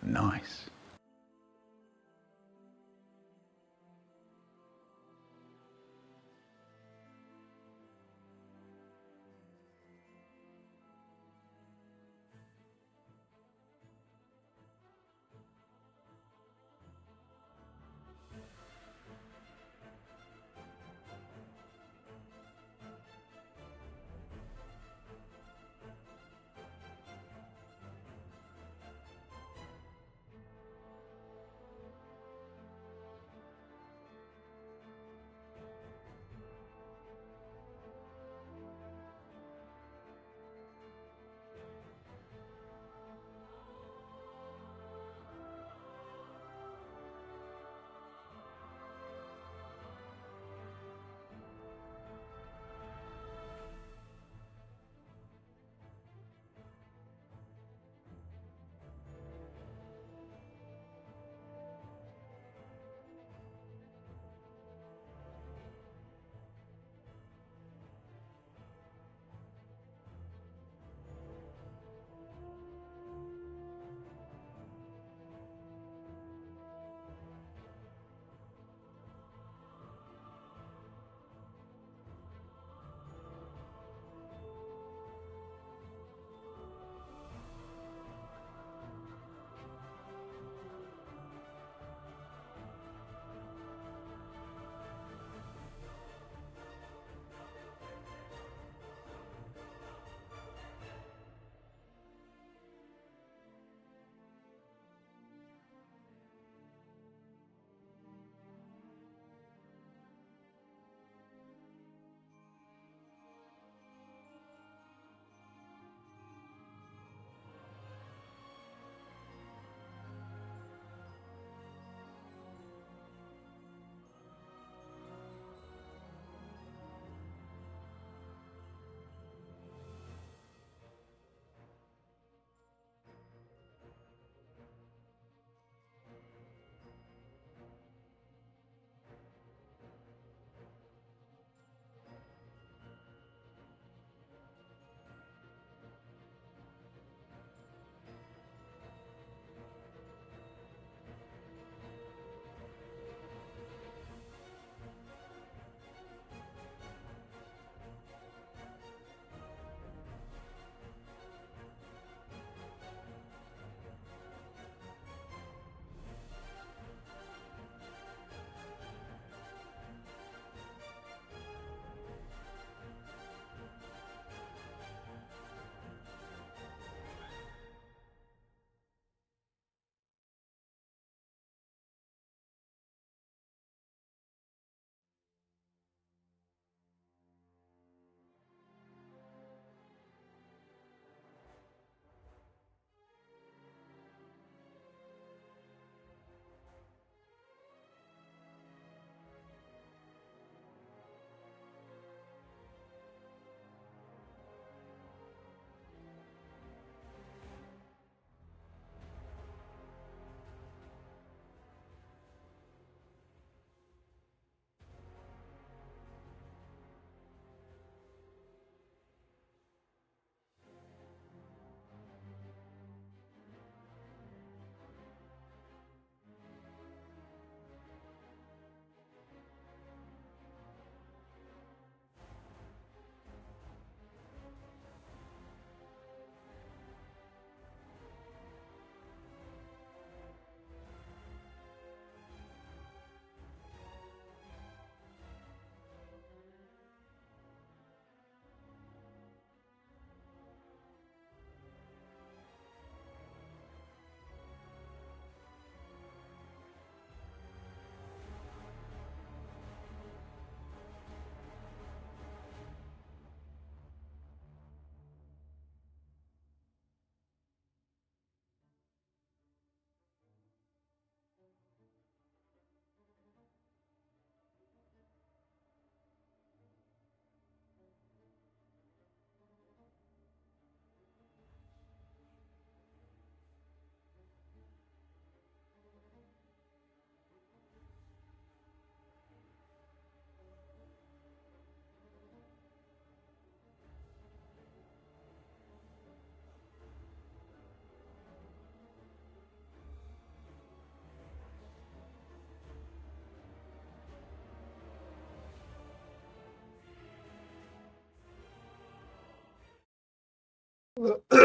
Nice.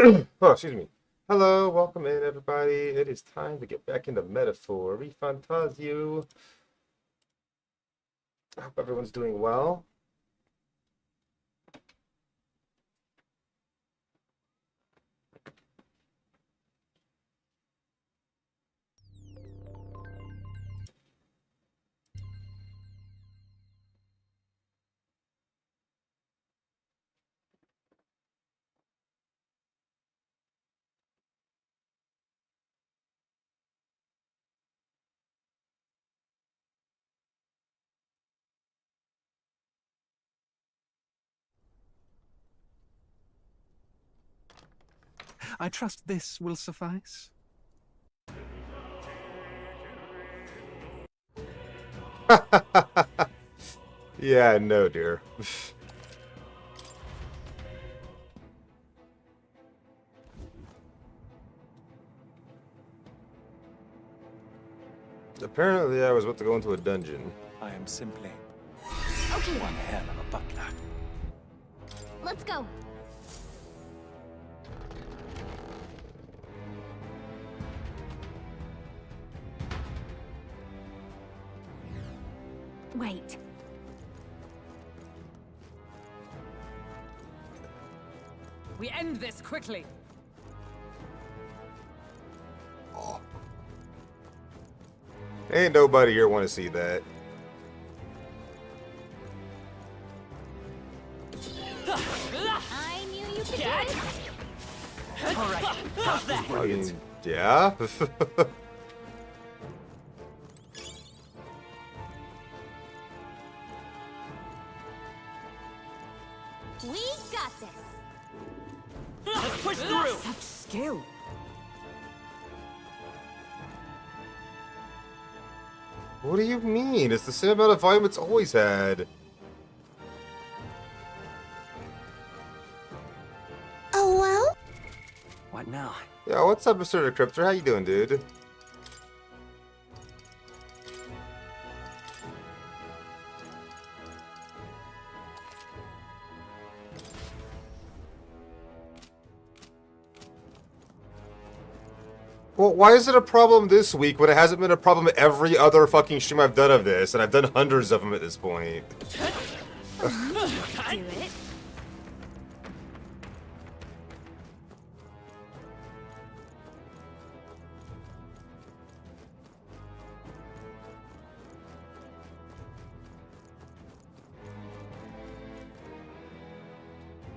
Oh, excuse me. Hello, welcome in, everybody. It is time to get back into Metaphor. Refantazio. I hope everyone's doing well. I trust this will suffice. Yeah, no, dear. Apparently, I was about to go into a dungeon. I am simply Okay, one hell of a butler. let's go. Wait. We end this quickly. Ain't nobody here want to see that. I knew you could do it. All right, how's that? I mean, yeah. We got this. Let's push through. Such skill. What do you mean? It's the same amount of volume it's always had. Oh, well? What now? Yeah, what's up, Mr. Decryptor? How you doing, dude? Well, why is it a problem this week when it hasn't been a problem every other fucking stream I've done of this, and I've done hundreds of them at this point? Do it.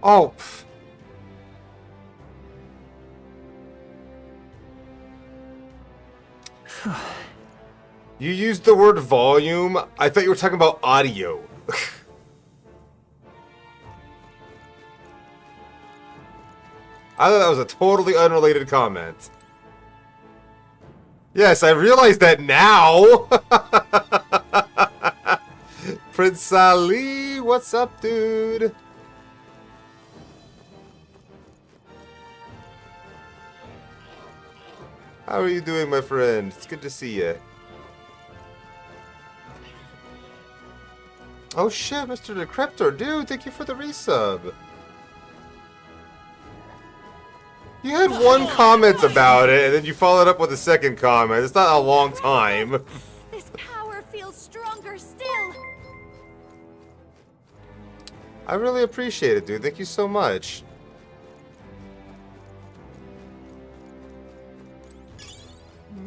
Oh, pff. You used the word volume. I thought you were talking about audio. I thought that was a totally unrelated comment. Yes, I realize that now. Prince Ali, what's up, dude? How are you doing, my friend? It's good to see you. Oh shit, Mr. Decryptor, dude, thank you for the resub. You had one comment about it, and then you followed up with a second comment. It's not a long time. This power feels stronger still. I really appreciate it, dude. Thank you so much.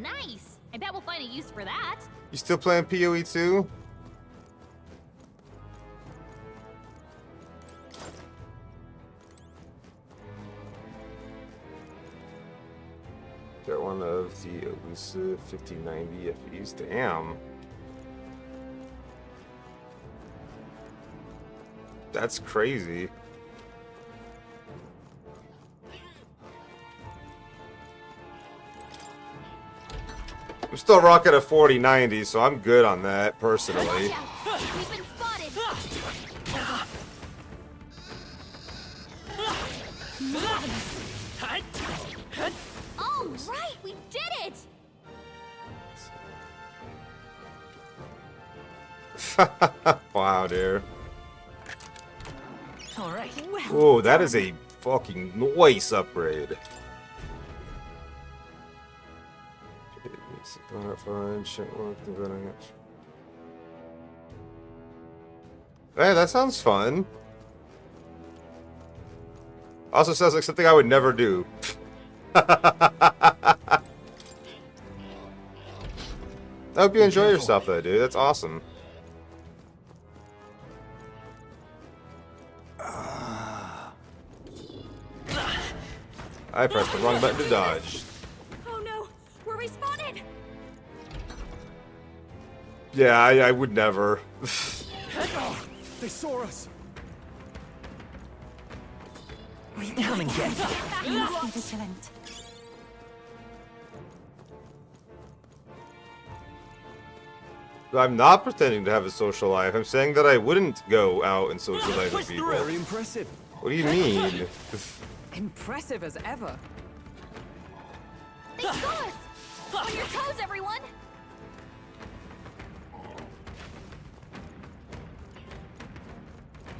Nice. I bet we'll find a use for that. You still playing PoE 2? Got one of the elusive 1590 FEs. Damn. That's crazy. I'm still rocking a 4090, so I'm good on that, personally. Watch out. We've been spotted. All right, we did it. Wow, dude. All right. Whoa, that is a fucking noise upgrade. Hey, that sounds fun. Also sounds like something I would never do. I hope you enjoy yourself though, dude. That's awesome. I pressed the wrong button to dodge. Oh no, we're respawning. Yeah, I would never. They saw us. Come and get them. We must be vigilant. I'm not pretending to have a social life. I'm saying that I wouldn't go out and socialize with people. Very impressive. What do you mean? Impressive as ever. They saw us. On your toes, everyone.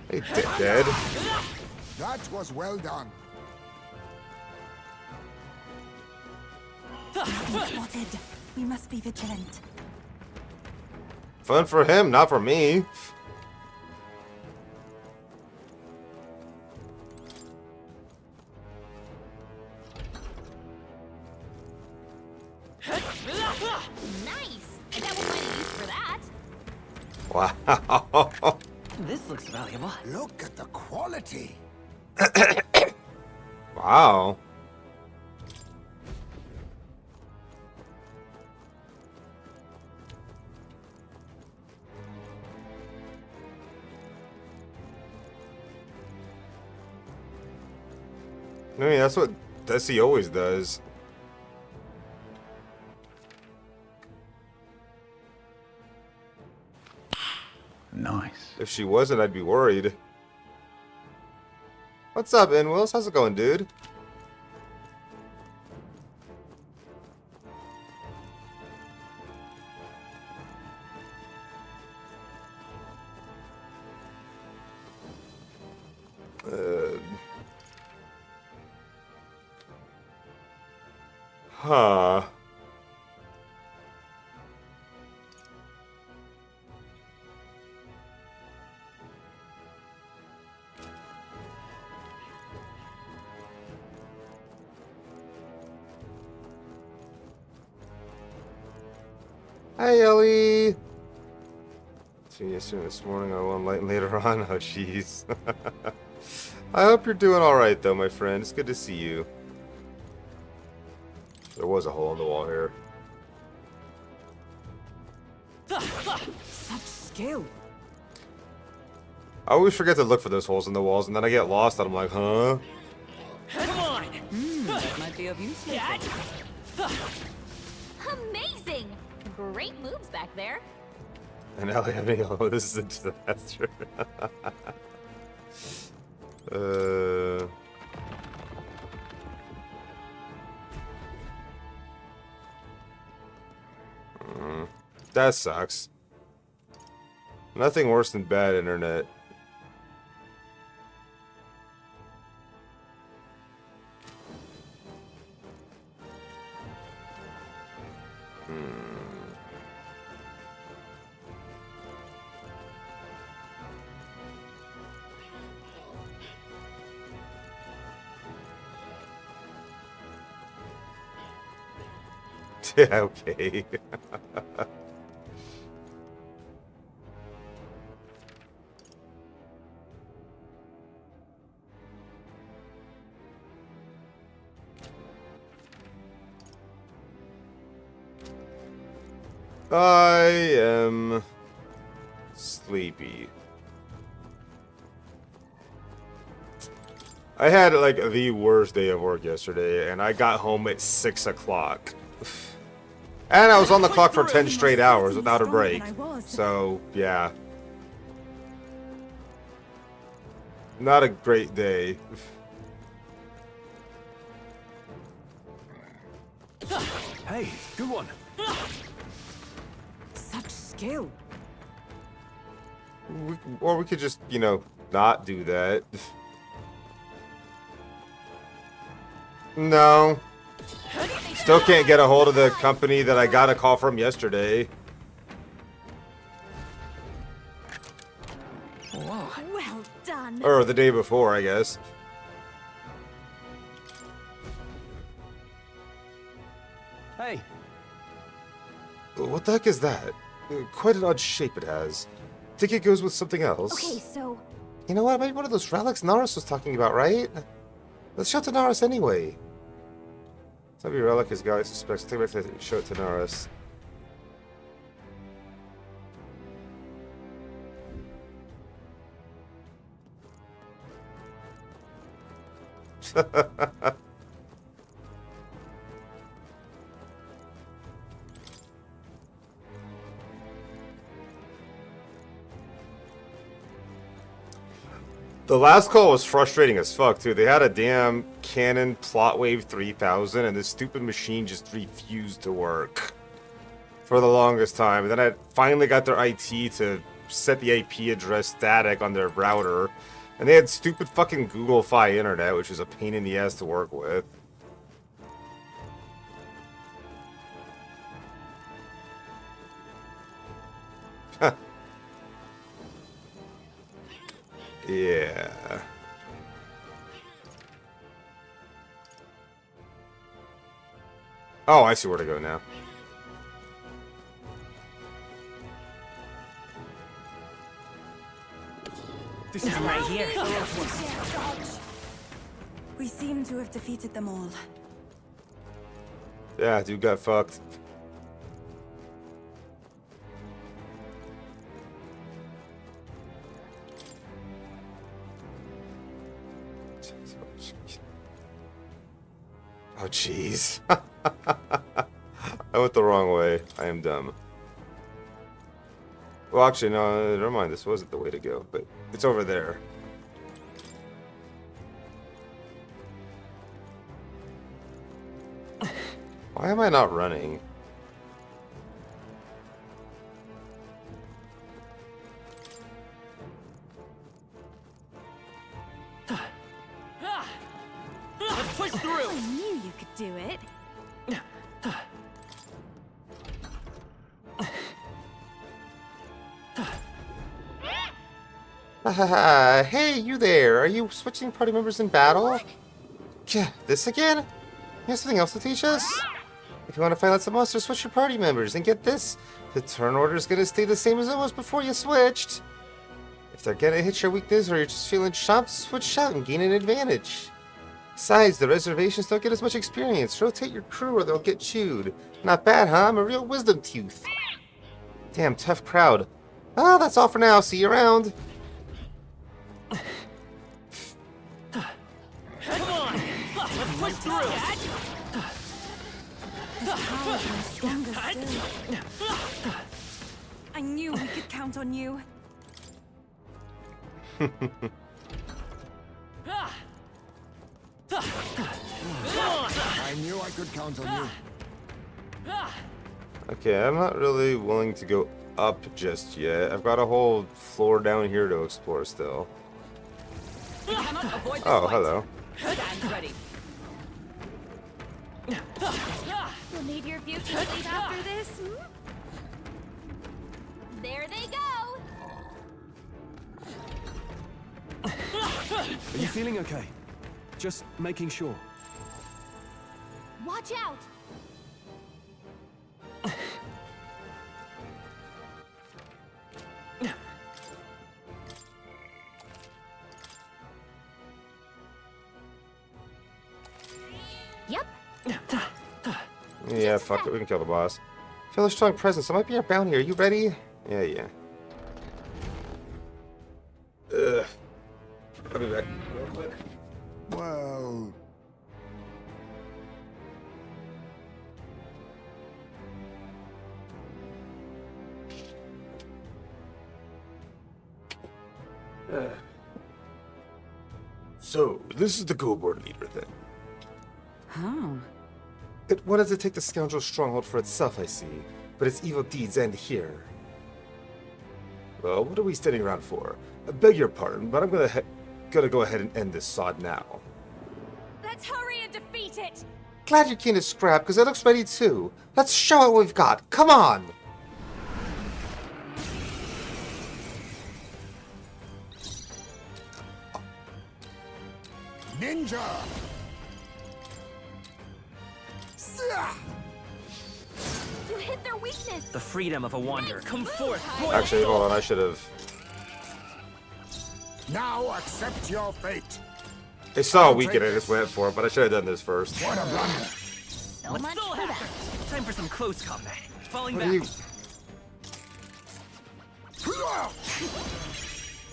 Hey, dickhead. That was well done. Spotted. We must be vigilant. Fun for him, not for me. Nice. I bet we'll find a use for that. Wow. This looks valuable. Look at the quality. Wow. I mean, that's what Desi always does. Nice. If she wasn't, I'd be worried. What's up, Inwills? How's it going, dude? Huh. Hey, Ellie. See you soon this morning. I will light later on. Oh, jeez. I hope you're doing all right, though, my friend. It's good to see you. There was a hole in the wall here. Such skill. I always forget to look for those holes in the walls, and then I get lost, and I'm like, huh? Come on. That might be of use later. Amazing. Great moves back there. And Ellie having oh, this is a disaster. That sucks. Nothing worse than bad internet. Yeah, okay. I am sleepy. I had like the worst day of work yesterday, and I got home at 6 o'clock. And I was on the clock for 10 straight hours without a break. So, yeah. Not a great day. Hey, good one. Such skill. Or we could just, you know, not do that. No. Still can't get a hold of the company that I got a call from yesterday. Whoa. Well done. Or the day before, I guess. Hey, What the heck is that? Quite an odd shape it has. Think it goes with something else? Okay, so You know what? Maybe one of those relics Naris was talking about, right? Let's show it to Naris anyway. Some of your relic is guy suspects. Take back to show it to Naris. The last call was frustrating as fuck, too. They had a damn Canon Plotwave 3000, and this stupid machine just refused to work for the longest time. And then I finally got their IT to set the IP address static on their router, and they had stupid fucking Google Fi internet, which was a pain in the ass to work with. Yeah. Oh, I see where to go now. this is Right here. We seem to have defeated them all. Yeah, dude got fucked. Oh, jeez. I went the wrong way. I am dumb. Well, actually, no, never mind. This wasn't the way to go, but it's over there. Why am I not running? Let's push through. I knew you could do it. Hey, you there. Are you switching party members in battle? Yeah, this again? You have something else to teach us? If you want to fight lots of monsters, switch your party members. And get this, the turn order is going to stay the same as it was before you switched. If they're going to hit your weakness or you're just feeling chomped, switch out and gain an advantage. Besides, the reservations don't get as much experience. Rotate your crew or they'll get chewed. Not bad, huh? I'm a real wisdom tooth. Damn, tough crowd. Ah, that's all for now. See you around. Come on. Let's push through. Stronger still. I knew we could count on you. I knew I could count on you. Okay, I'm not really willing to go up just yet. I've got a whole floor down here to explore still. We cannot avoid this Oh, fight. hello. Stand ready. You'll need your beauty sleep after this. Hmm? There they go. Are you feeling okay? Just making sure. Watch out. Yep. Yeah, fuck it. We can kill the boss. Feel a strong presence. I might be our bounty. Are you ready? Yeah. Ugh. I'll be back real quick. Well, So, this is the Go Board leader then. Oh. It wanted to take the scoundrel stronghold for itself, I see. But its evil deeds end here. Well, what are we standing around for? I beg your pardon, but I'm gonna go ahead and end this sod now. Let's hurry and defeat hate it! Glad you're keen to scrap, because it looks ready too. Let's show it what we've got. Come on! Ninja! You hit their weakness. The freedom of a wanderer. Nice Come move, forth, Jaime. royal Actually, soul. hold on, I should have... Now accept your fate. They saw a weekend, I just went for it, but I should have done this first. What a blunder. So Let's much soul for that. hacker. Time for some close combat. Falling What back. are you...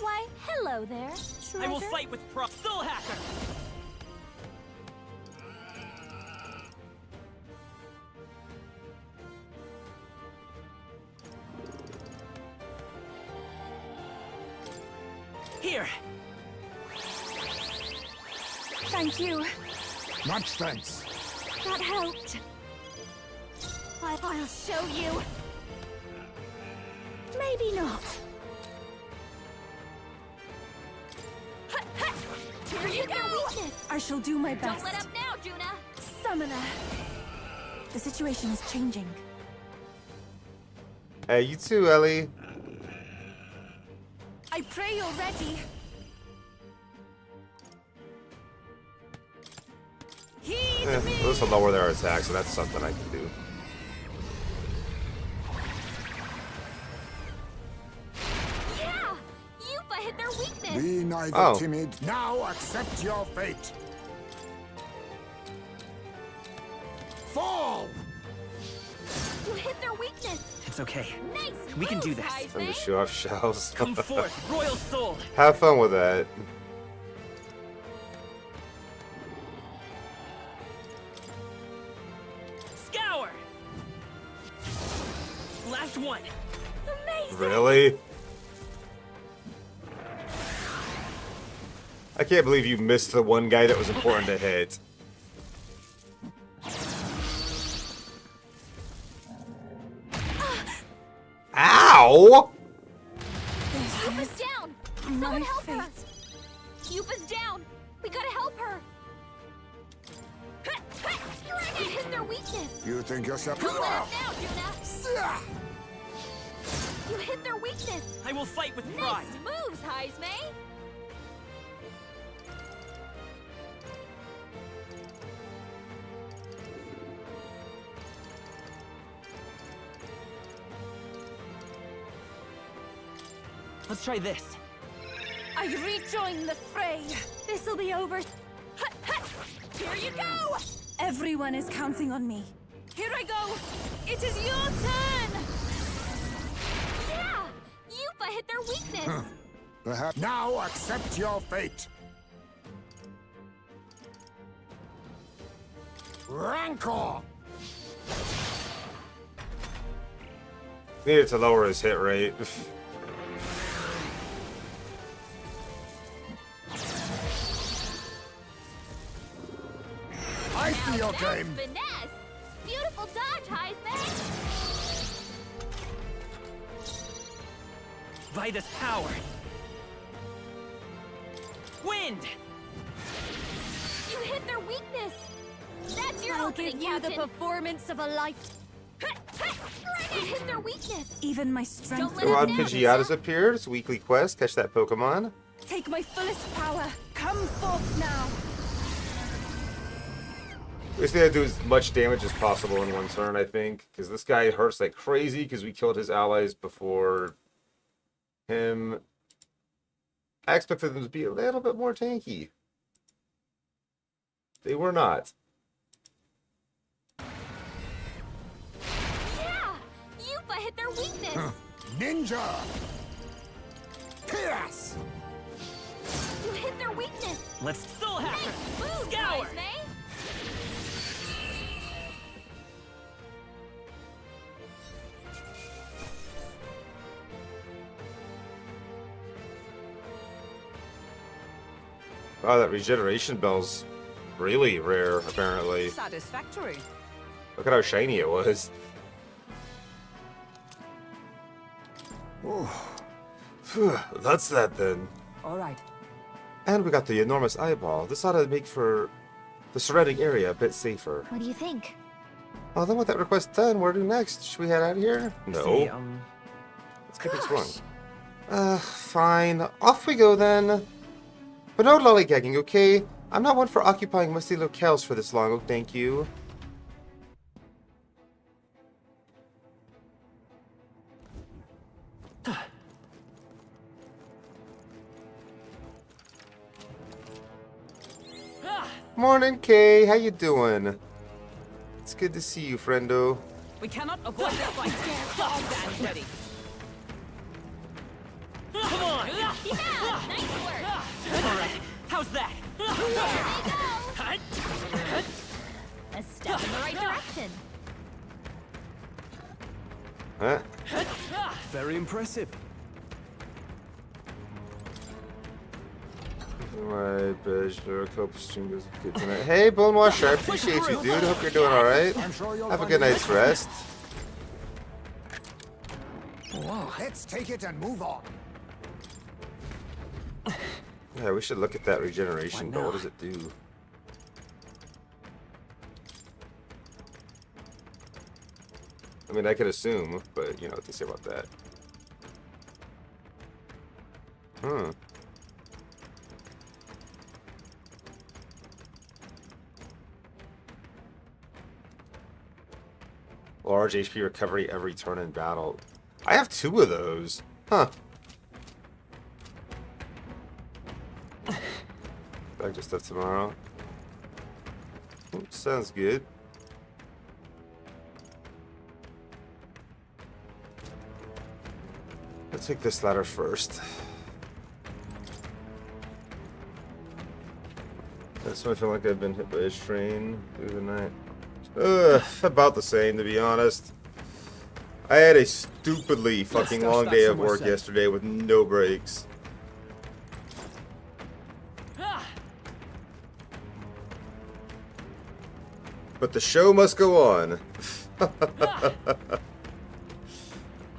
Why, hello there, I will treasure. fight with pride. Soul hacker. Here. Thank you. Much thanks. That helped. I'll show you. Maybe not. Here you go. Weakness. I shall do my best. Don't let up now, Juna. Summoner. The situation is changing. Hey, you too, Ellie. I pray you're ready. Heed me! This will lower their attack, so that's something I can do. Yeah! Yupa hit their weakness. Be neither Oh. timid. Now accept your fate. Fall! You hit their weakness. It's okay. Nice. We can do moves, this. Heisme. I'm just show off shells. Come forth, royal soul. Have fun with that. Scour. Last one. Amazing. Really? I can't believe you missed the one guy that was important to hit. Ow! Yupa's down. Someone My help her. fate. Yupa's down. We gotta help her. You hit their weakness. You think yourself... Don't let up now, Juna. You hit their weakness. I will fight with Nice pride. moves, Heisme. Let's try this. I rejoin the fray. This'll be over. Here you go. Everyone is counting on me. Here I go. It is your turn. Yeah. Yupa hit their weakness. Perhaps... Now accept your fate. Rancor! Needed to lower his hit rate. I see your That's game. finesse. Beautiful dodge, Heisme. Vitus power. Wind. You hit their weakness. That's your I'll opening, give you the Captain. performance of a life. You hit their weakness. Even my strength. Don't let Rod up now, Pidgeotto's Lisa. appeared. It's a weekly quest. Catch that Pokemon. Take my fullest power. Come forth now. We just need to do as much damage as possible in one turn, I think. Because this guy hurts like crazy because we killed his allies before him. I expected them to be a little bit more tanky. They were not. Yeah. Yupa hit their weakness. Ninja! Pierce! You hit their weakness. Let's soul hacker. Nice move, Scour. Heisme. Wow, that regeneration bell's really rare, apparently. Satisfactory. Look at how shiny it was. Phew, that's that then. All right. And we got the enormous eyeball. This ought to make for the surrounding area a bit safer. What do you think? Oh, then with that request done, where to next? Should we head out of here? No. See, Let's keep exploring. Fine. Off we go then. But no lollygagging, okay? I'm not one for occupying musty locales for this long, oh thank you. Morning, Kay. How you doing? It's good to see you, friendo. We cannot avoid this fight. Stand ready. come on! Nice work! Alright, how's that? There you go! A step in the right direction. Huh? Very impressive. My bachelor couple stream is good tonight. Hey, Bonewasher, I appreciate you, dude. Hope you're doing alright. I'm sure you'll Have a find good it night's rest. Let's take it and move on. Yeah, we should look at that regeneration, but what does it do? I mean, I could assume, but you know what they say about that. Large HP recovery every turn in battle. I have 2 of those. Huh. Back to stuff tomorrow. Sounds good. Let's take this ladder first. That's when I feel like I've been hit by a train through the night. About the same, to be honest. I had a stupidly fucking stash long that day of somewhere work safe. yesterday with no breaks. But the show must go on. Alright,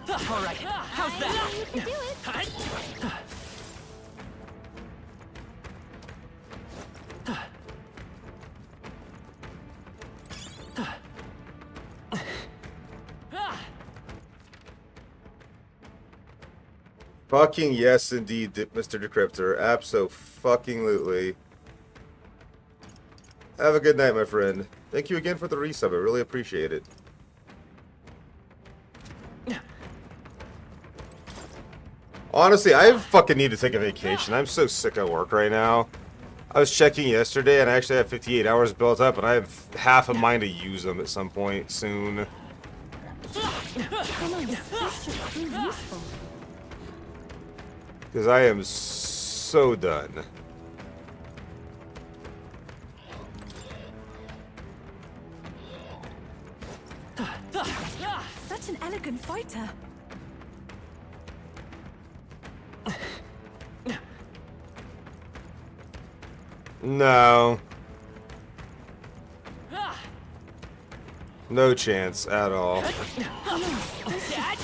how's I that? know you can do it. Fucking yes, indeed, Mr. Decryptor. Abso-fucking-lutely. Have a good night, my friend. Thank you again for the resub. I really appreciate it. Honestly, I fucking need to take a vacation. I'm so sick of work right now. I was checking yesterday, and I actually have 58 hours built up, and I have half a mind to use them at some point soon. Come on, this should prove useful. Because I am so done. Such an elegant fighter. No. No chance at all. Beautified!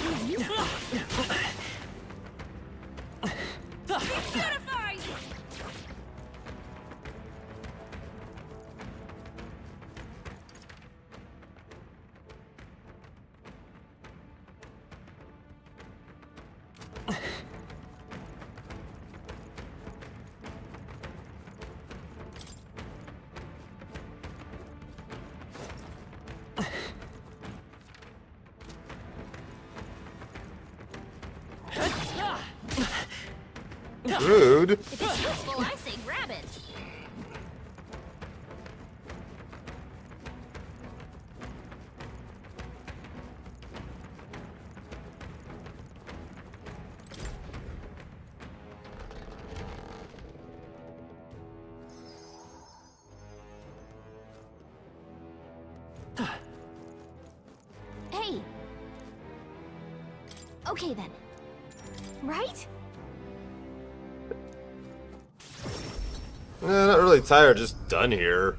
Rude. If it's useful, I say grab it. Hey. Okay then. Right? Not really tired, just done here.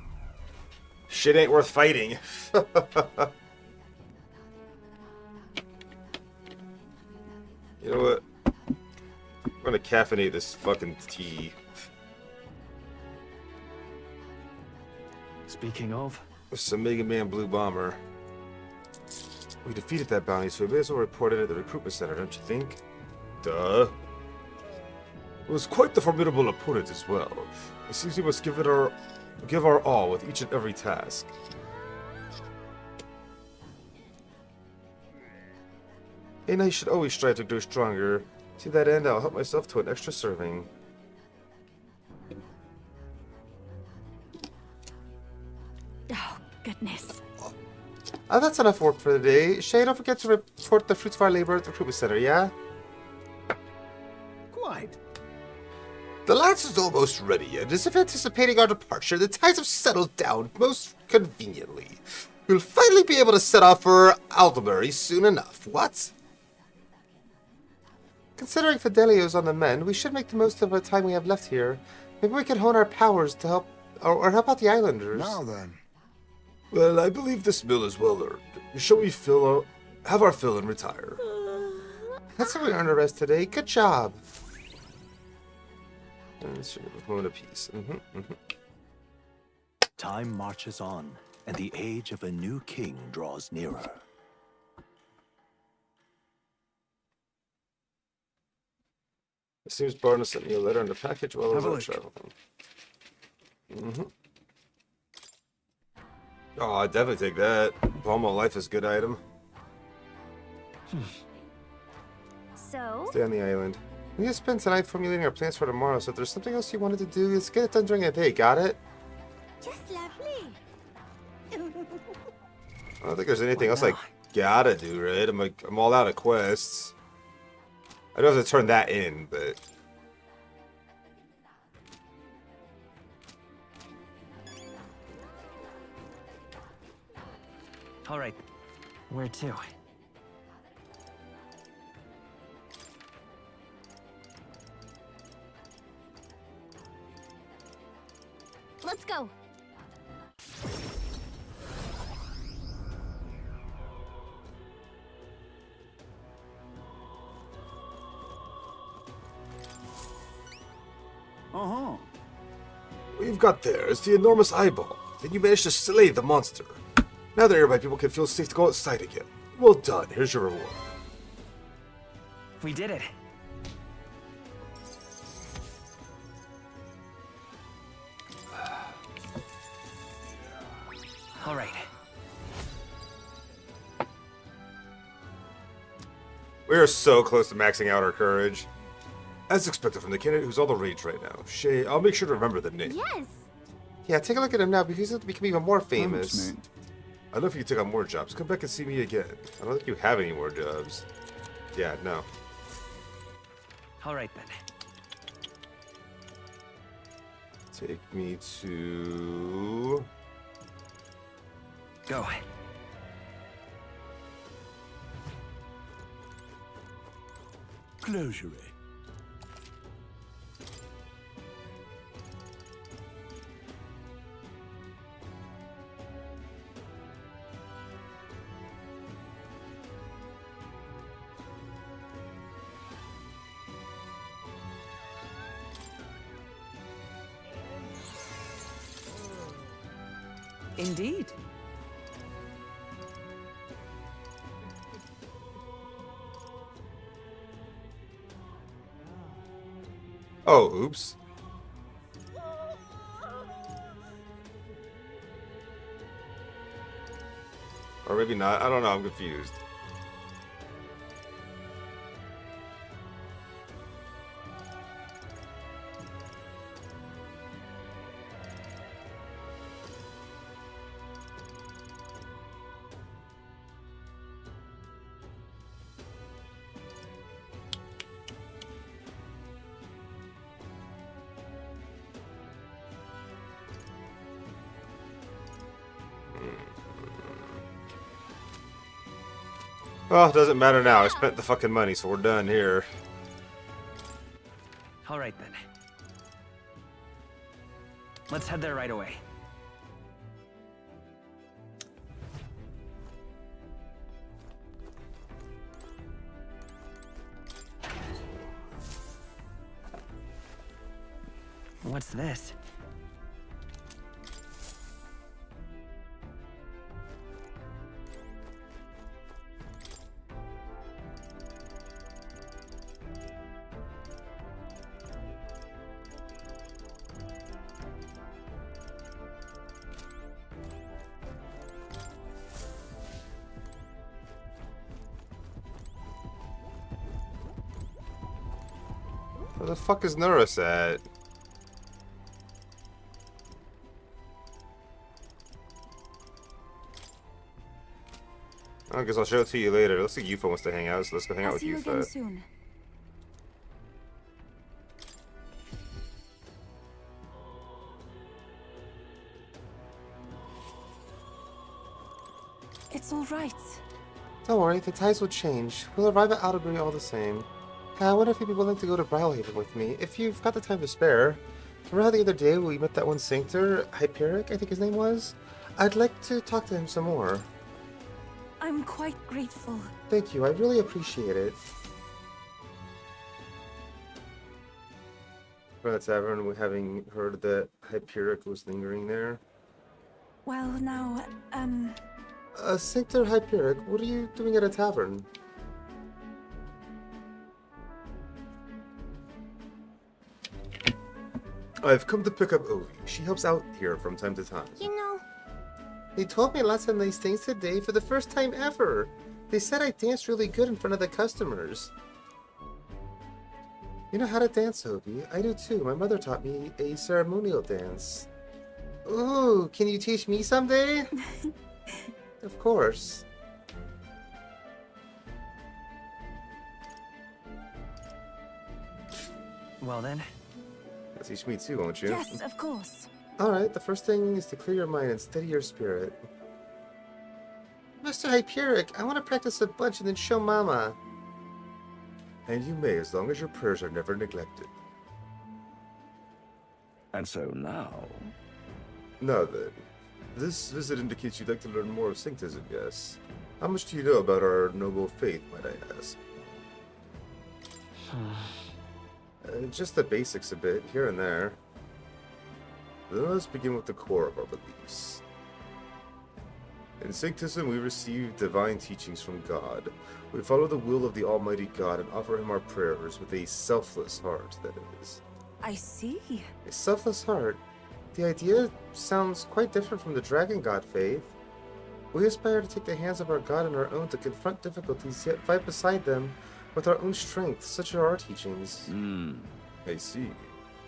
Shit ain't worth fighting. You know what? I'm gonna caffeinate this fucking tea. Speaking of, It's a Mega Man Blue Bomber. We defeated that bounty, so we may as well report it at the recruitment center, don't you think? Duh. It was quite the formidable opponent as well. It seems we must give our all with each and every task. And I should always strive to grow stronger. To that end, I'll help myself to an extra serving. Oh, goodness. That's enough work for the day. Shay, don't forget to report the fruits of our labor at the recruitment center, yeah? quite. The lance is almost ready, and as if anticipating our departure, the tides have settled down most conveniently. We'll finally be able to set off for Alderbury soon enough. What? Considering Fidelio's on the mend, we should make the most of our time we have left here. Maybe we can hone our powers to help, or help out the islanders. Now then. Well, I believe this mill is well earned. Shall we have our fill and retire? That's how we earned a rest today. Good job. And let's do it with one apiece. Time marches on, and the age of a new king draws nearer. It seems Barna sent me a letter and a package while I was Have a out look. traveling. Oh, I'd definitely take that. Balm of Life is a good item. So, Stay on the island. We need to spend tonight formulating our plans for tomorrow, so if there's something else you wanted to do, let's get it done during the day, got it? just lovely. I don't think there's anything else I gotta do, right? I'm all out of quests. I don't have to turn that in, but... All right. Where to? Let's go. Uh-huh. What you've got there is the enormous eyeball. Then you managed to slay the monster. Now that nearby people can feel safe to go outside again. Well done. Here's your reward. We did it. All right. We are so close to maxing out our courage. As expected from the candidate who's all the rage right now. Shay, I'll make sure to remember the name. Yes. Yeah, take a look at him now because he'll become even more Thanks, famous. mate. I don't know if you can take on more jobs. Come back and see me again. I don't think you have any more jobs. Yeah, no. All right then. Take me to... Go. Closure. Indeed. Oh, oops. Or maybe not. I don't know. I'm confused. Well, it doesn't matter now. I spent the fucking money, so we're done here. All right then. Let's head there right away. What's this? the fuck is Norris at? I guess I'll show it to you later. It looks like Yufa wants to hang out, so let's go hang out I'll with see you again Yufa. soon. It's all right. Don't worry, the tides will change. We'll arrive at Alderbury all the same. I wonder if you'd be willing to go to Brylehaven with me, if you've got the time to spare. Remember how the other day we met that one Cinctor, Hyperic, I think his name was? I'd like to talk to him some more. I'm quite grateful. Thank you, I really appreciate it. For the tavern, having heard that Hyperic was lingering there. Well, now, Cinctor Hyperic, what are you doing at a tavern? I've come to pick up Ovi. She helps out here from time to time. You know, They told me lots of nice things today for the first time ever. They said I danced really good in front of the customers. You know how to dance, Ovi? I do too. My mother taught me a ceremonial dance. Ooh, can you teach me someday? Of course. Well then, You'll teach me too, won't you? yes, of course. Alright, the first thing is to clear your mind and steady your spirit. Mr. Hyperic, I want to practice a bunch and then show Mama. And you may, as long as your prayers are never neglected. And so now, Now then, this visit indicates you'd like to learn more of Synctism, yes? How much do you know about our noble faith, might I ask? Just the basics a bit, here and there. Then let's begin with the core of our beliefs. In Synctism, we receive divine teachings from God. We follow the will of the Almighty God and offer Him our prayers with a selfless heart, that is. I see. A selfless heart? The idea sounds quite different from the Dragon God faith. We aspire to take the hands of our God in our own to confront difficulties, yet fight beside them with our own strength. Such are our teachings. I see.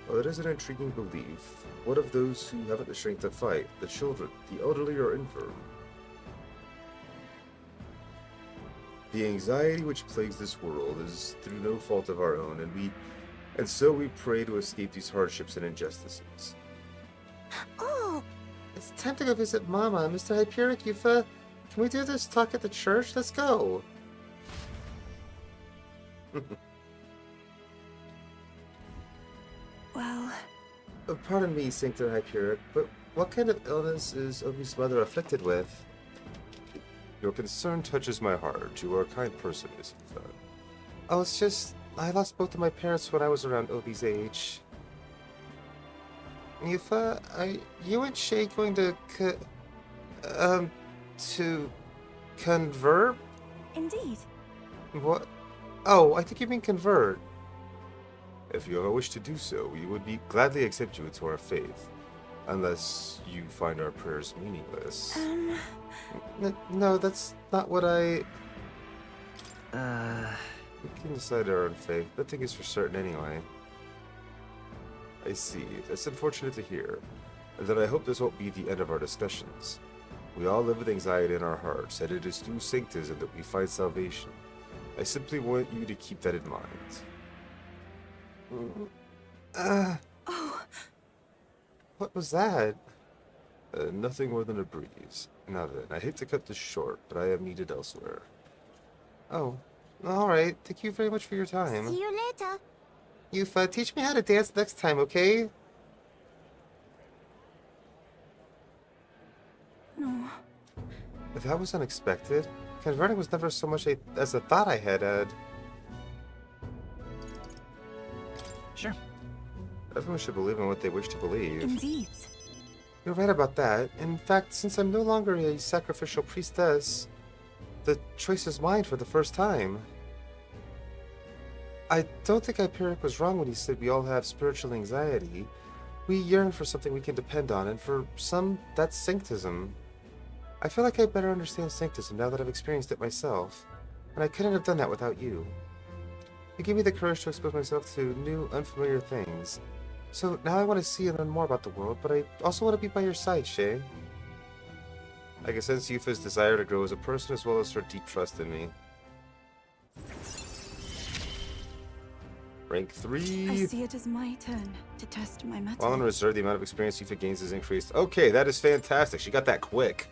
Well, that is an intriguing belief. What of those who haven't the strength to fight? The children, the elderly, or infirm? The anxiety which plagues this world is through no fault of our own, and so we pray to escape these hardships and injustices. Oh, it's time to go visit Mama. Mr. Hyperic, Yufa, can we do this talk at the church? Let's go. Well, Pardon me, Cinctor Hyperic, but what kind of illness is Obi's mother afflicted with? Your concern touches my heart. You are a kind person, Miss Yufa. Oh, it's just, I lost both of my parents when I was around Obi's age. Yufa, are you and Shay going to convert? indeed. What? Oh, I think you mean convert. If you ever wish to do so, we would gladly accept you into our faith. Unless you find our prayers meaningless. No, that's not what I... We can decide our own faith. Nothing is for certain anyway. I see. That's unfortunate to hear. And that I hope this won't be the end of our discussions. We all live with anxiety in our hearts, and it is through Synctism that we find salvation. I simply want you to keep that in mind. Oh, What was that? Nothing more than a breeze. Now then, I hate to cut this short, but I am needed elsewhere. Oh, alright. Thank you very much for your time. see you later. Yufa, teach me how to dance next time, okay? no. That was unexpected. Converting was never so much as a thought I had. sure. Everyone should believe in what they wish to believe. Indeed. You're right about that. In fact, since I'm no longer a sacrificial priestess, the choice is mine for the first time. I don't think Hyperic was wrong when he said we all have spiritual anxiety. We yearn for something we can depend on, and for some, that's Synctism. I feel like I better understand Synctism now that I've experienced it myself, and I couldn't have done that without you. You gave me the courage to expose myself to new, unfamiliar things. So now I want to see and learn more about the world, but I also want to be by your side, Shay. I can sense Yufa's desire to grow as a person as well as her deep trust in me. Rank 3. I see it as my turn to test my mettle. While on reserve, the amount of experience Yufa gains is increased. Okay, that is fantastic. She got that quick.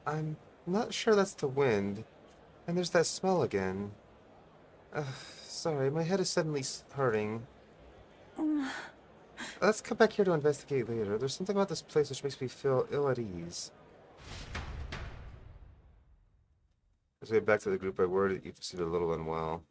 I'm not sure that's the wind. And there's that smell again. Sorry, my head is suddenly hurting. Let's come back here to investigate later. There's something about this place which makes me feel ill at ease. As we get back to the group, I worry that you seem a little unwell.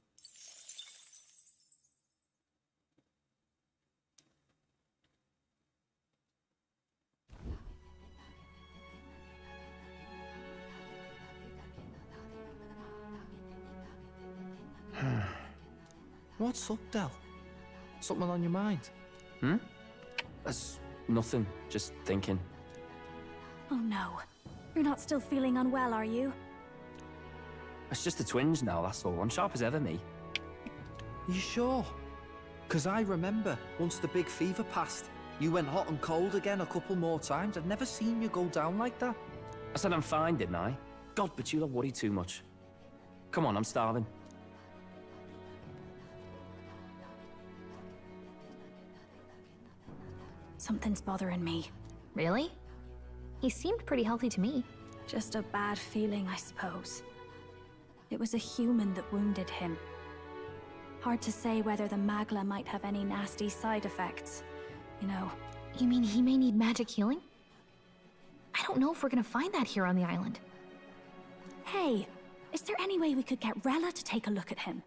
What's up, Del? Something on your mind? That's nothing. Just thinking. Oh no. You're not still feeling unwell, are you? It's just the twinge now, that's all. I'm sharp as ever, me. You sure? 'Cause I remember, once the big fever passed, you went hot and cold again a couple more times. I've never seen you go down like that. I said I'm fine, didn't I? God, but you don't worry too much. Come on, I'm starving. Something's bothering me. Really? He seemed pretty healthy to me. Just a bad feeling, I suppose. It was a human that wounded him. Hard to say whether the Magla might have any nasty side effects. You know. You mean he may need magic healing? I don't know if we're gonna find that here on the island. Hey, is there any way we could get Rella to take a look at him?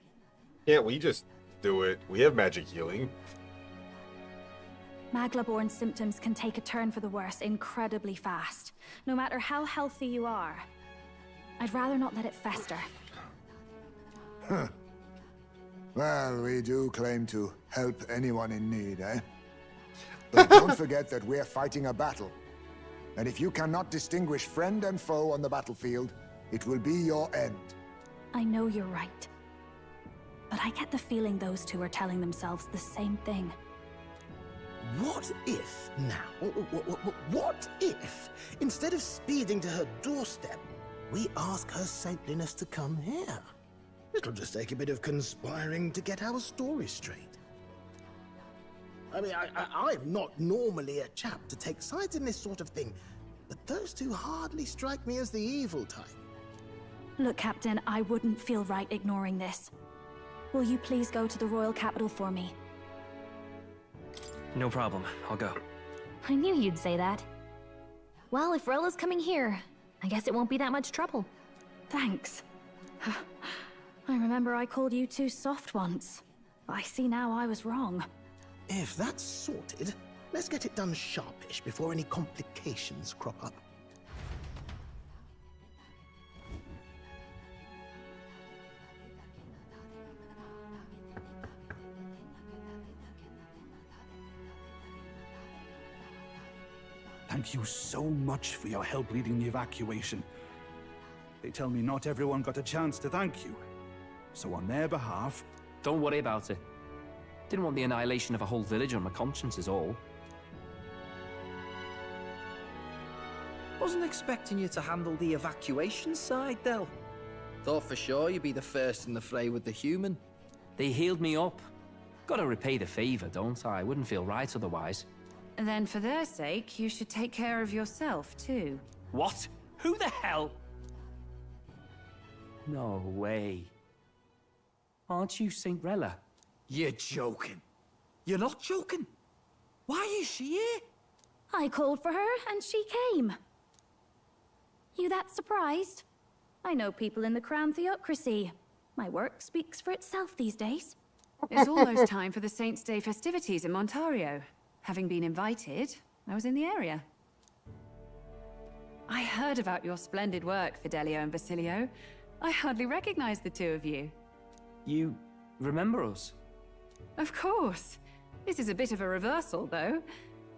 Can't we just do it? We have magic healing. Magla-born symptoms can take a turn for the worse incredibly fast, no matter how healthy you are. I'd rather not let it fester. Well, we do claim to help anyone in need, eh? But don't forget that we're fighting a battle. And if you cannot distinguish friend and foe on the battlefield, it will be your end. I know you're right. But I get the feeling those two are telling themselves the same thing. What if now, what if, instead of speeding to her doorstep, we ask her saintliness to come here? It'll just take a bit of conspiring to get our story straight. I mean, I'm not normally a chap to take sides in this sort of thing, but those two hardly strike me as the evil type. Look, Captain, I wouldn't feel right ignoring this. Will you please go to the royal capital for me? No problem. I'll go. I knew you'd say that. Well, if Rella's coming here, I guess it won't be that much trouble. Thanks. I remember I called you too soft once. I see now I was wrong. If that's sorted, let's get it done sharpish before any complications crop up. Thank you so much for your help leading the evacuation. They tell me not everyone got a chance to thank you. So on their behalf... Don't worry about it. Didn't want the annihilation of a whole village on my conscience is all. Wasn't expecting you to handle the evacuation side, Del. Thought for sure you'd be the first in the fray with the human. They healed me up. Gotta repay the favor, don't I? Wouldn't feel right otherwise. Then for their sake, you should take care of yourself, too. What? Who the hell? No way. Aren't you Saint Rella? You're joking. You're not joking. Why is she here? I called for her and she came. You that surprised? I know people in the Crown Theocracy. My work speaks for itself these days. It's almost time for the Saints' Day festivities in Montario. Having been invited, I was in the area. I heard about your splendid work, Fidelio and Basilio. I hardly recognize the two of you. You remember us? Of course. This is a bit of a reversal, though.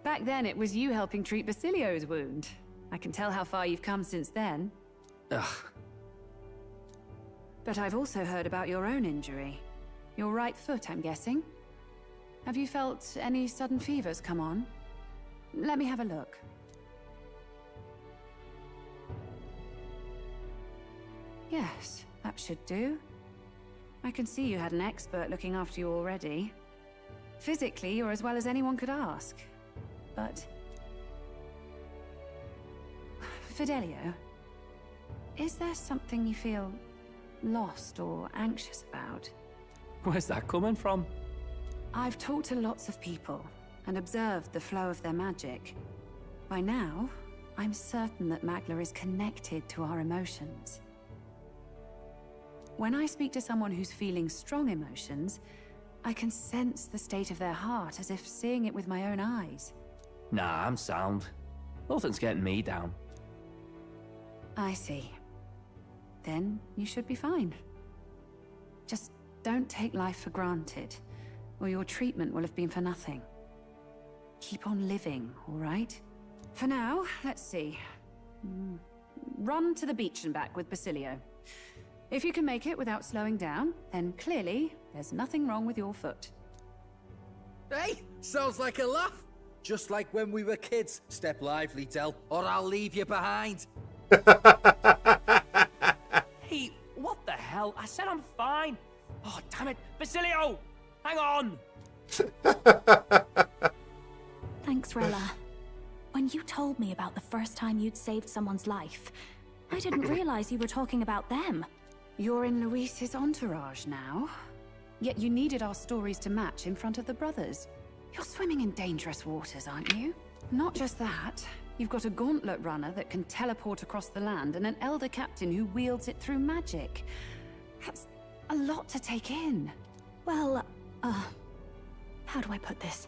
Back then, it was you helping treat Basilio's wound. I can tell how far you've come since then. Ugh. But I've also heard about your own injury. Your right foot, I'm guessing. Have you felt any sudden fevers come on? Let me have a look. Yes, that should do. I can see you had an expert looking after you already. Physically, you're as well as anyone could ask. But... Fidelio, is there something you feel lost or anxious about? Where's that coming from? I've talked to lots of people and observed the flow of their magic. By now, I'm certain that Magla is connected to our emotions. When I speak to someone who's feeling strong emotions, I can sense the state of their heart as if seeing it with my own eyes. Nah, I'm sound. Nothing's getting me down. I see. Then you should be fine. Just don't take life for granted, or your treatment will have been for nothing. Keep on living, all right? For now, let's see. Run to the beach and back with Basilio. If you can make it without slowing down, then clearly there's nothing wrong with your foot. Hey, sounds like a laugh. Just like when we were kids. Step lively, Del, or I'll leave you behind. Hey, what the hell? I said I'm fine. Oh, damn it. Basilio! Hang on! Thanks, Rella. When you told me about the first time you'd saved someone's life, I didn't realize you were talking about them. You're in Luis's entourage now. Yet you needed our stories to match in front of the brothers. You're swimming in dangerous waters, aren't you? Not just that. You've got a gauntlet runner that can teleport across the land and an elder captain who wields it through magic. That's a lot to take in. Well, how do I put this?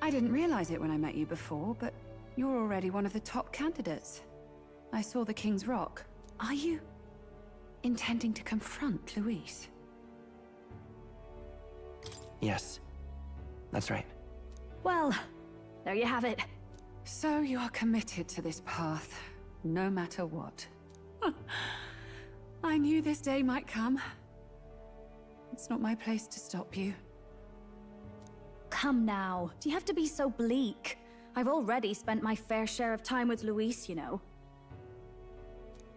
I didn't realize it when I met you before, but you're already one of the top candidates. I saw the King's Rock. Are you intending to confront Luis? Yes, that's right. Well, there you have it. So you are committed to this path, no matter what. I knew this day might come. It's not my place to stop you. Come now, do you have to be so bleak? I've already spent my fair share of time with Luis, you know.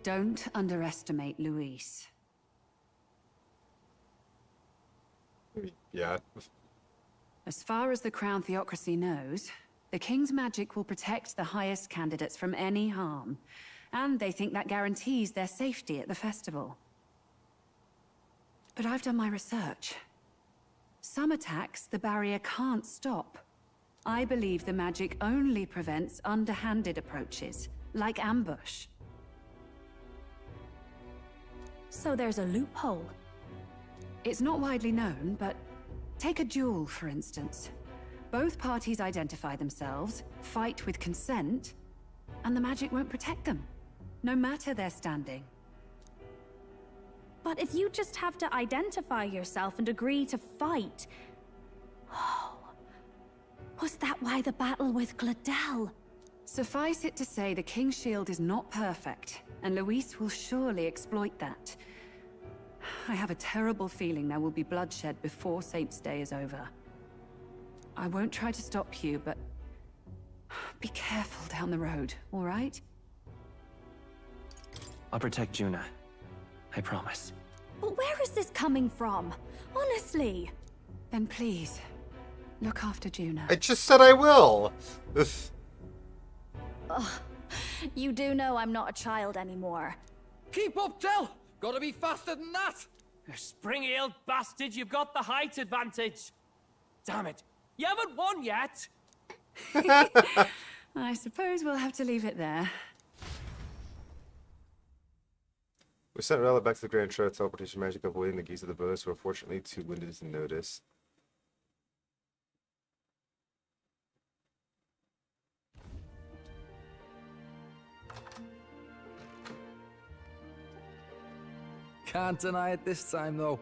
Don't underestimate Luis. Yeah. As far as the Crown Theocracy knows, the King's magic will protect the highest candidates from any harm, and they think that guarantees their safety at the festival. But I've done my research. Some attacks the barrier can't stop. I believe the magic only prevents underhanded approaches, like ambush. So there's a loophole. It's not widely known, but take a duel, for instance. Both parties identify themselves, fight with consent, and the magic won't protect them, no matter their standing. But if you just have to identify yourself and agree to fight... Oh... Was that why the battle with Gladel? Suffice it to say, the King's Shield is not perfect, and Luis will surely exploit that. I have a terrible feeling there will be bloodshed before Saint's Day is over. I won't try to stop you, but be careful down the road, all right? I'll protect Juna. I promise. But where is this coming from? Honestly. Then please, look after Juna. I just said I will. Ugh. You do know I'm not a child anymore. Keep up, Del! Gotta be faster than that! You spring-heeled bastard, you've got the height advantage. Damn it. You haven't won yet. I suppose we'll have to leave it there. We sent Rella back to the Grand Trail teleportation magic, avoiding the gaze of the brothers, who are fortunately too winded to notice. Can't deny it this time, though.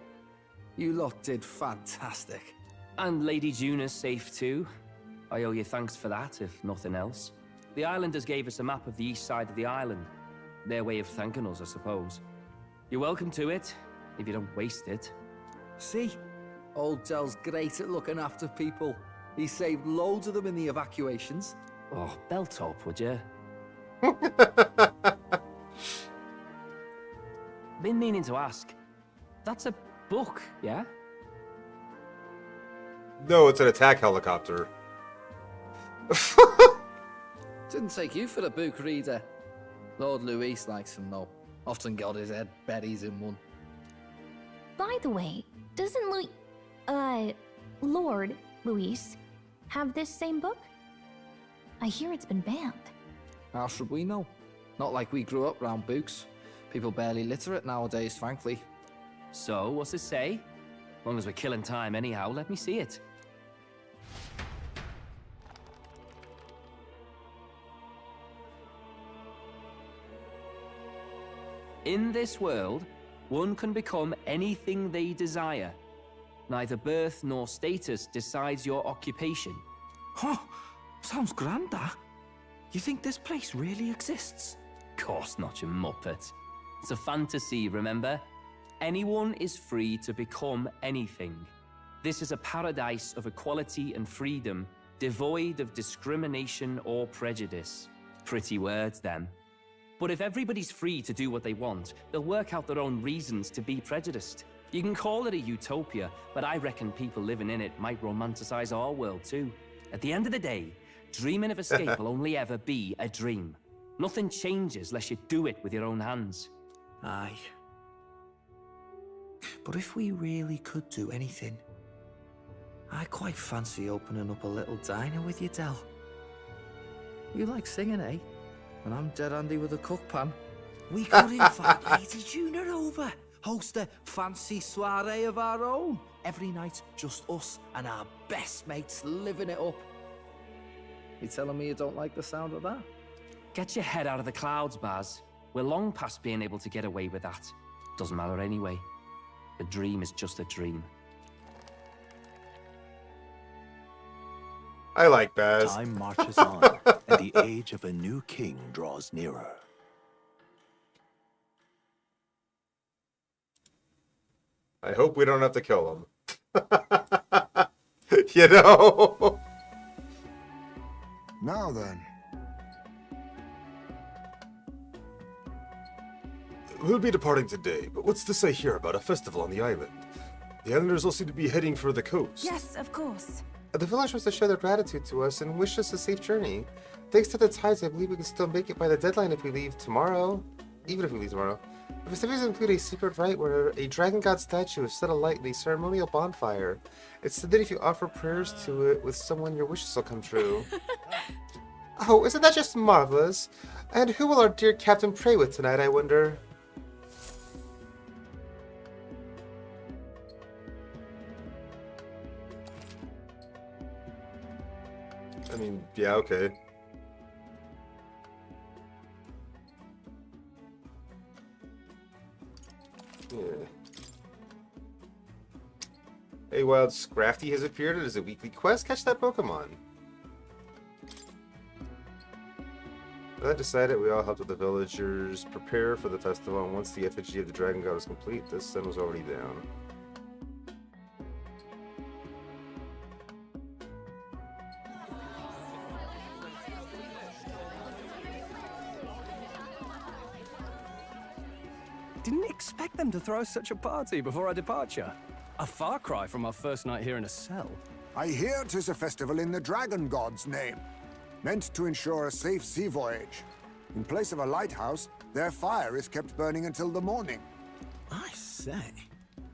You lot did fantastic. And Lady Juna's safe too. I owe you thanks for that, if nothing else. The islanders gave us a map of the east side of the island. Their way of thanking us, I suppose. You're welcome to it, if you don't waste it. See? Old Dell's great at looking after people. He saved loads of them in the evacuations. Oh, belt up, would you? Been meaning to ask. That's a book, yeah? No, it's an attack helicopter. Didn't take you for a book reader. Lord Luis likes them though. Often got his head berries in one. By the way, doesn't Lord Luis have this same book? I hear it's been banned. How should we know? Not like we grew up round books. People barely literate nowadays, frankly. So, what's it say? As long as we're killing time anyhow, let me see it. In this world, one can become anything they desire. Neither birth nor status decides your occupation. Huh? Sounds grand, that. You think this place really exists? Course not, you muppet. It's a fantasy, remember? Anyone is free to become anything. This is a paradise of equality and freedom, devoid of discrimination or prejudice. Pretty words, them. But if everybody's free to do what they want, they'll work out their own reasons to be prejudiced. You can call it a utopia, but I reckon people living in it might romanticize our world too. At the end of the day, dreaming of escape will only ever be a dream. Nothing changes unless you do it with your own hands. Aye. But if we really could do anything, I quite fancy opening up a little diner with you, Del. You like singing, eh? And I'm dead handy with a cook pan. We could invite Lady Juna over. Host a fancy soiree of our own. Every night, just us and our best mates living it up. You telling me you don't like the sound of that? Get your head out of the clouds, Baz. We're long past being able to get away with that. Doesn't matter anyway. A dream is just a dream. I like Baz. Time marches on, and the age of a new king draws nearer. I hope we don't have to kill him. You know? Now then. We'll be departing today, but what's this I hear about a festival on the island? The islanders all seem to be heading for the coast. Yes, of course. The village wants to show their gratitude to us and wish us a safe journey. Thanks to the tides, I believe we can still make it by the deadline if we leave tomorrow. Even if we leave tomorrow. The festivities include a secret rite where a dragon god statue is set alight in a ceremonial bonfire. It's said that if you offer prayers to it with someone, your wishes will come true. Oh, isn't that just marvelous? And who will our dear captain pray with tonight, I wonder? I mean, yeah, okay. Yeah. A wild Scrafty has appeared. It is a weekly quest. Catch that Pokemon. That decided, we all helped the villagers prepare for the festival, and once the effigy of the dragon god was complete, the sun was already down. Didn't expect them to throw such a party before our departure. A far cry from our first night here in a cell. I hear 'tis a festival in the dragon god's name, meant to ensure a safe sea voyage. In place of a lighthouse, their fire is kept burning until the morning. I say,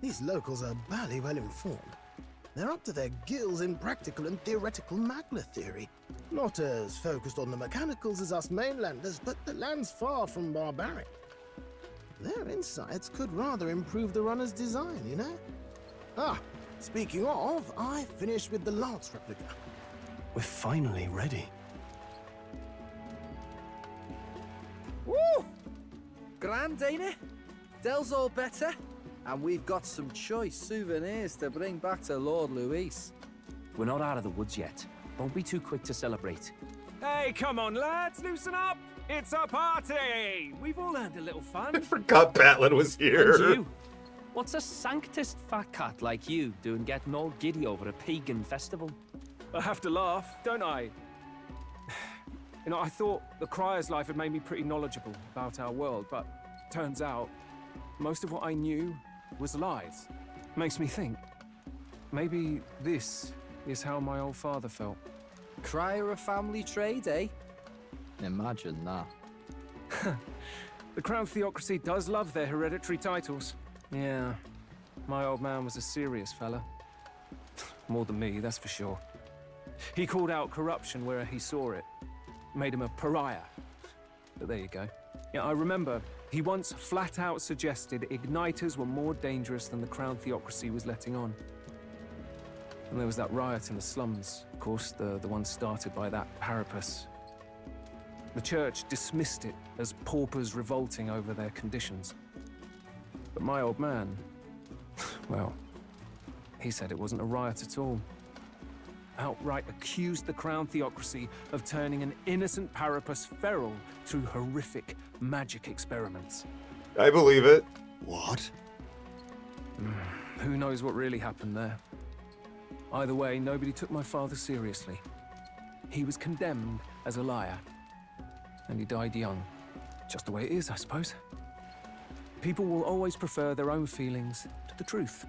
these locals are barely well informed. They're up to their gills in practical and theoretical Magna theory. Not as focused on the mechanicals as us mainlanders, but the land's far from barbaric. Their insights could rather improve the runner's design, you know? Ah, speaking of, I finished with the lance replica. We're finally ready. Woo! Grand, ain't it? Del's all better, and we've got some choice souvenirs to bring back to Lord Luis. We're not out of the woods yet. Don't be too quick to celebrate. Hey, come on, lads, loosen up! It's a party! We've all earned a little fun. I forgot Batlin was here. And you? What's a sanctist fat cat like you doing getting all giddy over a pagan festival? I have to laugh, don't I? You know, I thought the Crier's life had made me pretty knowledgeable about our world, but turns out most of what I knew was lies. Makes me think, maybe this is how my old father felt. Crier a family trade, eh? Imagine that. The Crown Theocracy does love their hereditary titles. Yeah, my old man was a serious fella. More than me, that's for sure. He called out corruption where he saw it. Made him a pariah. But there you go. Yeah, I remember he once flat out suggested igniters were more dangerous than the Crown Theocracy was letting on. And there was that riot in the slums, of course, the one started by that Parapus. The church dismissed it as paupers revolting over their conditions. But my old man, well, he said it wasn't a riot at all. Outright accused the Crown Theocracy of turning an innocent Parapus feral through horrific magic experiments. I believe it. What? Who knows what really happened there? Either way, nobody took my father seriously. He was condemned as a liar. And he died young. Just the way it is, I suppose. People will always prefer their own feelings to the truth.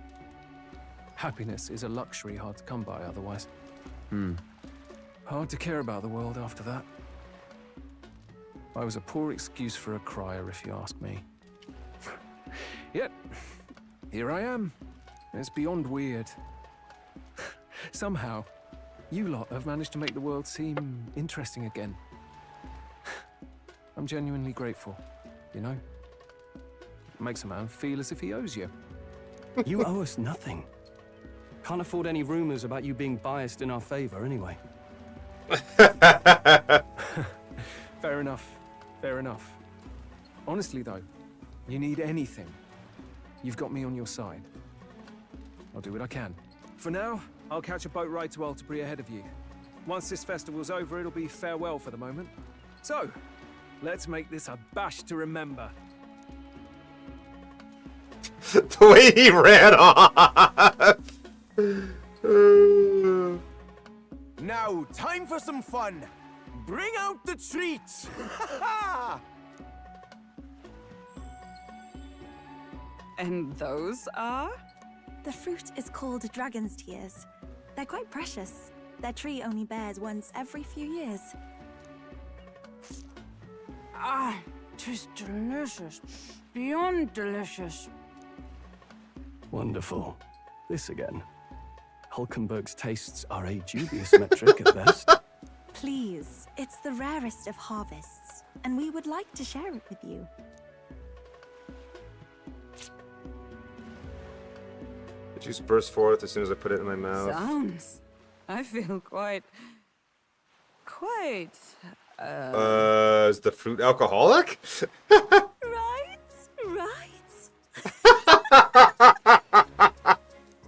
Happiness is a luxury hard to come by otherwise. Hard to care about the world after that. I was a poor excuse for a crier, if you ask me. Yet, here I am. It's beyond weird. Somehow, you lot have managed to make the world seem interesting again. I'm genuinely grateful, you know? It makes a man feel as if he owes you. You owe us nothing. Can't afford any rumors about you being biased in our favor, anyway. Fair enough. Fair enough. Honestly, though, you need anything, you've got me on your side. I'll do what I can. For now, I'll catch a boat ride to Altabury ahead of you. Once this festival's over, it'll be farewell for the moment. So, let's make this a bash to remember. The way he ran off. Now, time for some fun. Bring out the treats. And those are? The fruit is called dragon's tears. They're quite precious. Their tree only bears once every few years. Ah, 'tis delicious. Beyond delicious. Wonderful. This again. Hulkenberg's tastes are a dubious metric at best. Please, it's the rarest of harvests, and we would like to share it with you. The juice burst forth as soon as I put it in my mouth. Sounds. I feel quite. Is the fruit alcoholic? Right.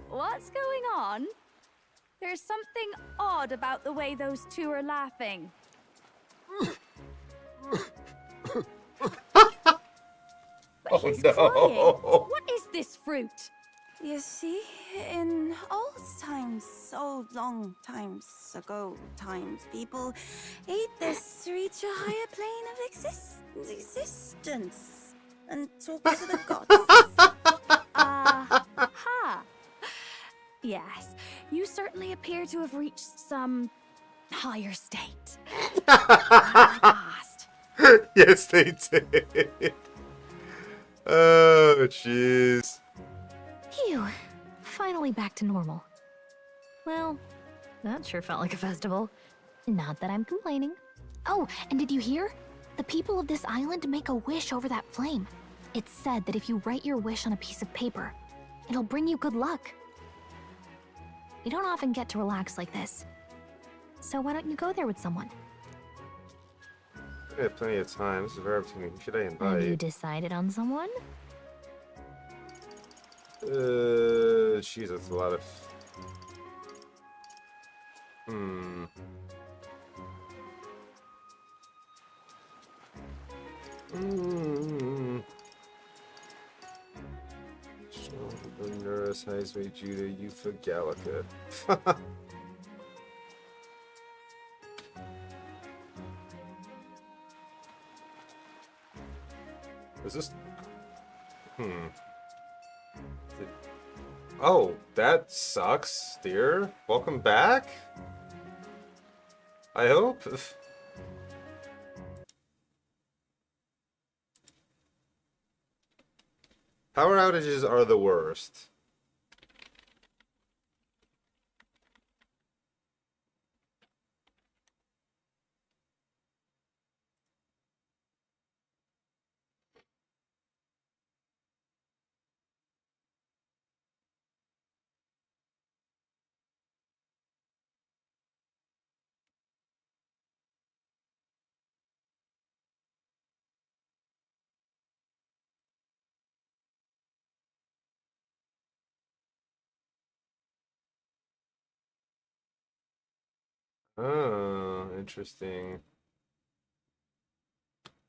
What's going on? There's something odd about the way those two are laughing. But he's crying. What is this fruit? You see, in old times, so long times ago times, people ate this to reach a higher plane of existence and talk to the gods. Ha! Yes, you certainly appear to have reached some higher state. Yes, they did. Oh, jeez. Phew. Finally back to normal. Well, that sure felt like a festival. Not that I'm complaining. Oh, and did you hear? The people of this island make a wish over that flame. It's said that if you write your wish on a piece of paper, it'll bring you good luck. We don't often get to relax like this. So why don't you go there with someone? I have plenty of time. This is a rare opportunity. Who should I invite? Have you decided on someone? Jeez, that's a lot of... Nurse, Heisway, Judah, Eupha, Gallica. Is this... Oh, that sucks, dear. Welcome back? I hope? Power outages are the worst. Oh, interesting.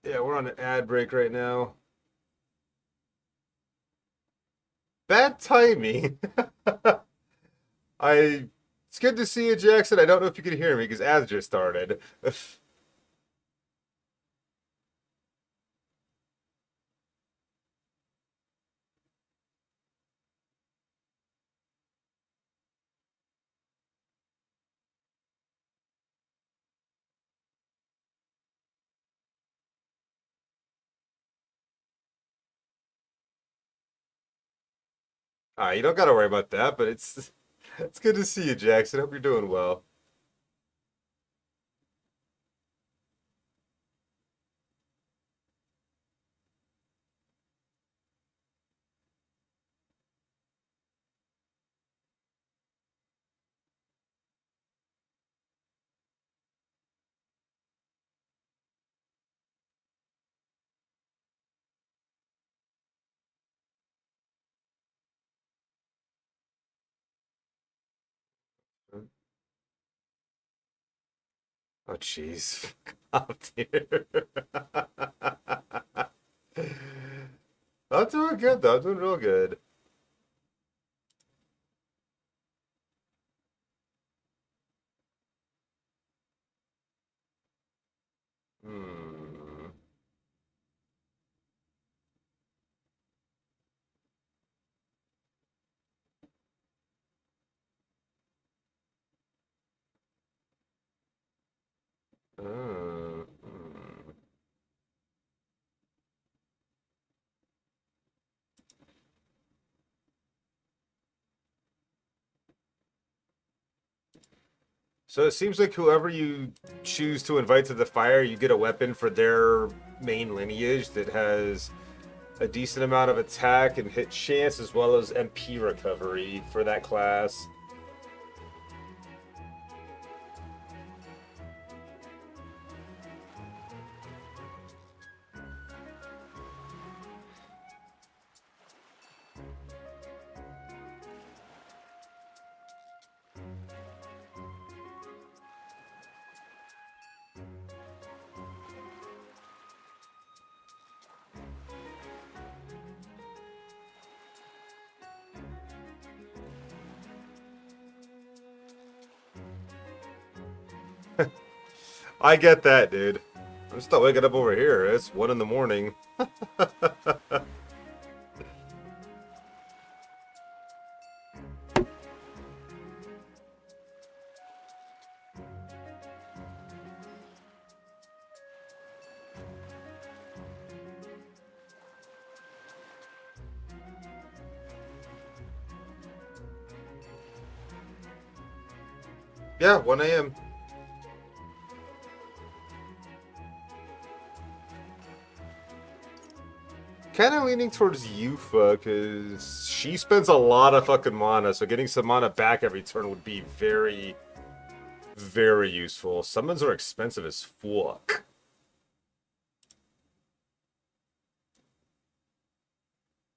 Yeah, we're on an ad break right now. Bad timing. It's good to see you, Jackson. I don't know if you can hear me because ads just started. You don't gotta worry about that, but it's good to see you, Jackson. Hope you're doing well. Oh, jeez. Oh, dear. I'm doing good, though. I'm doing real good. Hmm. Hmm. So it seems like whoever you choose to invite to the fire, you get a weapon for their main lineage that has a decent amount of attack and hit chance as well as MP recovery for that class. I get that, dude. I'm still waking up over here. It's 1 in the morning. Yeah, 1 a.m. Kind of leaning towards Eupha, because she spends a lot of fucking mana, so getting some mana back every turn would be very, very useful. Summons are expensive as fuck.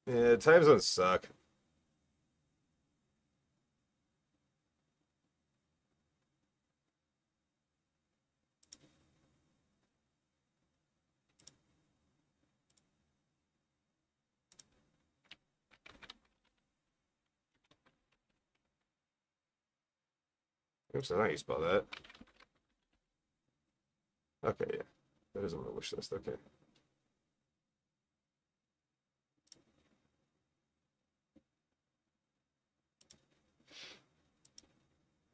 Yeah, time zones suck. Oops, that's not how you spell that. Okay, yeah. That is on my wish list, okay.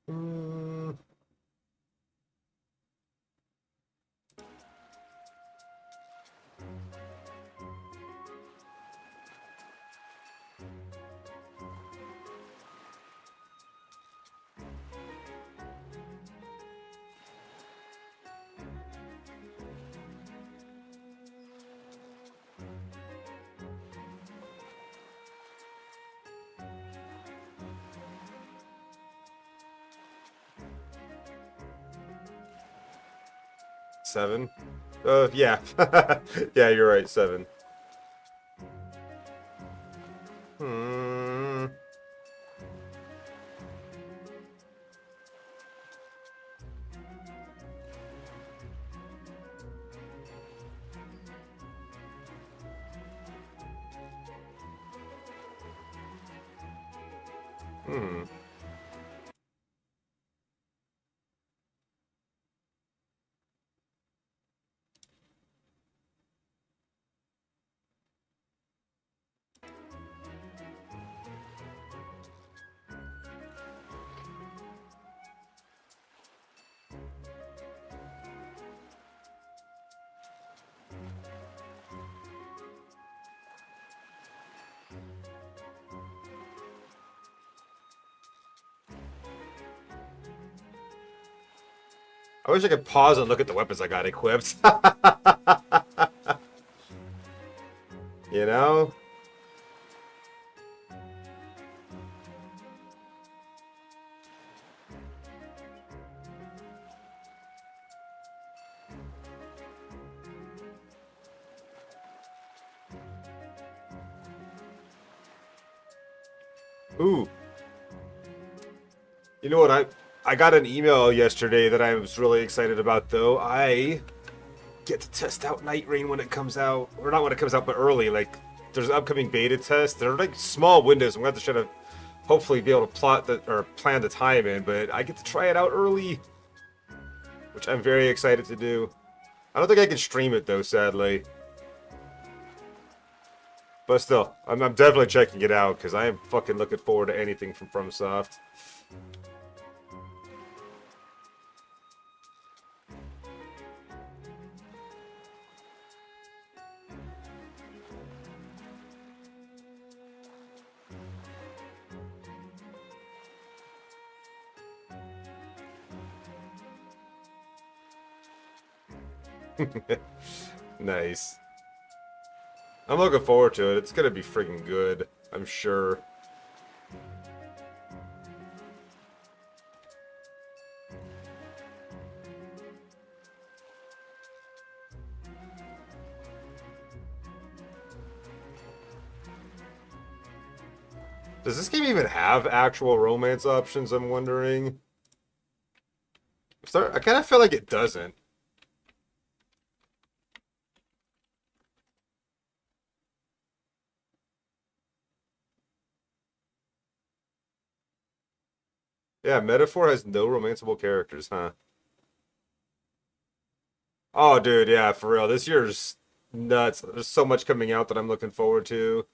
Mm. Seven? Yeah. Yeah, you're right, 7. Hmm. Hmm. I wish I could pause and look at the weapons I got equipped. You know? Ooh. You know what? I got an email yesterday that I was really excited about, though. I get to test out Night Rain when it comes out. Or not when it comes out, but early. Like, there's an upcoming beta test. They're like small windows. I'm going to have to try to hopefully be able to plan the time in. But I get to try it out early, which I'm very excited to do. I don't think I can stream it, though, sadly. But still, I'm definitely checking it out, because I am fucking looking forward to anything from FromSoft. Nice. I'm looking forward to it. It's gonna be friggin' good, I'm sure. Does this game even have actual romance options, I'm wondering? I kind of feel like it doesn't. Yeah, Metaphor has no romanceable characters, huh? Oh, dude, yeah, for real. This year's nuts. There's so much coming out that I'm looking forward to.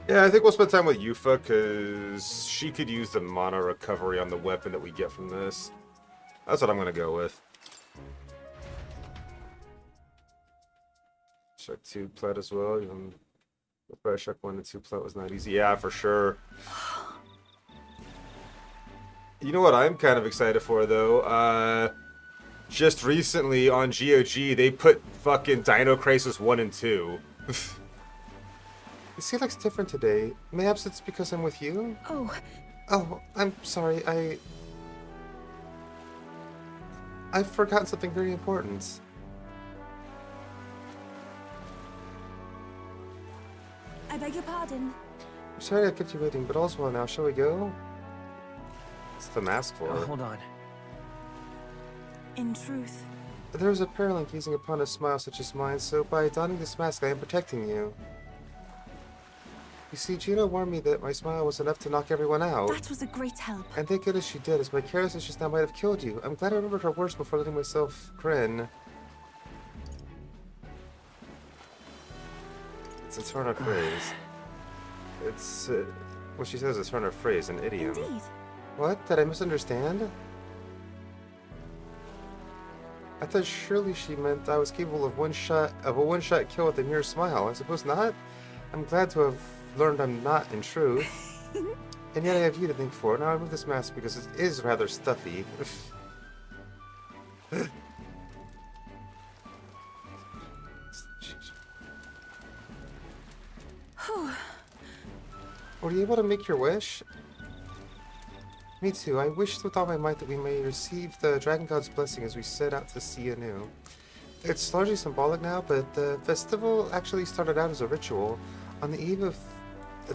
Yeah, I think we'll spend time with Yufa, because she could use the mana recovery on the weapon that we get from this. That's what I'm going to go with. Check 2 plat as well. Even if I check 1 and 2 plat was not easy. Yeah, for sure. You know what I'm kind of excited for, though? Just recently on GOG, they put fucking Dino Crisis 1 and 2. You see, looks different today. Perhaps it's because I'm with you? Oh, I'm sorry. I've forgotten something very important. I I beg your pardon. I'm sorry I kept you waiting, but all's well now. Shall we go? What's the mask for? Hold on. In truth, There is a peril in gazing upon a smile such as mine, so by donning this mask I am protecting you. You see, Gina warned me that my smile was enough to knock everyone out. that was a great help. And thank goodness she did, as my carelessness just now might have killed you. I'm glad I remembered her words before letting myself grin. It's a turn of phrase. It's, what she says is a turn of phrase, an idiom. Indeed. What? Did I misunderstand? I thought surely she meant I was capable of a one-shot kill with a mere smile. I suppose not? I'm glad to have learned I'm not, in truth. And yet I have you to thank for. Now I remove this mask because it is rather stuffy. Were you able to make your wish? Me too. I wished with all my might that we may receive the Dragon God's blessing as we set out to sea anew. It's largely symbolic now, but the festival actually started out as a ritual. On the eve of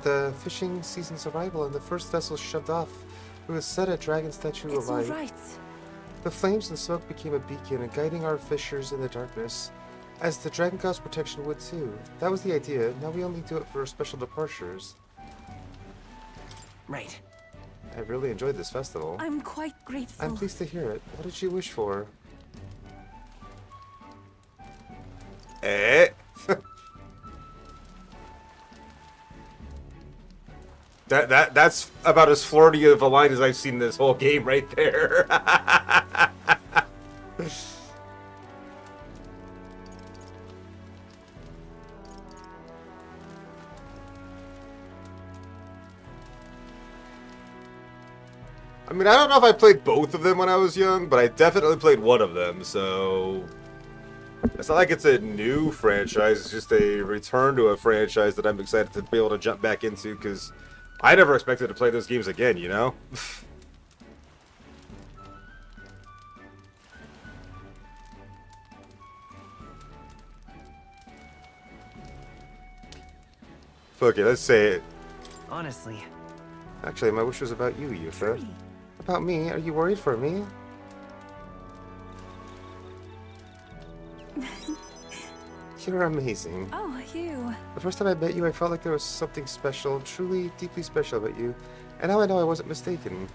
the fishing season's arrival and the first vessel shoved off, we would set a dragon statue It's all alight. right. The flames and smoke became a beacon, guiding our fishers in the darkness, as the Dragon God's protection would too. That was the idea. Now we only do it for special departures. Right. I really enjoyed this festival. I'm quite grateful. I'm pleased to hear it. What did you wish for? Eh? That's about as flirty of a line as I've seen this whole game right there. I mean, I don't know if I played both of them when I was young, but I definitely played one of them, so... It's not like it's a new franchise, it's just a return to a franchise that I'm excited to be able to jump back into, because I never expected to play those games again, you know? Okay, let's say it. Honestly. Actually, my wish was about you, Yufa. About me? Are you worried for me? You're amazing. Oh, you. The first time I met you, I felt like there was something special, truly, deeply special about you. And now I know I wasn't mistaken.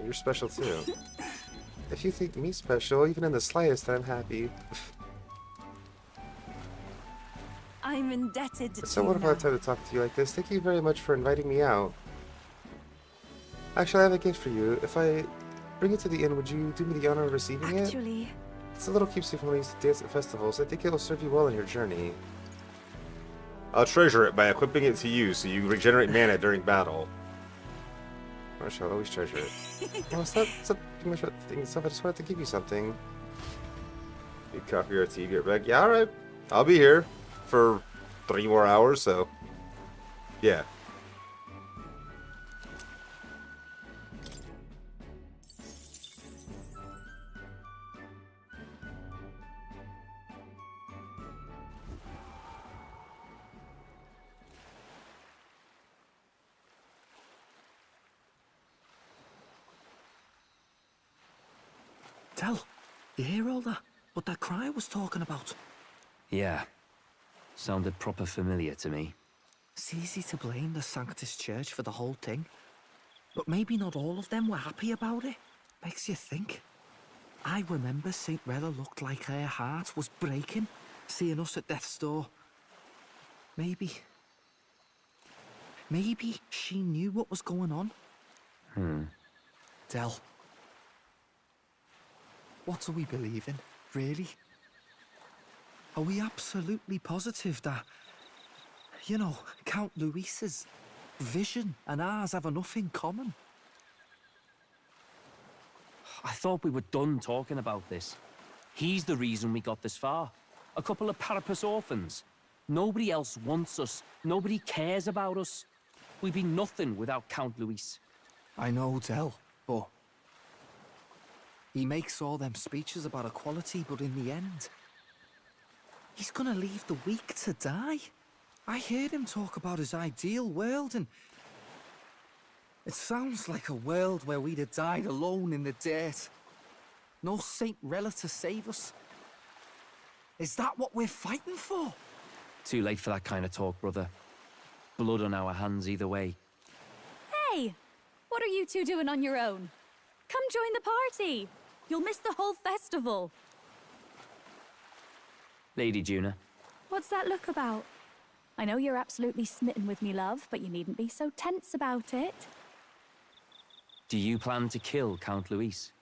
You're special too. If you think me special, even in the slightest, then I'm happy. I'm indebted to It's so you wonderful I now. have time to talk to you like this. Thank you very much for inviting me out. Actually, I have a gift for you. If I bring it to the inn, would you do me the honor of receiving it? Actually, It's a little keepsake from when I used to dance at festivals. I think it'll serve you well in your journey. I'll treasure it by equipping it to you so you regenerate mana during battle. I shall always treasure it. Well, it's not too much of a thing itself. I just wanted to give you something. You coffee or tea, get back. Yeah, alright. I'll be here for 3 more hours, so yeah. Tell, you hear all that? What that cry was talking about? Yeah. Sounded proper familiar to me. It's easy to blame the Sanctus Church for the whole thing. But maybe not all of them were happy about it. Makes you think. I remember St. Rella looked like her heart was breaking, seeing us at death's door. Maybe she knew what was going on. Del. What do we believe in, really? Are we absolutely positive that, you know, Count Luis's vision and ours have enough in common? I thought we were done talking about this. He's the reason we got this far. A couple of Parapus orphans. Nobody else wants us. Nobody cares about us. We'd be nothing without Count Luis. I know, Del, but he makes all them speeches about equality, but in the end, He's gonna leave the weak to die. I heard him talk about his ideal world, and it sounds like a world where we'd have died alone in the dirt. No Saint Rella to save us. Is that what we're fighting for? Too late for that kind of talk, brother. Blood on our hands either way. Hey! What are you two doing on your own? Come join the party! You'll miss the whole festival. Lady Juna. What's that look about? I know you're absolutely smitten with me, love, but you needn't be so tense about it. Do you plan to kill Count Luis?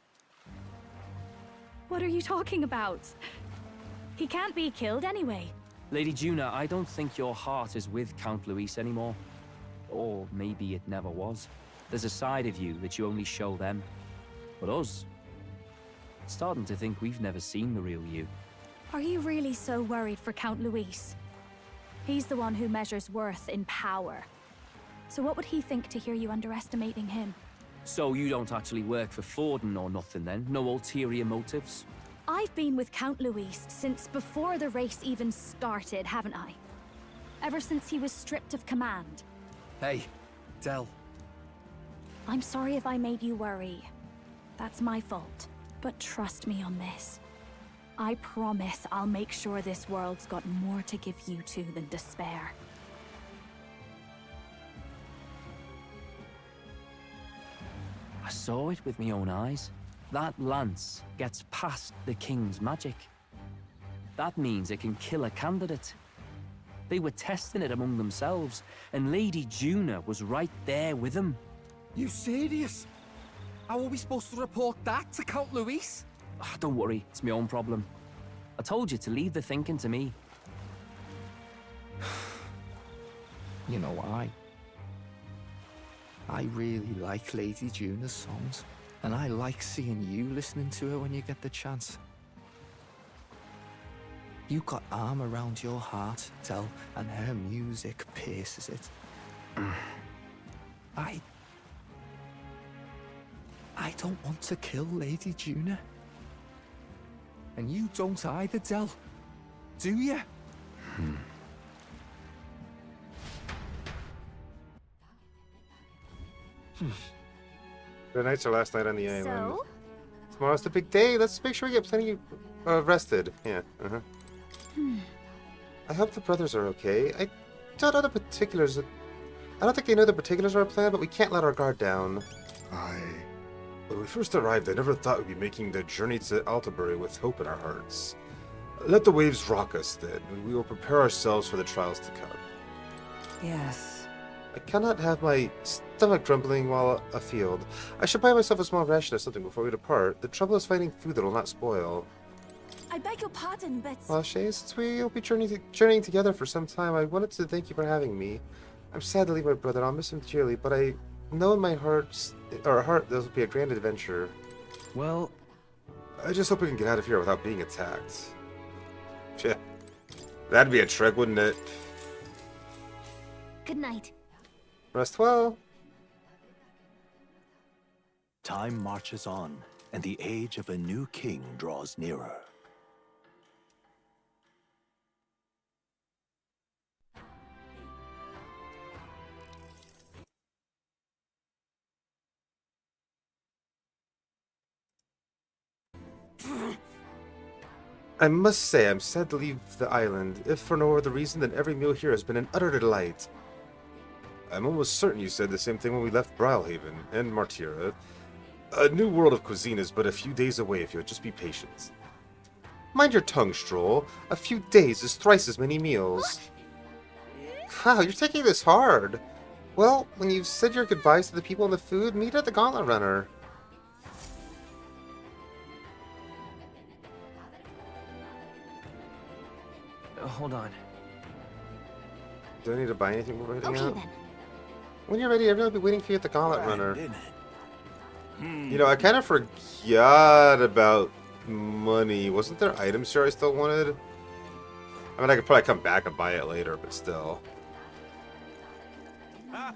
What are you talking about? He can't be killed anyway. Lady Juna, I don't think your heart is with Count Luis anymore. Or maybe it never was. There's a side of you that you only show them. But us, starting to think we've never seen the real you. Are you really so worried for Count Luis? He's the one who measures worth in power. So what would he think to hear you underestimating him? So you don't actually work for Forden or nothing then? No ulterior motives? I've been with Count Luis since before the race even started, haven't I? Ever since he was stripped of command. Hey, Del. I'm sorry if I made you worry. That's my fault. But trust me on this. I promise I'll make sure this world's got more to give you two than despair. I saw it with my own eyes. That lance gets past the king's magic. That means it can kill a candidate. They were testing it among themselves, and Lady Juna was right there with them. You serious? How are we supposed to report that to Count Luis? Don't worry, it's my own problem. I told you to leave the thinking to me. You know, I really like Lady Juna's songs, and I like seeing you listening to her when you get the chance. You got arm around your heart, Del, and her music pierces it. I don't want to kill Lady Juna. And you don't either, Del. Do you? Tonight's our last night on the island. So? Tomorrow's the big day. Let's make sure we get plenty rested. Yeah, I hope the brothers are okay. I don't know the particulars. I don't think they know the particulars of our plan, but we can't let our guard down. When we first arrived, I never thought we'd be making the journey to Altabury with hope in our hearts. Let the waves rock us, then. We will prepare ourselves for the trials to come. Yes. I cannot have my stomach grumbling while afield. I should buy myself a small ration of something before we depart. The trouble is finding food that will not spoil. I beg your pardon, but... Well, Shay, since we'll be journeying together for some time, I wanted to thank you for having me. I'm sad to leave my brother. I'll miss him dearly, but I know in my heart this will be a grand adventure. Well, I just hope we can get out of here without being attacked. Yeah, that'd be a trick, wouldn't it? Good night. Rest well. Time marches on, and the age of a new king draws nearer. I must say, I'm sad to leave the island, if for no other reason than every meal here has been an utter delight. I'm almost certain you said the same thing when we left Brilhaven and Martira. A new world of cuisine is but a few days away if you'll just be patient. Mind your tongue, Stroll. A few days is thrice as many meals. Wow, you're taking this hard. Well, when you've said your goodbyes to the people and the food, meet at the Gauntlet Runner. Hold on. Do I need to buy anything before heading Okay out? then. When you're ready, everyone will be waiting for you at the Gauntlet Runner. You know, I kind of forgot about money. Wasn't there items here I still wanted? I mean, I could probably come back and buy it later, but still. I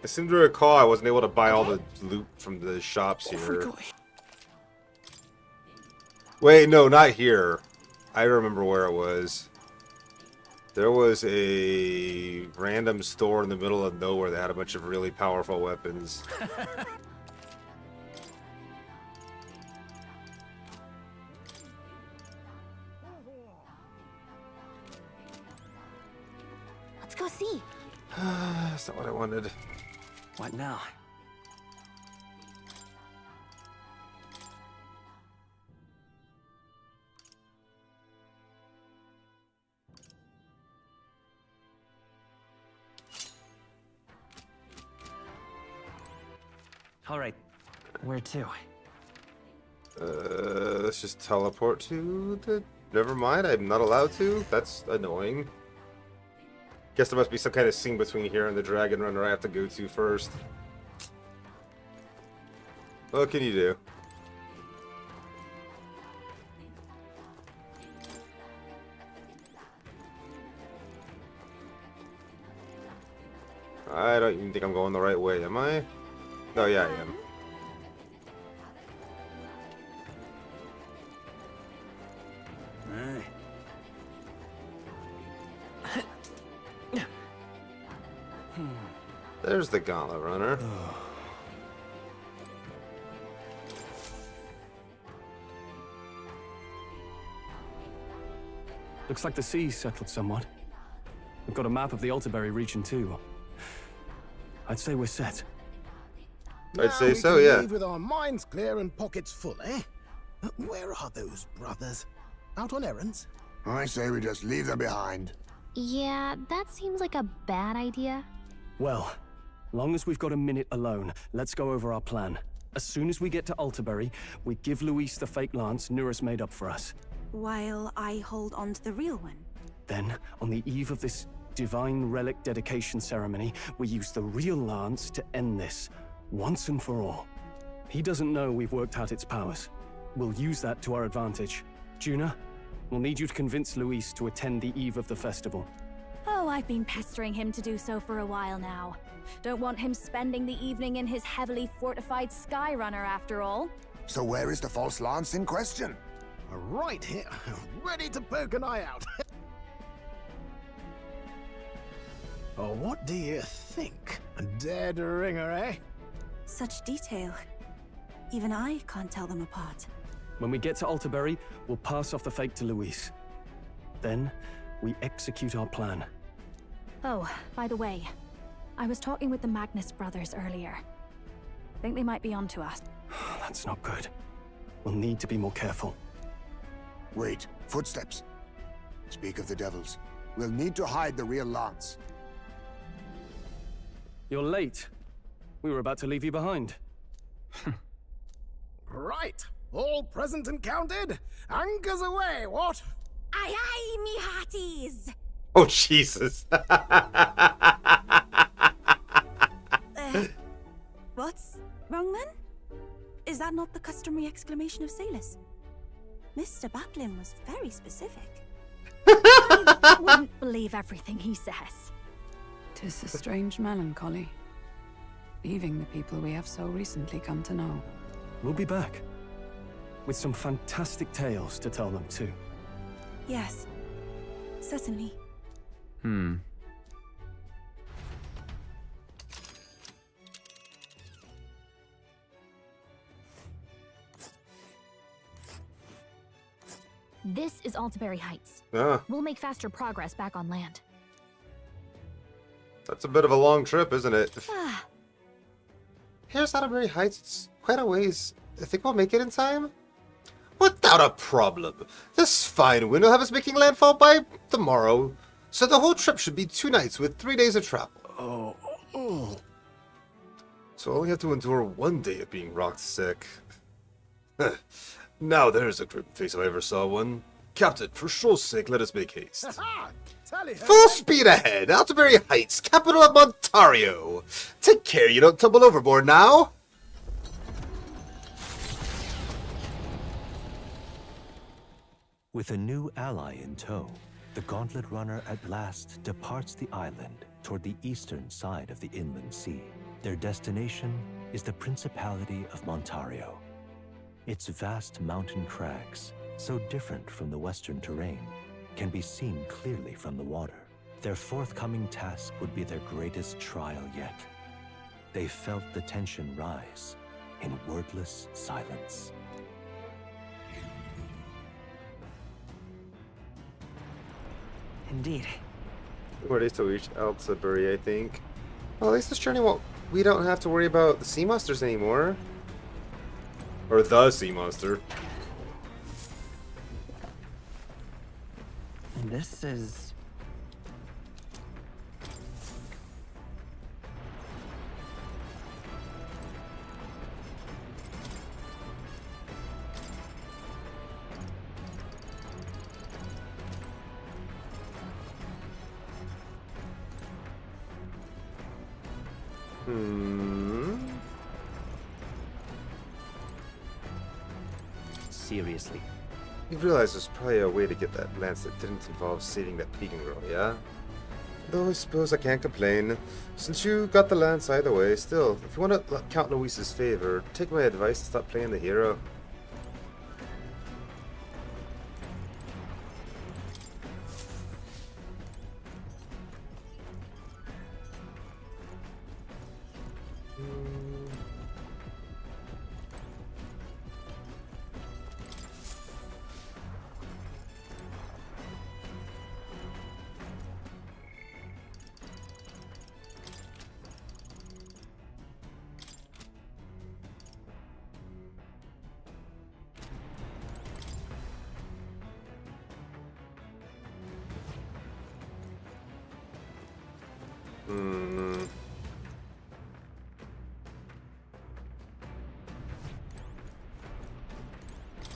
seem to recall I wasn't able to buy all the loot from the shops here. Wait, no, not here. I remember where it was. There was a random store in the middle of nowhere that had a bunch of really powerful weapons. Let's go see. That's not what I wanted. What now? All right, where to? Let's just teleport to the... Never mind, I'm not allowed to? That's annoying. Guess there must be some kind of scene between here and the Dragon Runner I have to go to first. What can you do? I don't even think I'm going the right way, am I? Oh yeah, I am. There's the Gauntlet Runner. Looks like the sea's settled somewhat. We've got a map of the Altaberry region too. I'd say we're set. I'd say so, we can yeah. leave with our minds clear and pockets full, eh? Where are those brothers? Out on errands? I say we just leave them behind. Yeah, that seems like a bad idea. Well, long as we've got a minute alone, let's go over our plan. As soon as we get to Altaberry, we give Luis the fake lance Nurus made up for us. While I hold on to the real one. Then, on the eve of this divine relic dedication ceremony, we use the real lance to end this, once and for all. He doesn't know we've worked out its powers. We'll use that to our advantage. Juna, we'll need you to convince Luis to attend the eve of the festival. Oh, I've been pestering him to do so for a while now. Don't want him spending the evening in his heavily fortified Skyrunner after all. So where is the false lance in question? Right here, ready to poke an eye out. Oh, what do you think? A dead ringer, eh? Such detail. Even I can't tell them apart. When we get to Altaberry, we'll pass off the fake to Luis. Then, we execute our plan. Oh, by the way, I was talking with the Magnus brothers earlier. Think they might be onto us. That's not good. We'll need to be more careful. Wait, footsteps. Speak of the devils. We'll need to hide the real lance. You're late. We were about to leave you behind. Right, all present and counted? Anchors away, what? Aye aye, me hearties! Oh, Jesus. What's wrong then? Is that not the customary exclamation of Salus? Mr. Batlin was very specific. I wouldn't believe everything he says. 'Tis a strange melancholy, leaving the people we have so recently come to know. We'll be back. With some fantastic tales to tell them, too. Yes, certainly. This is Altaberry Heights. Ah, We'll make faster progress back on land. that's a bit of a long trip, isn't it? Here's Altaberry Heights. It's quite a ways. I think we'll make it in time. Without a problem. This fine wind will have us making landfall by tomorrow. So the whole trip should be 2 nights with 3 days of travel. So I only have to endure 1 day of being rocked sick. Now there's a grim face if I ever saw one. Captain, for shore's sake, let us make haste. Full speed ahead! Altaberry Heights, capital of Montario! Take care you don't tumble overboard now! With a new ally in tow, the Gauntlet Runner at last departs the island toward the eastern side of the inland sea. Their destination is the Principality of Montario. Its vast mountain crags, so different from the western terrain, can be seen clearly from the water. Their forthcoming task would be their greatest trial yet. They felt the tension rise in wordless silence. Indeed. We're ready to reach Altabury, I think. Well, at least this journey won't. We don't have to worry about the sea monsters anymore. Or the sea monster. And this is... Seriously. You realize there's probably a way to get that lance that didn't involve saving that pagan girl, yeah? Though I suppose I can't complain, since you got the lance either way. Still, if you want to count Luis's favor, take my advice and stop playing the hero.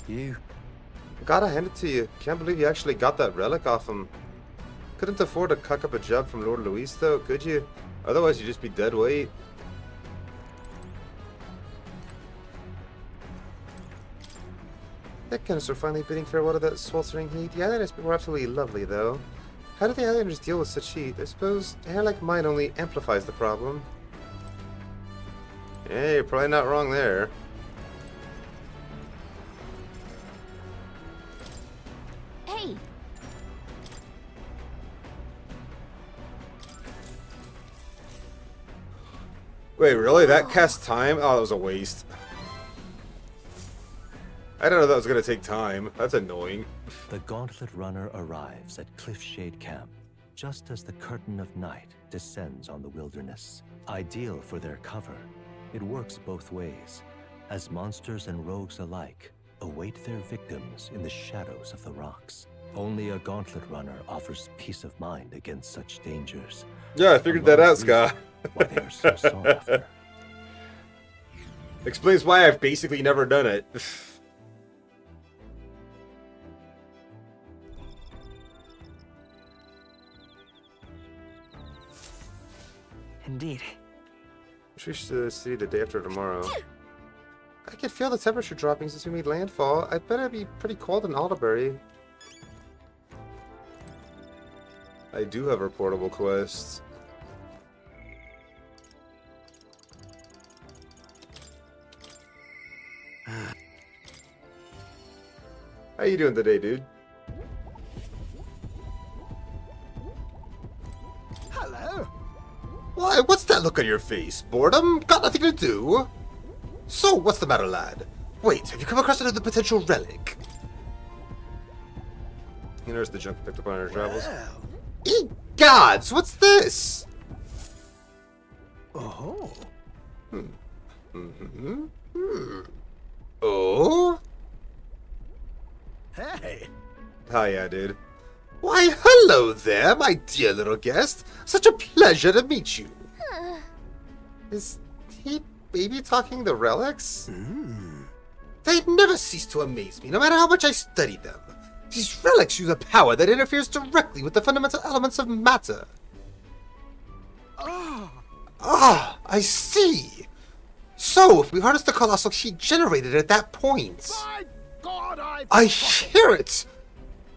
You. Gotta hand it to you. Can't believe you actually got that relic off him. Couldn't afford to cuck up a job from Lord Luis, though, could you? Otherwise, you'd just be dead weight. That canister finally bidding farewell to that sweltering heat. The islanders were absolutely lovely, though. How do the islanders deal with such heat? I suppose hair like mine only amplifies the problem. Yeah, you're probably not wrong there. Hey! Wait, really? That cast time? Oh, that was a waste. I don't know that was gonna take time. That's annoying. The Gauntlet Runner arrives at Cliffshade Camp, just as the curtain of night descends on the wilderness. Ideal for their cover, it works both ways, as monsters and rogues alike await their victims in the shadows of the rocks. Only a Gauntlet Runner offers peace of mind against such dangers. Yeah, I figured that out, Scott. Why they are so sought after. Explains why I've basically never done it. Indeed. We reach the city the day after tomorrow. I can feel the temperature dropping since we made landfall. I'd better be pretty cold in Alderbury. I do have a portable quest. How you doing today, dude? Hello. Why, what's that look on your face? Boredom? Got nothing to do? So, what's the matter, lad? Wait, have you come across another potential relic? You notice the junk picked up on our travels? Ye gods, what's this? Oh. Oh? Hey. Hiya, dude. Why, hello there, my dear little guest. Such a pleasure to meet you. Is he baby talking the relics? They never cease to amaze me, no matter how much I study them. These relics use a power that interferes directly with the fundamental elements of matter. Ah, I see. So, if we harness the colossal heat generated at that point... My God, I hear it!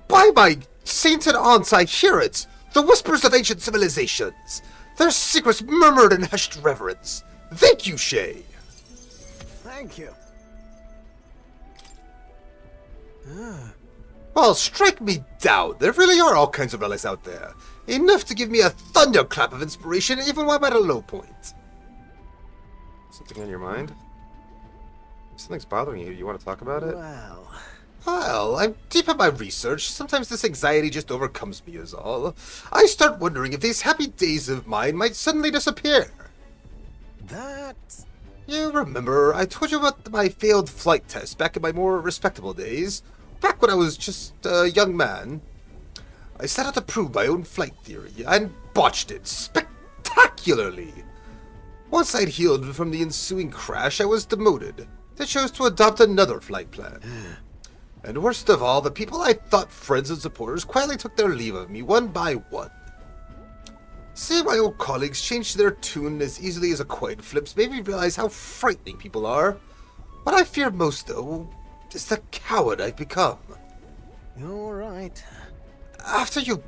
By my sainted aunts, I hear it! The whispers of ancient civilizations! Their secrets murmured in hushed reverence. Thank you, Shay! Thank you. Well, strike me down. There really are all kinds of relics out there. Enough to give me a thunderclap of inspiration even while I'm at a low point. Something on your mind? If something's bothering you, you want to talk about it? Well, I'm deep in my research. Sometimes this anxiety just overcomes me is all. I start wondering if these happy days of mine might suddenly disappear. You remember, I told you about my failed flight test back in my more respectable days? Back when I was just a young man. I set out to prove my own flight theory, and botched it spectacularly. Once I'd healed from the ensuing crash, I was demoted. They chose to adopt another flight plan. And worst of all, the people I thought friends and supporters quietly took their leave of me one by one. Seeing my old colleagues change their tune as easily as a coin flips made me realize how frightening people are. What I fear most, though, is the coward I've become. You're right. After you've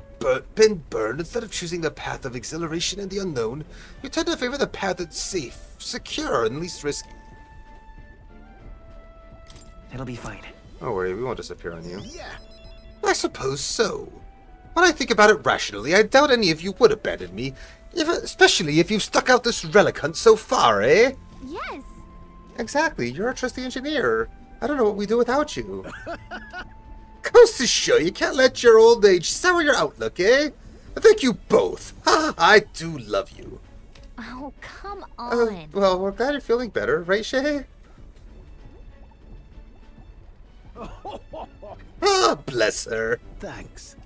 been burned, instead of choosing the path of exhilaration and the unknown, you tend to favor the path that's safe, secure, and least risky. It'll be fine. Don't worry, we won't disappear on you. I suppose so. When I think about it rationally, I doubt any of you would abandon me, especially if you've stuck out this relic hunt so far, eh? Yes. Exactly, you're a trusty engineer. I don't know what we do without you. Goes to show you can't let your old age sour your outlook, eh? I thank you both. I do love you. Oh, come on. Well, we're glad you're feeling better, right, Shay? Bless her. Thanks.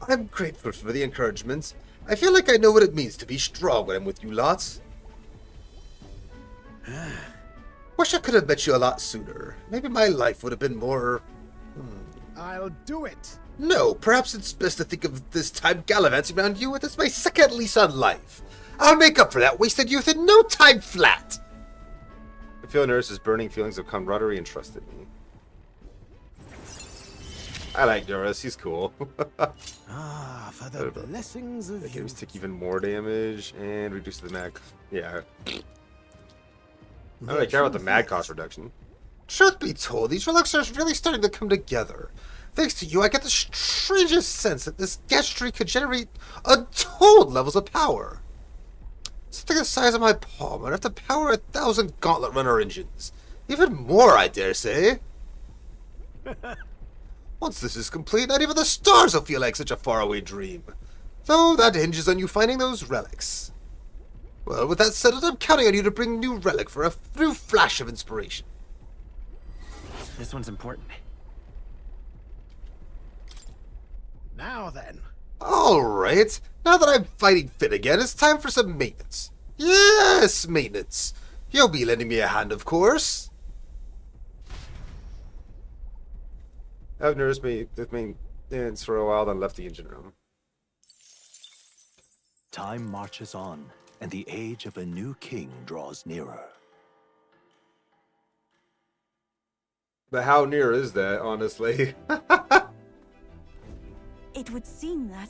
I'm grateful for the encouragement. I feel like I know what it means to be strong when I'm with you lots. Wish I could have met you a lot sooner. Maybe my life would have been more... I'll do it. No, perhaps it's best to think of this time gallivanting around you as my second lease on life. I'll make up for that wasted youth in no time flat. I feel Nurse's burning feelings of camaraderie and trust in me. I like Norris, he's cool. For the blessings of you. Can take even more damage and reduce the mag. Yeah. I don't really care about the mag cost reduction. Truth be told, these relics are really starting to come together. Thanks to you, I get the strangest sense that this gadgetry could generate untold levels of power. Something the size of my palm, I'd have to power 1,000 Gauntlet Runner engines. Even more, I dare say. Once this is complete, not even the stars will feel like such a faraway dream. Though that hinges on you finding those relics. Well, with that settled, I'm counting on you to bring new relic for a new flash of inspiration. This one's important. Now then. Alright, now that I'm fighting fit again, it's time for some maintenance. Yes, maintenance. You'll be lending me a hand, of course. I've nursed me with maintenance for a while, then left the engine room. Time marches on, and the age of a new king draws nearer. But how near is that, honestly? It would seem that...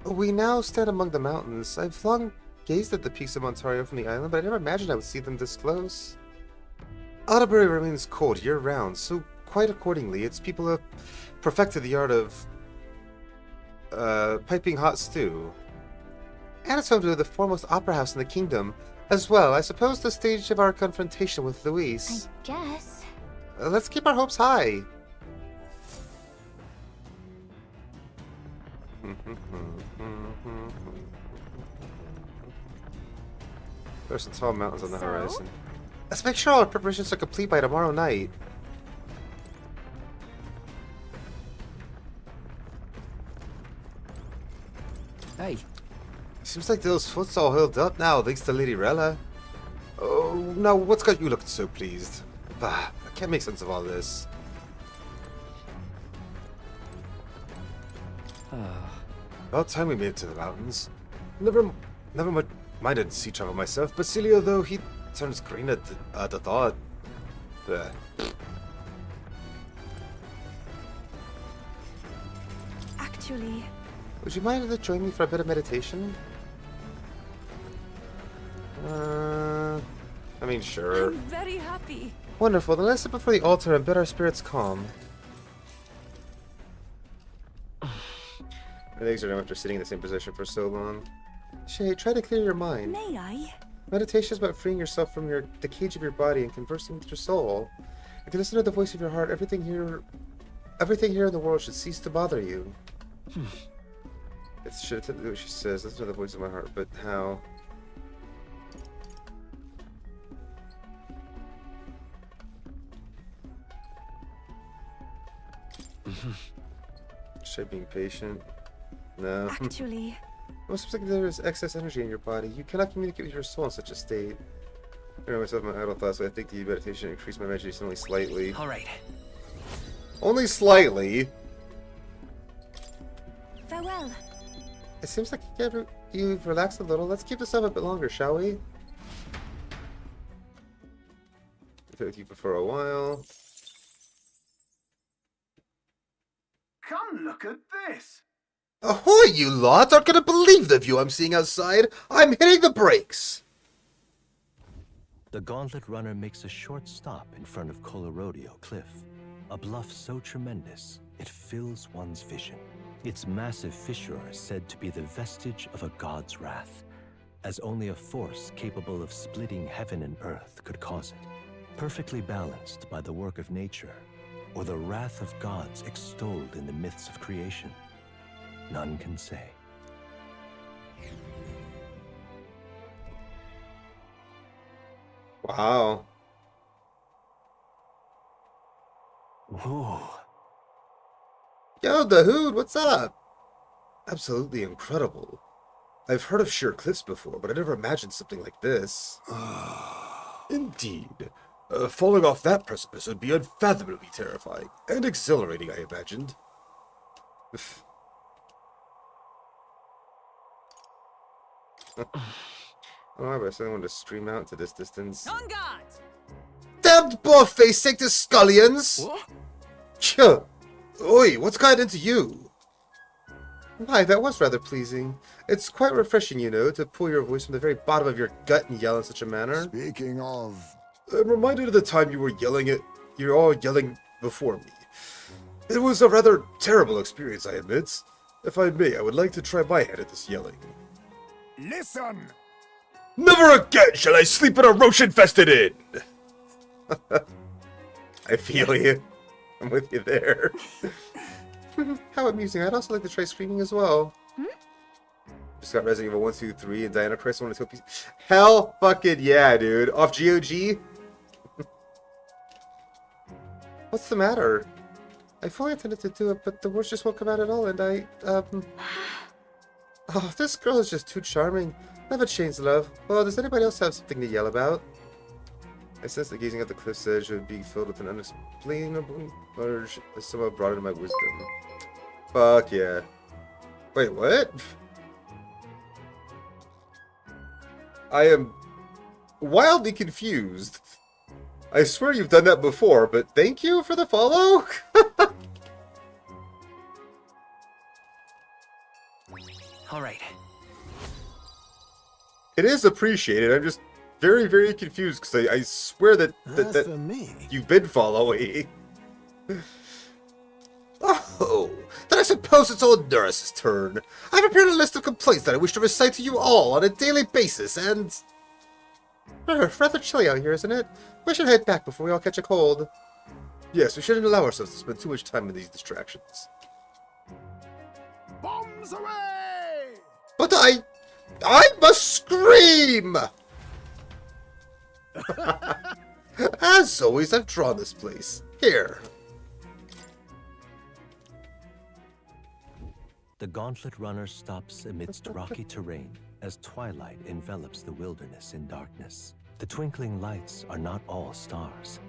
We now stand among the mountains. I've long gazed at the peaks of Ontario from the island, but I never imagined I would see them this close. Alderbury remains cold year-round, so quite accordingly, its people have perfected the art of piping hot stew. And it's home to the foremost opera house in the kingdom, as well. I suppose the stage of our confrontation with Louise. I guess. Let's keep our hopes high. There's some tall mountains on the horizon. Let's make sure all our preparations are complete by tomorrow night. Hey. Seems like those foot's all healed up now, thanks to Lady Rella. Oh, now what's got you looking so pleased? Bah, I can't make sense of all this. About time we made it to the mountains. Never minded sea travel myself, but Celio, though, he turns green at the thought. Actually... Would you mind to join me for a bit of meditation? I mean, sure. I'm very happy. Wonderful, then let's sit before the altar and bid our spirits calm. My legs are numb after sitting in the same position for so long. Shay, try to clear your mind. May I? Meditation is about freeing yourself from the cage of your body and conversing with your soul. If you listen to the voice of your heart, everything here in the world should cease to bother you. It should attend to what she says. Listen to the voice of my heart, but how? Should I being patient? No. Actually... Well, it seems like there is excess energy in your body. You cannot communicate with your soul in such a state. I know myself my idle thoughts, so I think the meditation increased my imagination only slightly. Alright. Only slightly? Farewell. It seems like you've relaxed a little. Let's keep this up a bit longer, shall we? I've been with you for a while. Come look at this! Ahoy, you lot! Aren't gonna believe the view I'm seeing outside! I'm hitting the brakes! The Gauntlet Runner makes a short stop in front of Colorodeo Cliff, a bluff so tremendous it fills one's vision. Its massive fissure is said to be the vestige of a god's wrath, as only a force capable of splitting heaven and earth could cause it. Perfectly balanced by the work of nature, or the wrath of gods extolled in the myths of creation, none can say. Wow. Whoa. Yo, the Hood, what's up? Absolutely incredible. I've heard of sheer cliffs before, but I never imagined something like this. Indeed. Falling off that precipice would be unfathomably terrifying and exhilarating, I imagined. Oh, but I suddenly wanted to stream out to this distance. On guard! Damned bald-faced sanctus scullions! What? Tch! Oi, what's got into you? Why, that was rather pleasing. It's quite refreshing, you know, to pull your voice from the very bottom of your gut and yell in such a manner. Speaking of... I'm reminded of the time you were all yelling before me. It was a rather terrible experience, I admit. If I may, I would like to try my hand at this yelling. Listen! Never again shall I sleep in a roach-infested inn! I feel you. I'm with you there. How amusing. I'd also like to try screaming as well. Just got Resident Evil 1, 2, 3, and Dino Crisis 1 to 2. Hell fucking yeah, dude. Off GOG? What's the matter? I fully intended to do it, but the words just won't come out at all, and Oh, this girl is just too charming. Never change, love. Well, does anybody else have something to yell about? I sense that gazing at the cliff's edge would be filled with an unexplainable urge that somehow brought into my wisdom. Fuck yeah. Wait, what? I am wildly confused. I swear you've done that before, but thank you for the follow? Alright. It is appreciated. I'm just very, very confused because I swear that For me. you've been following. Oh, then I suppose it's old Nurse's turn. I've prepared a list of complaints that I wish to recite to you all on a daily basis, and... rather chilly out here, isn't it? We should head back before we all catch a cold. Yes, we shouldn't allow ourselves to spend too much time in these distractions. Bombs away! But I must scream! As always, I've drawn this place. Here. The Gauntlet Runner stops amidst rocky terrain as twilight envelops the wilderness in darkness. The twinkling lights are not all stars.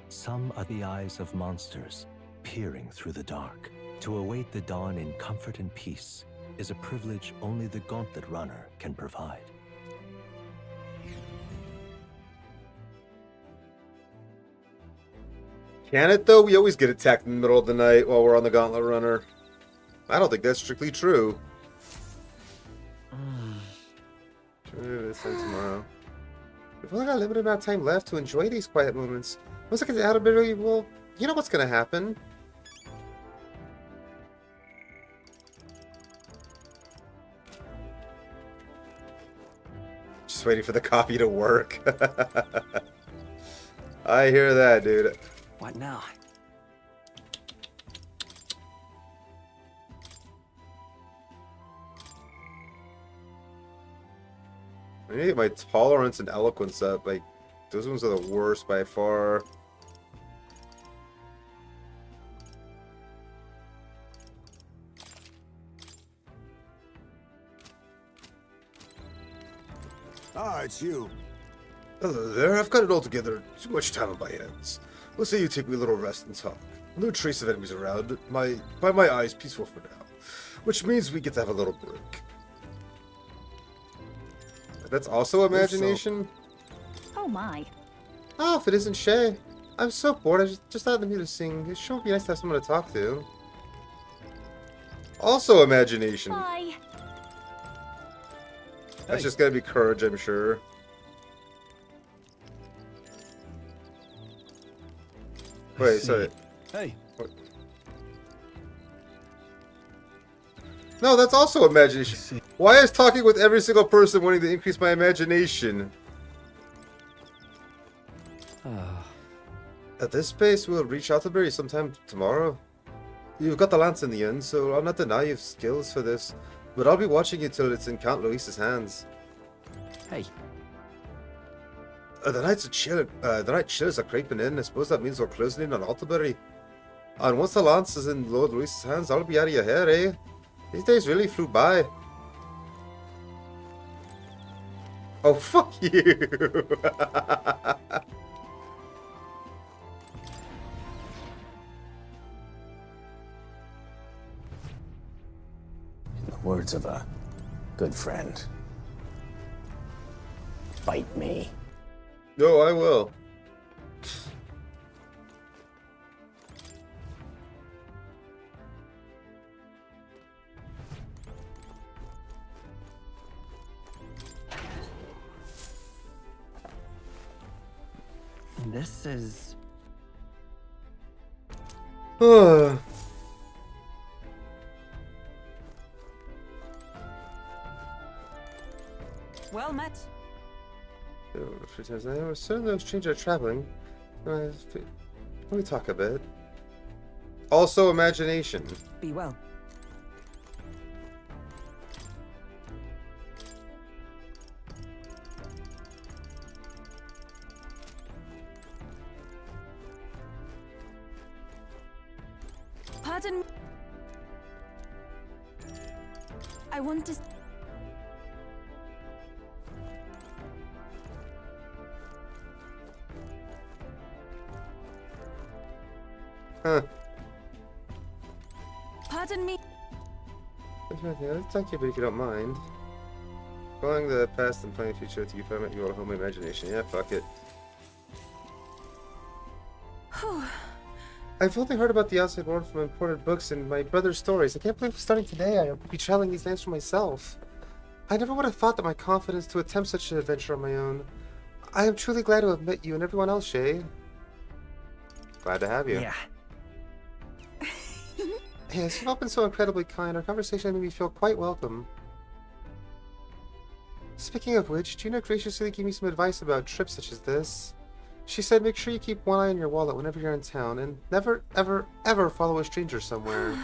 Some are the eyes of monsters, peering through the dark. To await the dawn in comfort and peace is a privilege only the Gauntlet Runner can provide. Can it, though? We always get attacked in the middle of the night while we're on the Gauntlet Runner. I don't think that's strictly true. This time tomorrow. We've only got a limited amount of time left to enjoy these quiet moments. Once I get out of it, well, you know what's gonna happen. Just waiting for the coffee to work. I hear that, dude. What now? I need to get my tolerance and eloquence up. Like, those ones are the worst by far. Ah, it's you. Hello there, I've got it all together. Too much time on my hands. Let's say you take me a little rest and talk. No trace of enemies around. By my eyes, peaceful for now. Which means we get to have a little break. That's also imagination? Oh my. Oh, if it isn't Shay. I'm so bored, I just thought of the music to sing. It sure would be nice to have someone to talk to. Also imagination. Bye. That's just gotta be courage, I'm sure. Wait, sorry. Hey. What? No, that's also imagination. Why is talking with every single person wanting to increase my imagination? At this pace, we'll reach Atterbury sometime tomorrow. You've got the lance in the end, so I'll not deny you have skills for this. But I'll be watching you till it's in Count Luis's hands. Hey. The night chills are creeping in. I suppose that means we're closing in on Altabury. And once the lance is in Lord Luis's hands, I'll be out of your hair, eh? These days really flew by. Oh, fuck you! In the words of a good friend, bite me. No, I will. This is... Well met. I was certain those strangers are traveling. Let me talk a bit. Also, imagination. Be well. Pardon me. I want to... Huh. Pardon me. Thank you, but if you don't mind. Following the past and planning the future with you, if I met you all home my imagination. Yeah, fuck it. I've only heard about the outside world from imported books and my brother's stories. I can't believe starting today I'll be traveling these lands for myself. I never would have thought that my confidence to attempt such an adventure on my own. I am truly glad to have met you and everyone else, Shay. Glad to have you. Yeah. Yes, you've all been so incredibly kind. Our conversation made me feel quite welcome. Speaking of which, Gina graciously gave me some advice about trips such as this. She said make sure you keep one eye on your wallet whenever you're in town, and never, ever, ever follow a stranger somewhere.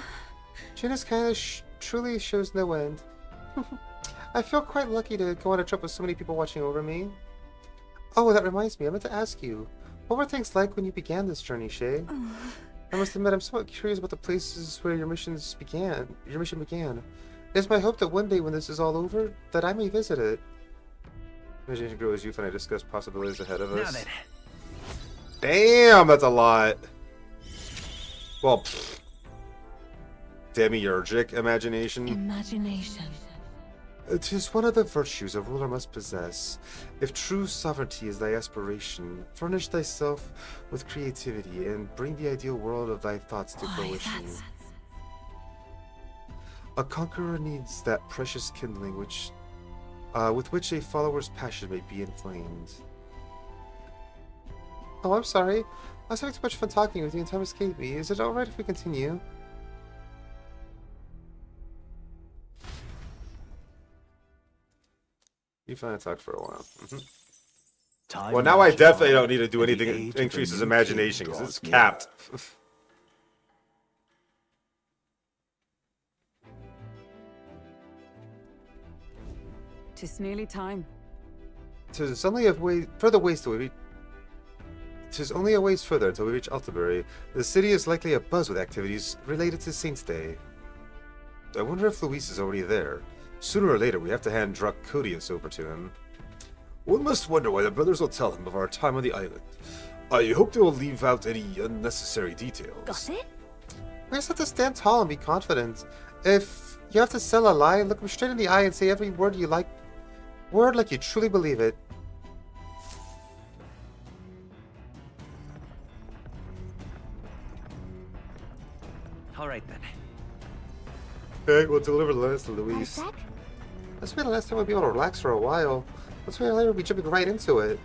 Gina's kindness truly shows no end. I feel quite lucky to go on a trip with so many people watching over me. Oh, that reminds me, I meant to ask you. What were things like when you began this journey, Shay? I must admit, I'm somewhat curious about the places where your mission began. It is my hope that one day when this is all over, that I may visit it. Imagination grows youth and I discuss possibilities ahead of us. Now then. Damn, that's a lot. Well, demiurgic imagination. Imagination. It is one of the virtues a ruler must possess. If true sovereignty is thy aspiration, furnish thyself with creativity and bring the ideal world of thy thoughts to fruition. A conqueror needs that precious kindling which, with which a follower's passion may be inflamed. Oh, I'm sorry. I was having too much fun talking with you and time escaped me. Is it alright if we continue? You finally talked for a while. Time Well, now I marches definitely on, don't need to do and the anything age to of increase the his new imagination king because it's draws capped. Tis nearly time. Tis only a way further ways till we reach. Tis only a ways further until we reach Altabury. The city is likely abuzz with activities related to Saint's Day. I wonder if Luis is already there. Sooner or later, we have to hand Dracodius over to him. One must wonder why the brothers will tell him of our time on the island. I hope they will leave out any unnecessary details. Got it? We just have to stand tall and be confident. If you have to sell a lie, look him straight in the eye and say every word you like. Word like you truly believe it. All right then. Okay, we'll deliver the letters to Luis. Isaac? This will be the last time we'll be able to relax for a while. Let's wait later we'll be jumping right into it.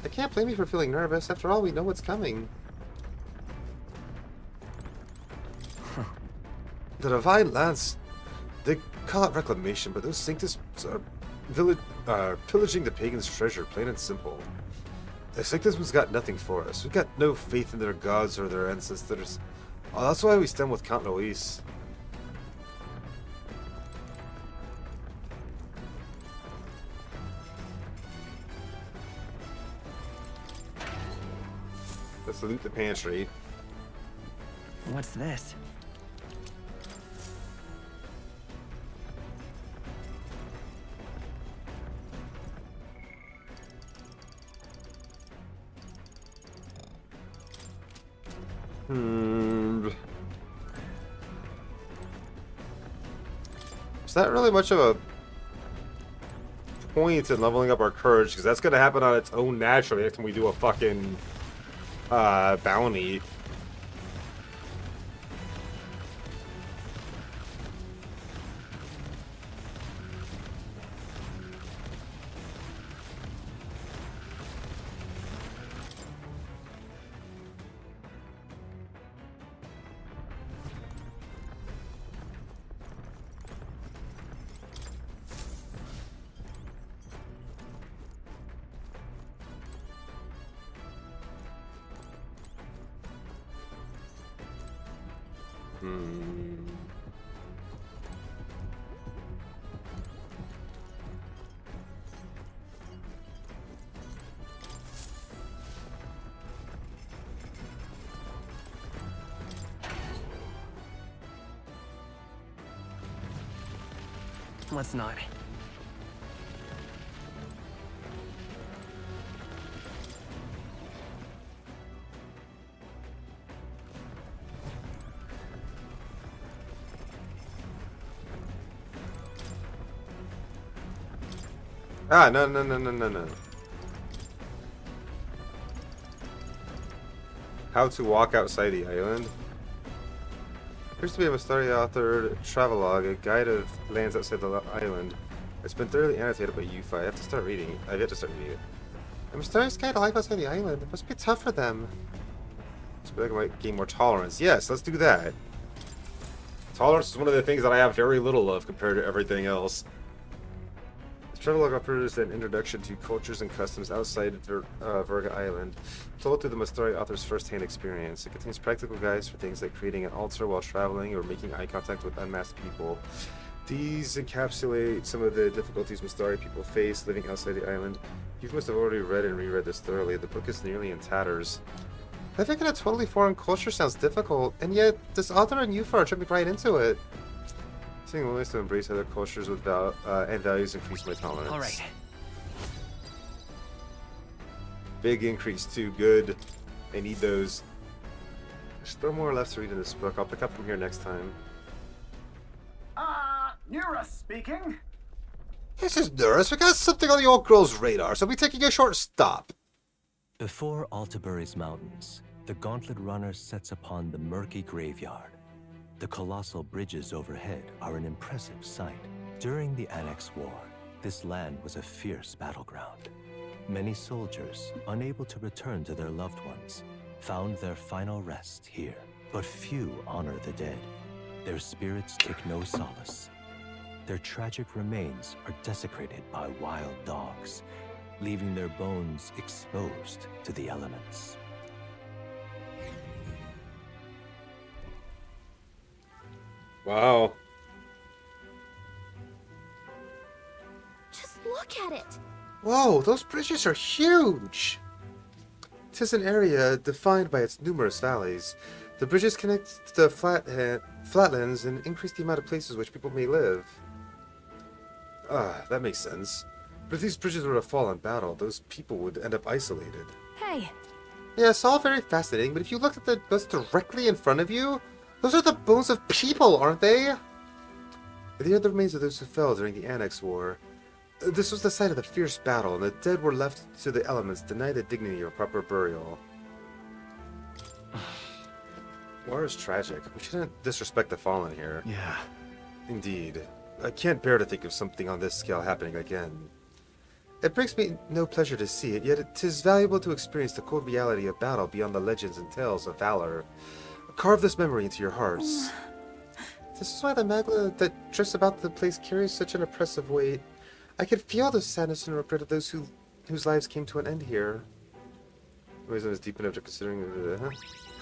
I can't blame you for feeling nervous. After all, we know what's coming. The Divine Lands, they call it reclamation, but those Sanctus are pillaging the pagans' treasure, plain and simple. The Sanctus got nothing for us. We got no faith in their gods or their ancestors. Oh, that's why we stand with Count Luis. Let's loot the pantry. What's this? It's not really much of a point in leveling up our courage, because that's going to happen on its own naturally after we do a fucking bounty. Let's not. Ah, no. How to walk outside the island. Appears to be a Mystari authored travelogue, a guide of lands outside the island. It's been thoroughly annotated by Yuffie. I have to start reading it. I've yet to start reading it. A Mystari's guide to life outside the island. It must be tough for them. I feel like I might gain more tolerance. Yes, let's do that. Tolerance is one of the things that I have very little of compared to everything else. The travelogue offers an introduction to cultures and customs outside Verga Island, told through the Mystari author's first-hand experience. It contains practical guides for things like creating an altar while traveling or making eye contact with unmasked people. These encapsulate some of the difficulties Mystari people face living outside the island. You must have already read and reread this thoroughly. The book is nearly in tatters. Living in a totally foreign culture sounds difficult, and yet this author and Yuffie are jumping right into it. Seeing ways to embrace other cultures with and values increase my tolerance. All right. Big increase too. Good. I need those. There's still more left to read in this book. I'll pick up from here next time. Nura speaking. This is Nurus. We got something on the old girl's radar, so we're taking a short stop. Before Altabury's mountains, the Gauntlet Runner sets upon the murky graveyard. The colossal bridges overhead are an impressive sight. During the Annex War, this land was a fierce battleground. Many soldiers, unable to return to their loved ones, found their final rest here. But few honor the dead. Their spirits take no solace. Their tragic remains are desecrated by wild dogs, leaving their bones exposed to the elements. Wow. Just look at it. Whoa, those bridges are huge! 'Tis an area defined by its numerous valleys. The bridges connect the flatlands and increase the amount of places which people may live. That makes sense. But if these bridges were to fall in battle, those people would end up isolated. Hey, Yeah, it's all very fascinating, but if you look at the bones directly in front of you, those are the bones of people, aren't they? They are the remains of those who fell during the Annex War. This was the site of the fierce battle, and the dead were left to the elements, denied the dignity of proper burial. War is tragic. We shouldn't disrespect the fallen here. Yeah. Indeed. I can't bear to think of something on this scale happening again. It brings me no pleasure to see it, yet it is valuable to experience the cold reality of battle beyond the legends and tales of valor. Carve this memory into your hearts. This is why the magma that drifts about the place carries such an oppressive weight. I could feel the sadness and regret of those whose lives came to an end here. Wisdom is deep enough to considering the...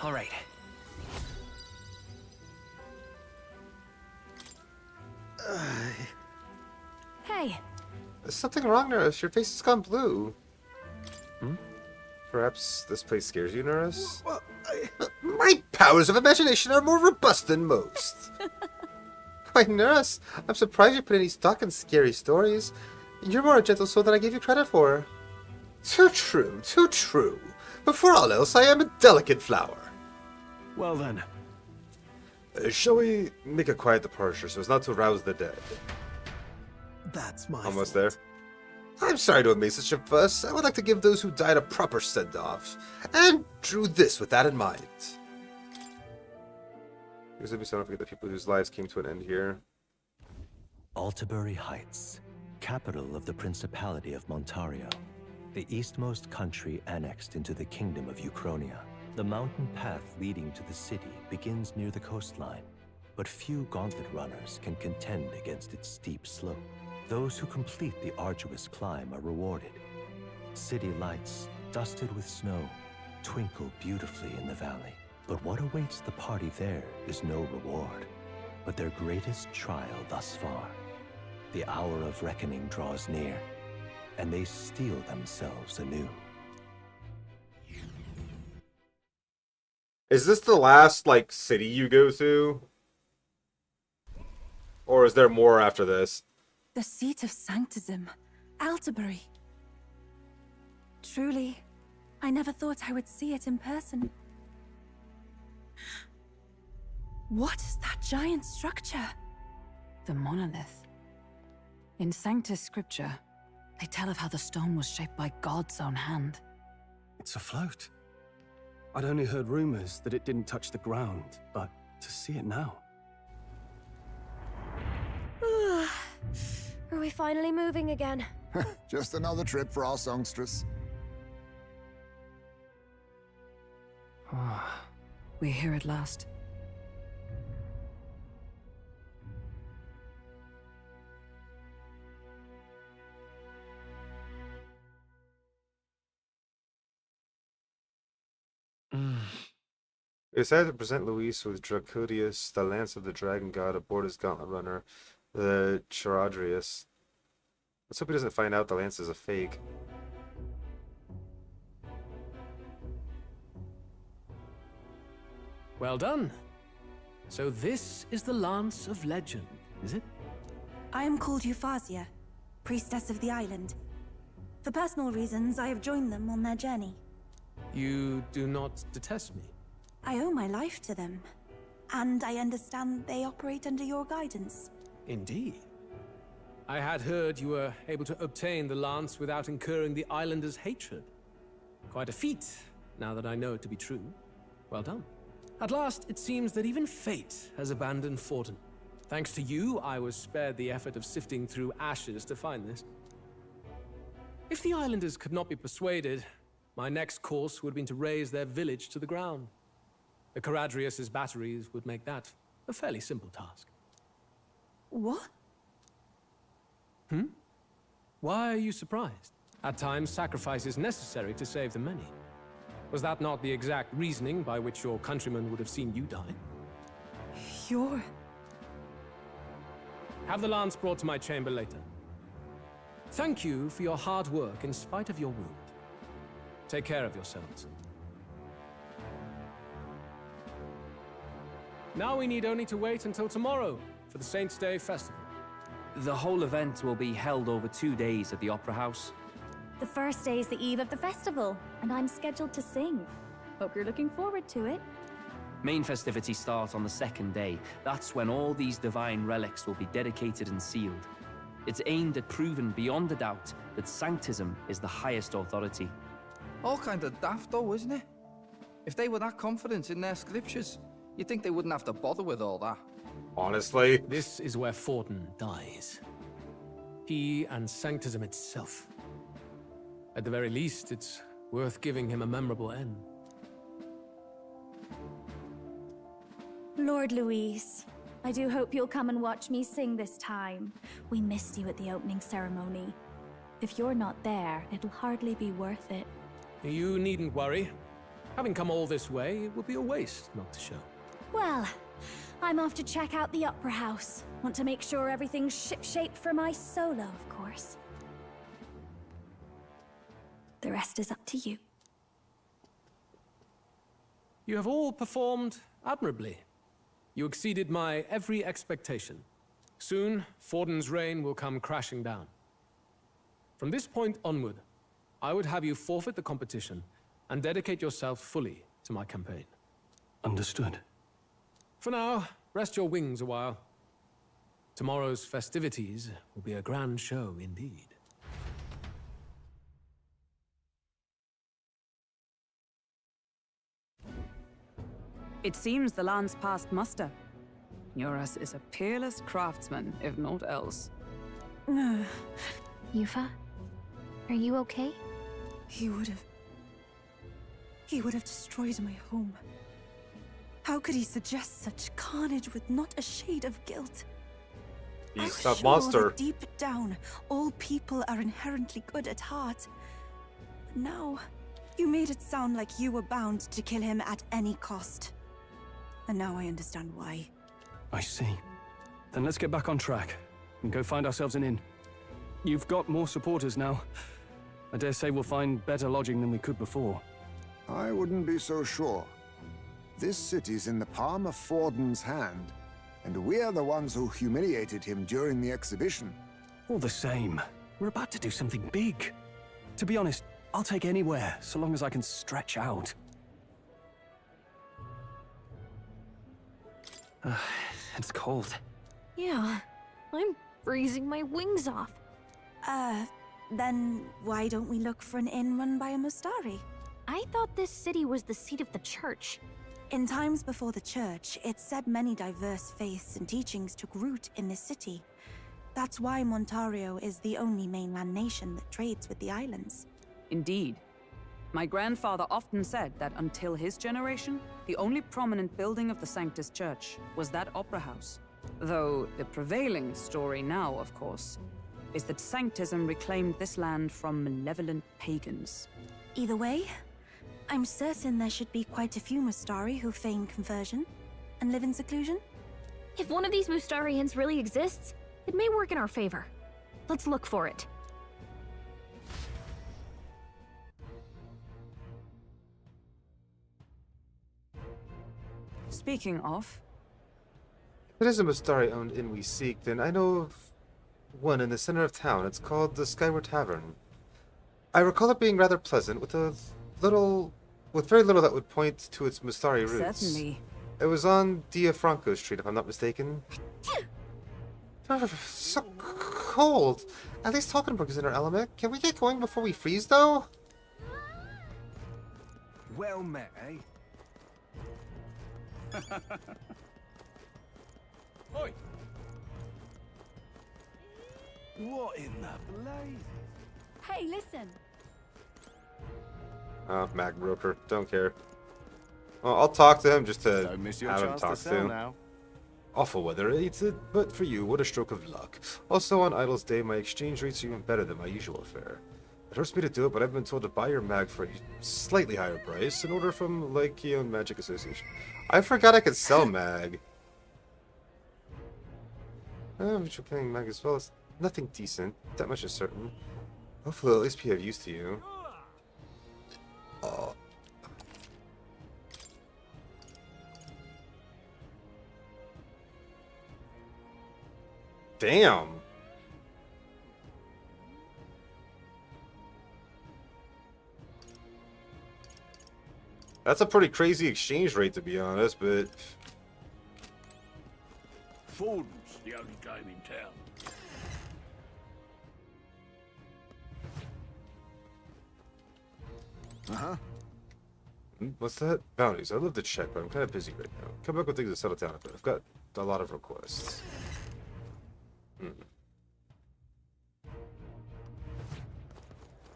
All right. hey. There's something wrong, Nurse. Your face has gone blue. Perhaps this place scares you, Nurse? My powers of imagination are more robust than most. Why, Nurse, I'm surprised you put any stock in scary stories. You're more a gentle soul than I gave you credit for. Too true, too true. Before all else, I am a delicate flower. Well then. Shall we make a quiet departure so as not to rouse the dead? That's my Almost fault. there. I'm sorry to have made such a fuss. I would like to give those who died a proper send-off, and drew this with that in mind. Because if we don't forget the people whose lives came to an end here. Altabury Heights, capital of the Principality of Montario, the eastmost country annexed into the Kingdom of Euchronia. The mountain path leading to the city begins near the coastline, but few gauntlet runners can contend against its steep slope. Those who complete the arduous climb are rewarded. City lights, dusted with snow, twinkle beautifully in the valley. But what awaits the party there is no reward, but their greatest trial thus far. The hour of reckoning draws near, and they steel themselves anew. Is this the last, like, city you go to? Or is there more after this? The seat of Sanctism, Altabury. Truly, I never thought I would see it in person. What is that giant structure? The monolith. In Sanctus Scripture, they tell of how the stone was shaped by God's own hand. It's afloat. I'd only heard rumors that it didn't touch the ground, but to see it now. Are we finally moving again? Just another trip for our songstress. We're here at last. He decided to present Luis with Dracodius, the lance of the dragon god, aboard his gauntlet runner, the Charadrius. Let's hope he doesn't find out the lance is a fake. Well done. So this is the Lance of Legend, is it? I am called Euphausia, priestess of the island. For personal reasons, I have joined them on their journey. You do not detest me. I owe my life to them, and I understand they operate under your guidance. Indeed. I had heard you were able to obtain the lance without incurring the islanders' hatred. Quite a feat, now that I know it to be true. Well done. At last, it seems that even fate has abandoned Fortin. Thanks to you, I was spared the effort of sifting through ashes to find this. If the islanders could not be persuaded, my next course would have been to raise their village to the ground. The Caradrius' batteries would make that a fairly simple task. What? Why are you surprised? At times, sacrifice is necessary to save the many. Was that not the exact reasoning by which your countrymen would have seen you die? You're... Have the lance brought to my chamber later. Thank you for your hard work in spite of your wound. Take care of yourselves. Now we need only to wait until tomorrow for the Saints' Day festival. The whole event will be held over 2 days at the Opera House. The first day is the eve of the festival, and I'm scheduled to sing. Hope you're looking forward to it. Main festivities start on the 2nd day. That's when all these divine relics will be dedicated and sealed. It's aimed at proving beyond a doubt that Sanctism is the highest authority. All kind of daft though, isn't it? If they were that confident in their scriptures, you'd think they wouldn't have to bother with all that. Honestly. This is where Forden dies. He and Sanctism itself. At the very least, it's worth giving him a memorable end. Lord Louise, I do hope you'll come and watch me sing this time. We missed you at the opening ceremony. If you're not there, it'll hardly be worth it. You needn't worry. Having come all this way, it would be a waste not to show. Well, I'm off to check out the Opera House. Want to make sure everything's shipshape for my solo, of course. The rest is up to you. You have all performed admirably. You exceeded my every expectation. Soon, Forden's reign will come crashing down. From this point onward, I would have you forfeit the competition and dedicate yourself fully to my campaign. Understood. For now, rest your wings a while. Tomorrow's festivities will be a grand show indeed. It seems the lance passed muster. Eurus is a peerless craftsman, if not else. Yufa, are you okay? He would have destroyed my home. How could he suggest such carnage with not a shade of guilt? He's I'm a sure monster. that deep down, all people are inherently good at heart. But now, you made it sound like you were bound to kill him at any cost. And now I understand why. I see. Then let's get back on track and go find ourselves an inn. You've got more supporters now. I dare say we'll find better lodging than we could before. I wouldn't be so sure. This city's in the palm of Forden's hand, and we're the ones who humiliated him during the exhibition. All the same, we're about to do something big. To be honest, I'll take anywhere, so long as I can stretch out. It's cold. Yeah, I'm freezing my wings off. Then why don't we look for an inn run by a Mustari? I thought this city was the seat of the church. In times before the church, it's said many diverse faiths and teachings took root in this city. That's why Montario is the only mainland nation that trades with the islands. Indeed. My grandfather often said that until his generation, the only prominent building of the Sanctus Church was that opera house. Though the prevailing story now, of course, is that Sanctism reclaimed this land from malevolent pagans. Either way, I'm certain there should be quite a few Mustari who feign conversion and live in seclusion. If one of these Mustarians really exists, it may work in our favor. Let's look for it. Speaking of... If it is a Mustari-owned inn we seek, then I know of one in the center of town. It's called the Skyward Tavern. I recall it being rather pleasant, with very little that would point to its Mustari roots. Certainly. It was on Diafranco Street, if I'm not mistaken. So cold. At least Hulkenberg is in her element. Can we get going before we freeze, though? Well met, eh? Oi! What in the blaze? Hey, listen. Oh, Mac Broker. Don't care. Well, I'll talk to him just to Don't miss your have him chance talk to sell to. now. Awful weather, but for you, what a stroke of luck. Also, on Idle's Day, my exchange rates are even better than my usual fare. It hurts me to do it, but I've been told to buy your mag for a slightly higher price in order from Lycaon Magic Association. I forgot I could sell mag. But you're playing mag as well. It's nothing decent. That much is certain. Hopefully, I'll at least be of use to you. Oh. Damn. That's a pretty crazy exchange rate, to be honest, but... Fordham's the only game in town. Uh-huh. What's that? Bounties. I'd love to check, but I'm kind of busy right now. Come back with things to settle down a bit. I've got a lot of requests.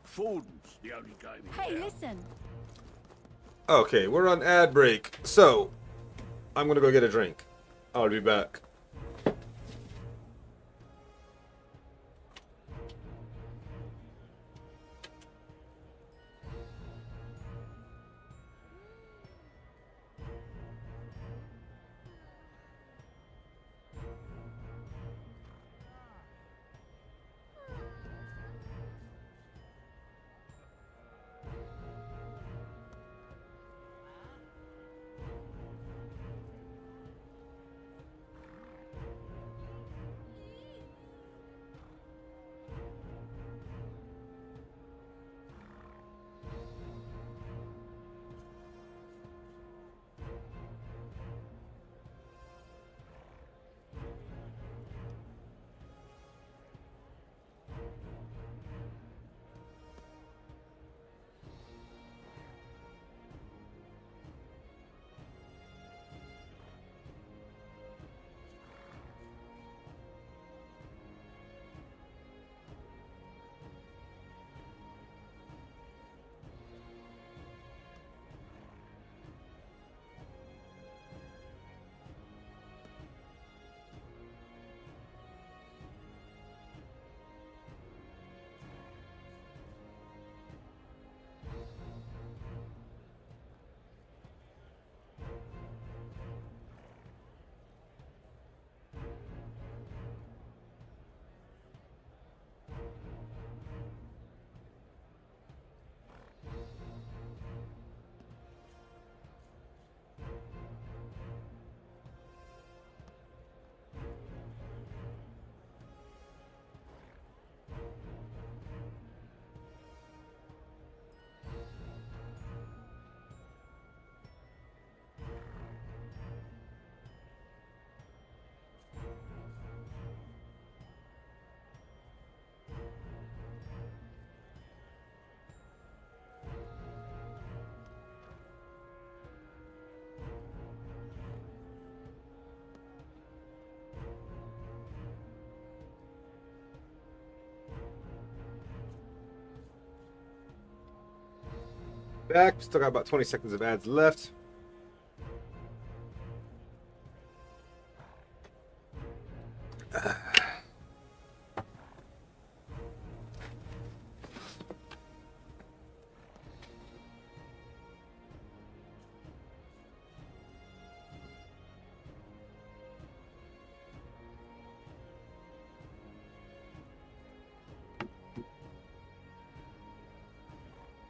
Fordham's the only game in Hey, town. listen. Okay, we're on ad break, so I'm gonna go get a drink. I'll be back. Back. Still got about 20 seconds of ads left.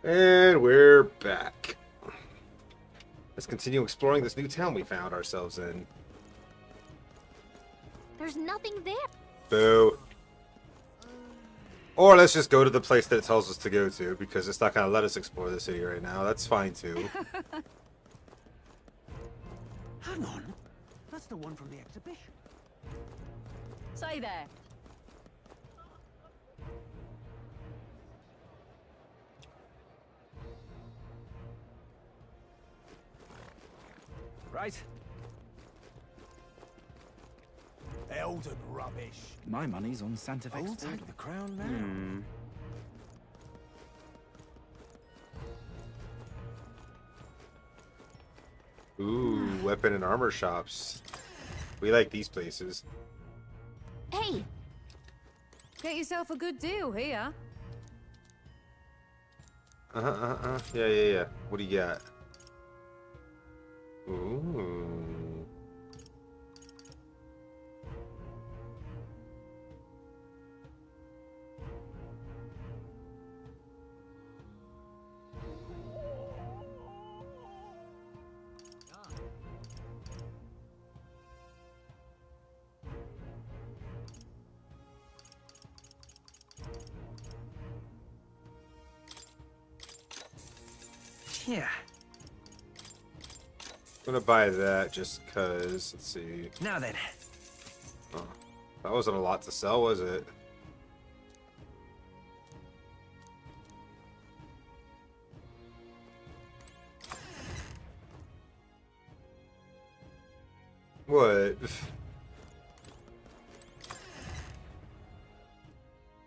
And we're back. Let's continue exploring this new town we found ourselves in. There's nothing there. Boo. Or let's just go to the place that it tells us to go to, because it's not going to let us explore the city right now. That's fine, too. Hang on. That's the one from the exhibition. Say there. Right. Elden rubbish. My money's on Santa Fe. I'll take the crown now. Ooh, weapon and armor shops. We like these places. Hey! Get yourself a good deal here. Yeah. What do you got? Ooh. Yeah. I'm gonna buy that just cause. Let's see. Now then. Oh, that wasn't a lot to sell, was it? What?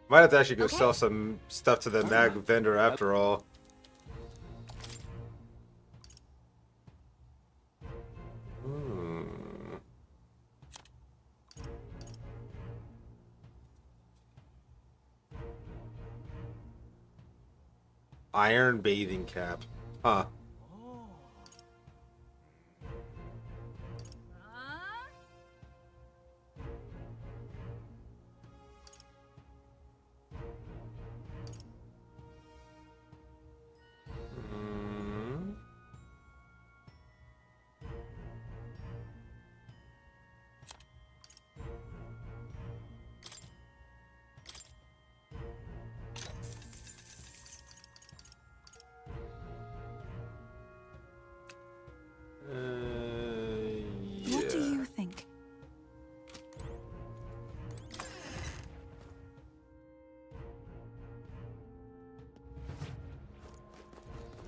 Might have to actually go sell some stuff to the mag vendor after all. Iron bathing cap. Huh. What do you think?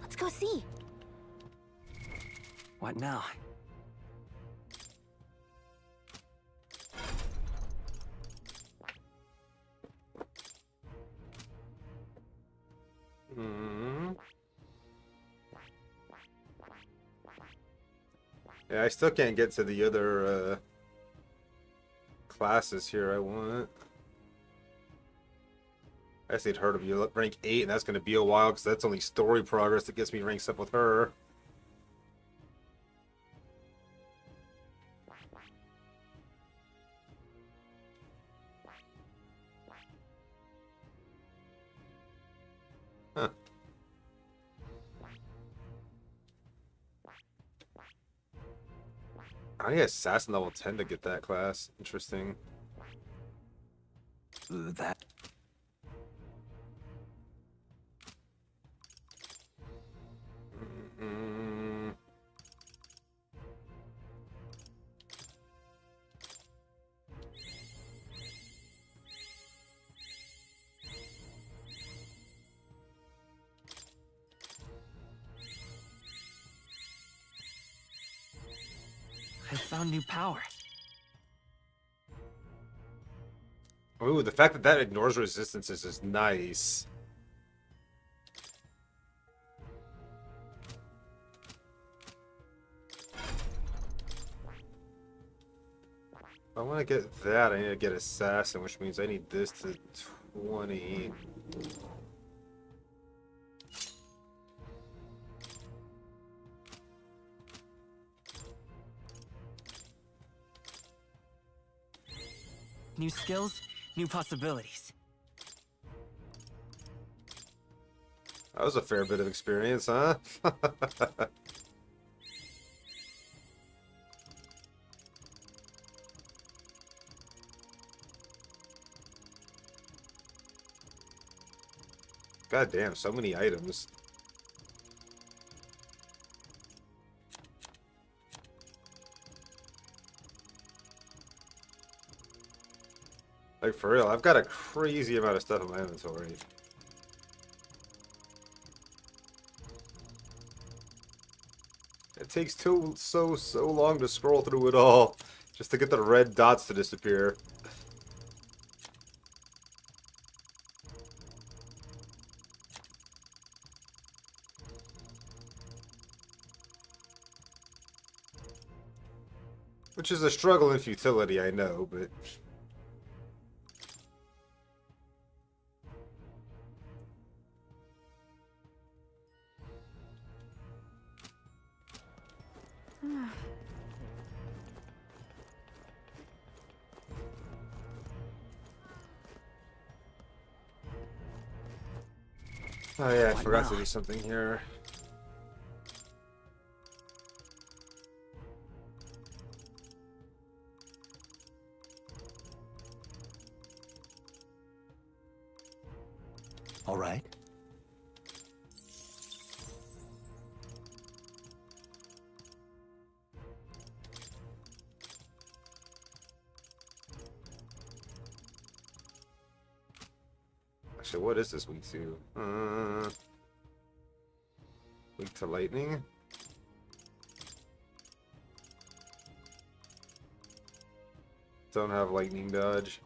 Let's go see. What now? Yeah, I still can't get to the other classes here I want. I guess they'd heard of you rank 8, and that's going to be a while because that's only story progress that gets me ranks up with her. Huh. I need assassin level 10 to get that class. Interesting. That. I found new power. Ooh, the fact that that ignores resistances is nice. If I want to get that, I need to get assassin, which means I need this to 20. New skills, new possibilities. That was a fair bit of experience, huh? God damn, so many items. Like, for real, I've got a crazy amount of stuff in my inventory. It takes so long to scroll through it all, just to get the red dots to disappear. Which is a struggle in futility, I know, but... Oh yeah, I forgot to do something here. All right. Actually, what is this weak to? Weak to lightning? Don't have lightning dodge.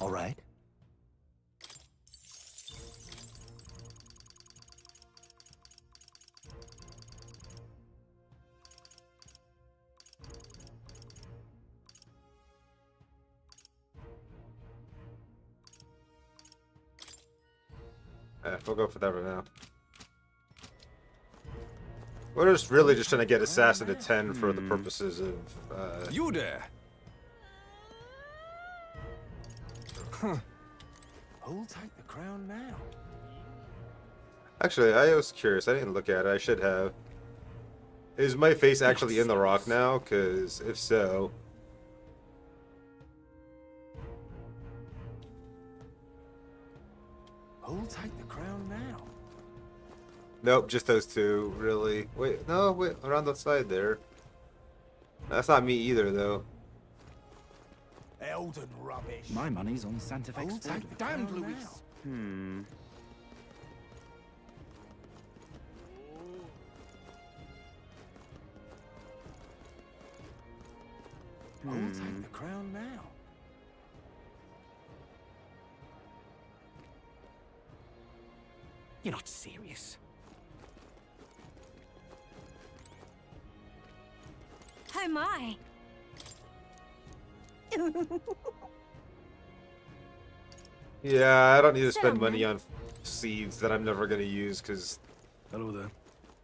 All right. We'll go for that right now. We're just really just trying to get Assassin to 10 for the purposes of, You there! Huh. Who'll take the crown now? Actually, I was curious. I didn't look at it. I should have. Is my face actually in the rock now? Because if so... Who'll take the crown now? Nope, just those two, really. Wait, no, wait, around the side there. That's not me either, though. Elden rubbish. My money's on Santa Fe. Who'll take the crown Luis? Who'll take the crown now? You're not serious. Oh my! Yeah, I don't need to spend money on seeds that I'm never going to use, because... Hello there.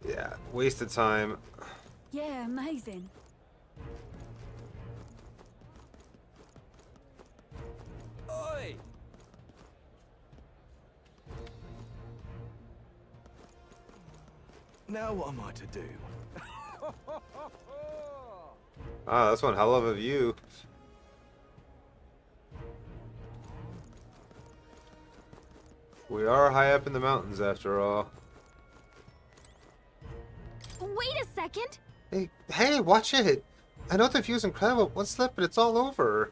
Yeah, wasted time. Yeah, amazing. Oi! Now what am I to do? Ah, that's one hell of a view. We are high up in the mountains, after all. Wait a second! Hey, watch it! I know the view's incredible, one slip and it's all over.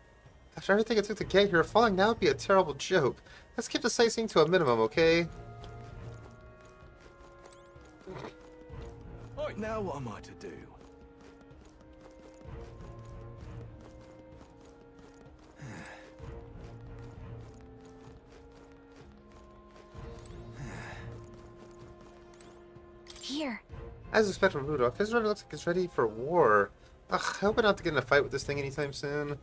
After everything it took to get here, falling now would be a terrible joke. Let's keep the sightseeing to a minimum, okay? Now what am I to do? Here. As expected from Rudolph, his runner looks like he's ready for war. Ugh, I hope I don't have to get in a fight with this thing anytime soon.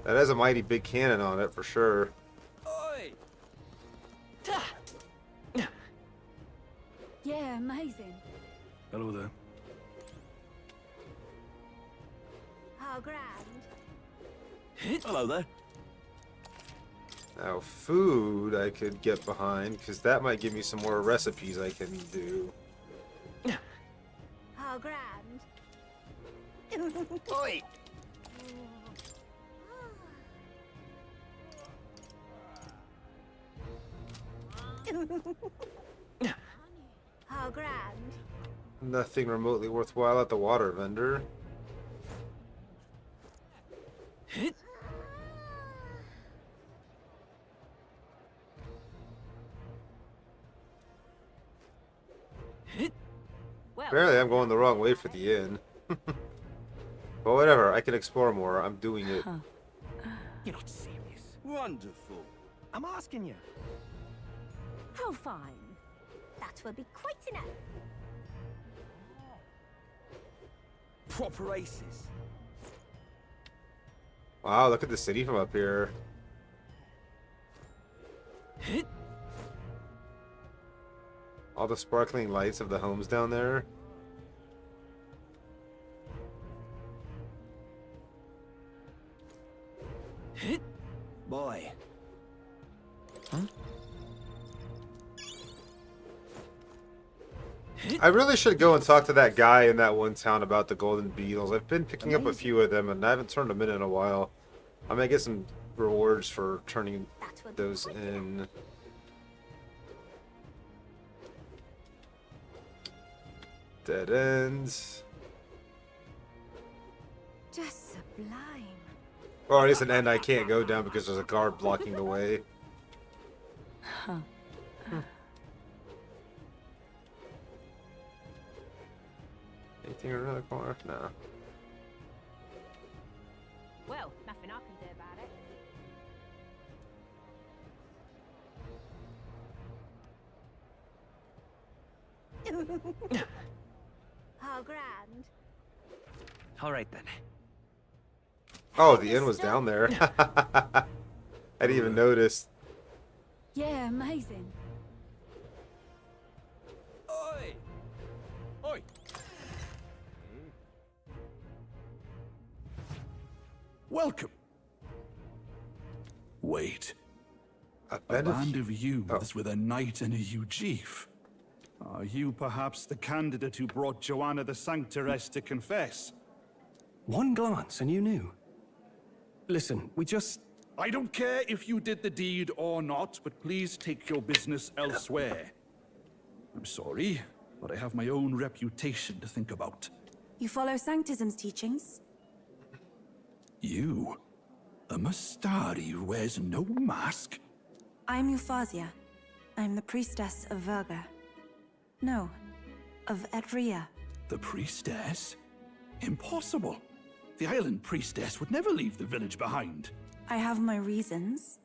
That has a mighty big cannon on it, for sure. Oi! Yeah, amazing. Hello there. How grand. Hello there. Now, food I could get behind, because that might give me some more recipes I can do. How grand. Oi! How grand. Nothing remotely worthwhile at the water vendor. Apparently I'm going the wrong way for the inn. But whatever, I can explore more. I'm doing it. You're not serious. Wonderful. I'm asking you. How fine. That will be quite enough. Proper aces. Wow, look at the city from up here. All the sparkling lights of the homes down there. Boy. I really should go and talk to that guy in that one town about the golden beetles. I've been picking up a few of them and I haven't turned them in a while. I might get some rewards for turning those in. Dead ends. Just sublime. Or at least an end I can't go down because there's a guard blocking the way. Huh. Anything around the corner? No. Well, nothing I can do about it. How grand. All right then. Oh, the inn was down there. I didn't even notice. Yeah, amazing. Oi! Oi! Welcome. Wait. A band of youths with a knight and a Ujif. Are you perhaps the candidate who brought Joanna the Sanctoress to confess? One glance and you knew. Listen, we just... I don't care if you did the deed or not, but please take your business elsewhere. I'm sorry, but I have my own reputation to think about. You follow Sanctism's teachings? You? A Mystari who wears no mask? I'm Euphausia. I'm the priestess of Verga. No, of Edria. The priestess? Impossible. The island priestess would never leave the village behind. I have my reasons,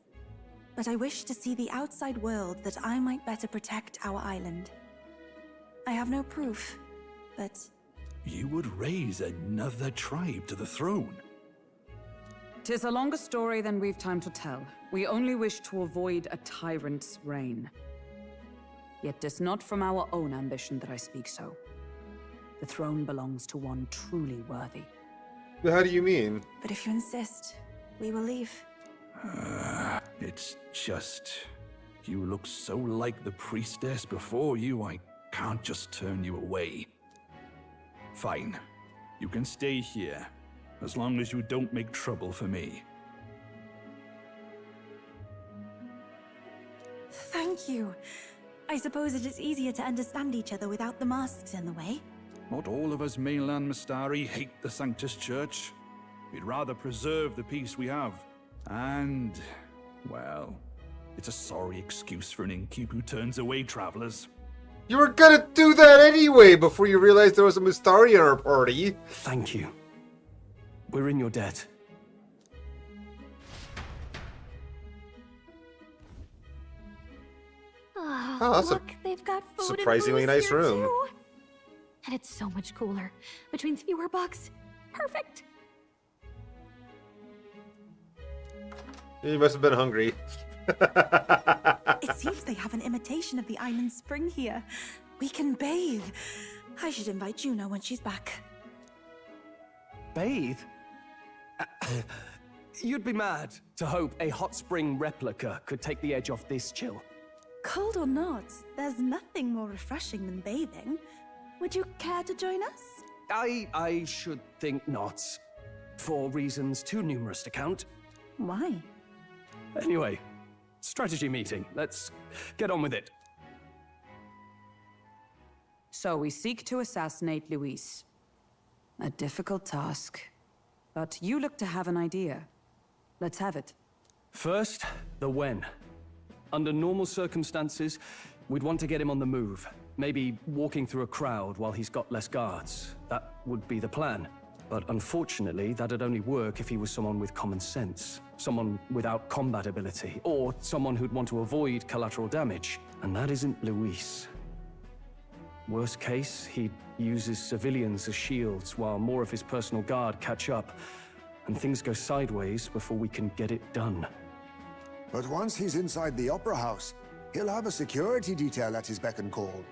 but I wish to see the outside world that I might better protect our island. I have no proof, but... You would raise another tribe to the throne. 'Tis a longer story than we've time to tell. We only wish to avoid a tyrant's reign. Yet 'tis not from our own ambition that I speak so. The throne belongs to one truly worthy. How do you mean? But if you insist, we will leave. It's just... You look so like the priestess before you, I can't just turn you away. Fine. You can stay here, as long as you don't make trouble for me. Thank you. I suppose it is easier to understand each other without the masks in the way. Not all of us mainland Mystari hate the Sanctus Church. We'd rather preserve the peace we have. And, well, it's a sorry excuse for an innkeep who turns away travelers. You were gonna do that anyway before you realized there was a Mystari in our party. Thank you. We're in your debt. Oh, that's look, they've got food and surprisingly booze nice here, room. too. And it's so much cooler, which means fewer bugs. Perfect. You must have been hungry. It seems they have an imitation of the island spring here. We can bathe. I should invite Juno when she's back. Bathe? You'd be mad to hope a hot spring replica could take the edge off this chill. Cold or not, there's nothing more refreshing than bathing. Would you care to join us? I should think not. For reasons too numerous to count. Why? Anyway, strategy meeting. Let's get on with it. So we seek to assassinate Luis. A difficult task. But you look to have an idea. Let's have it. First, the when. Under normal circumstances, we'd want to get him on the move. Maybe walking through a crowd while he's got less guards. That would be the plan. But unfortunately, that'd only work if he was someone with common sense. Someone without combat ability. Or someone who'd want to avoid collateral damage. And that isn't Luis. Worst case, he uses civilians as shields while more of his personal guard catch up. And things go sideways before we can get it done. But once he's inside the Opera House, he'll have a security detail at his beck and call.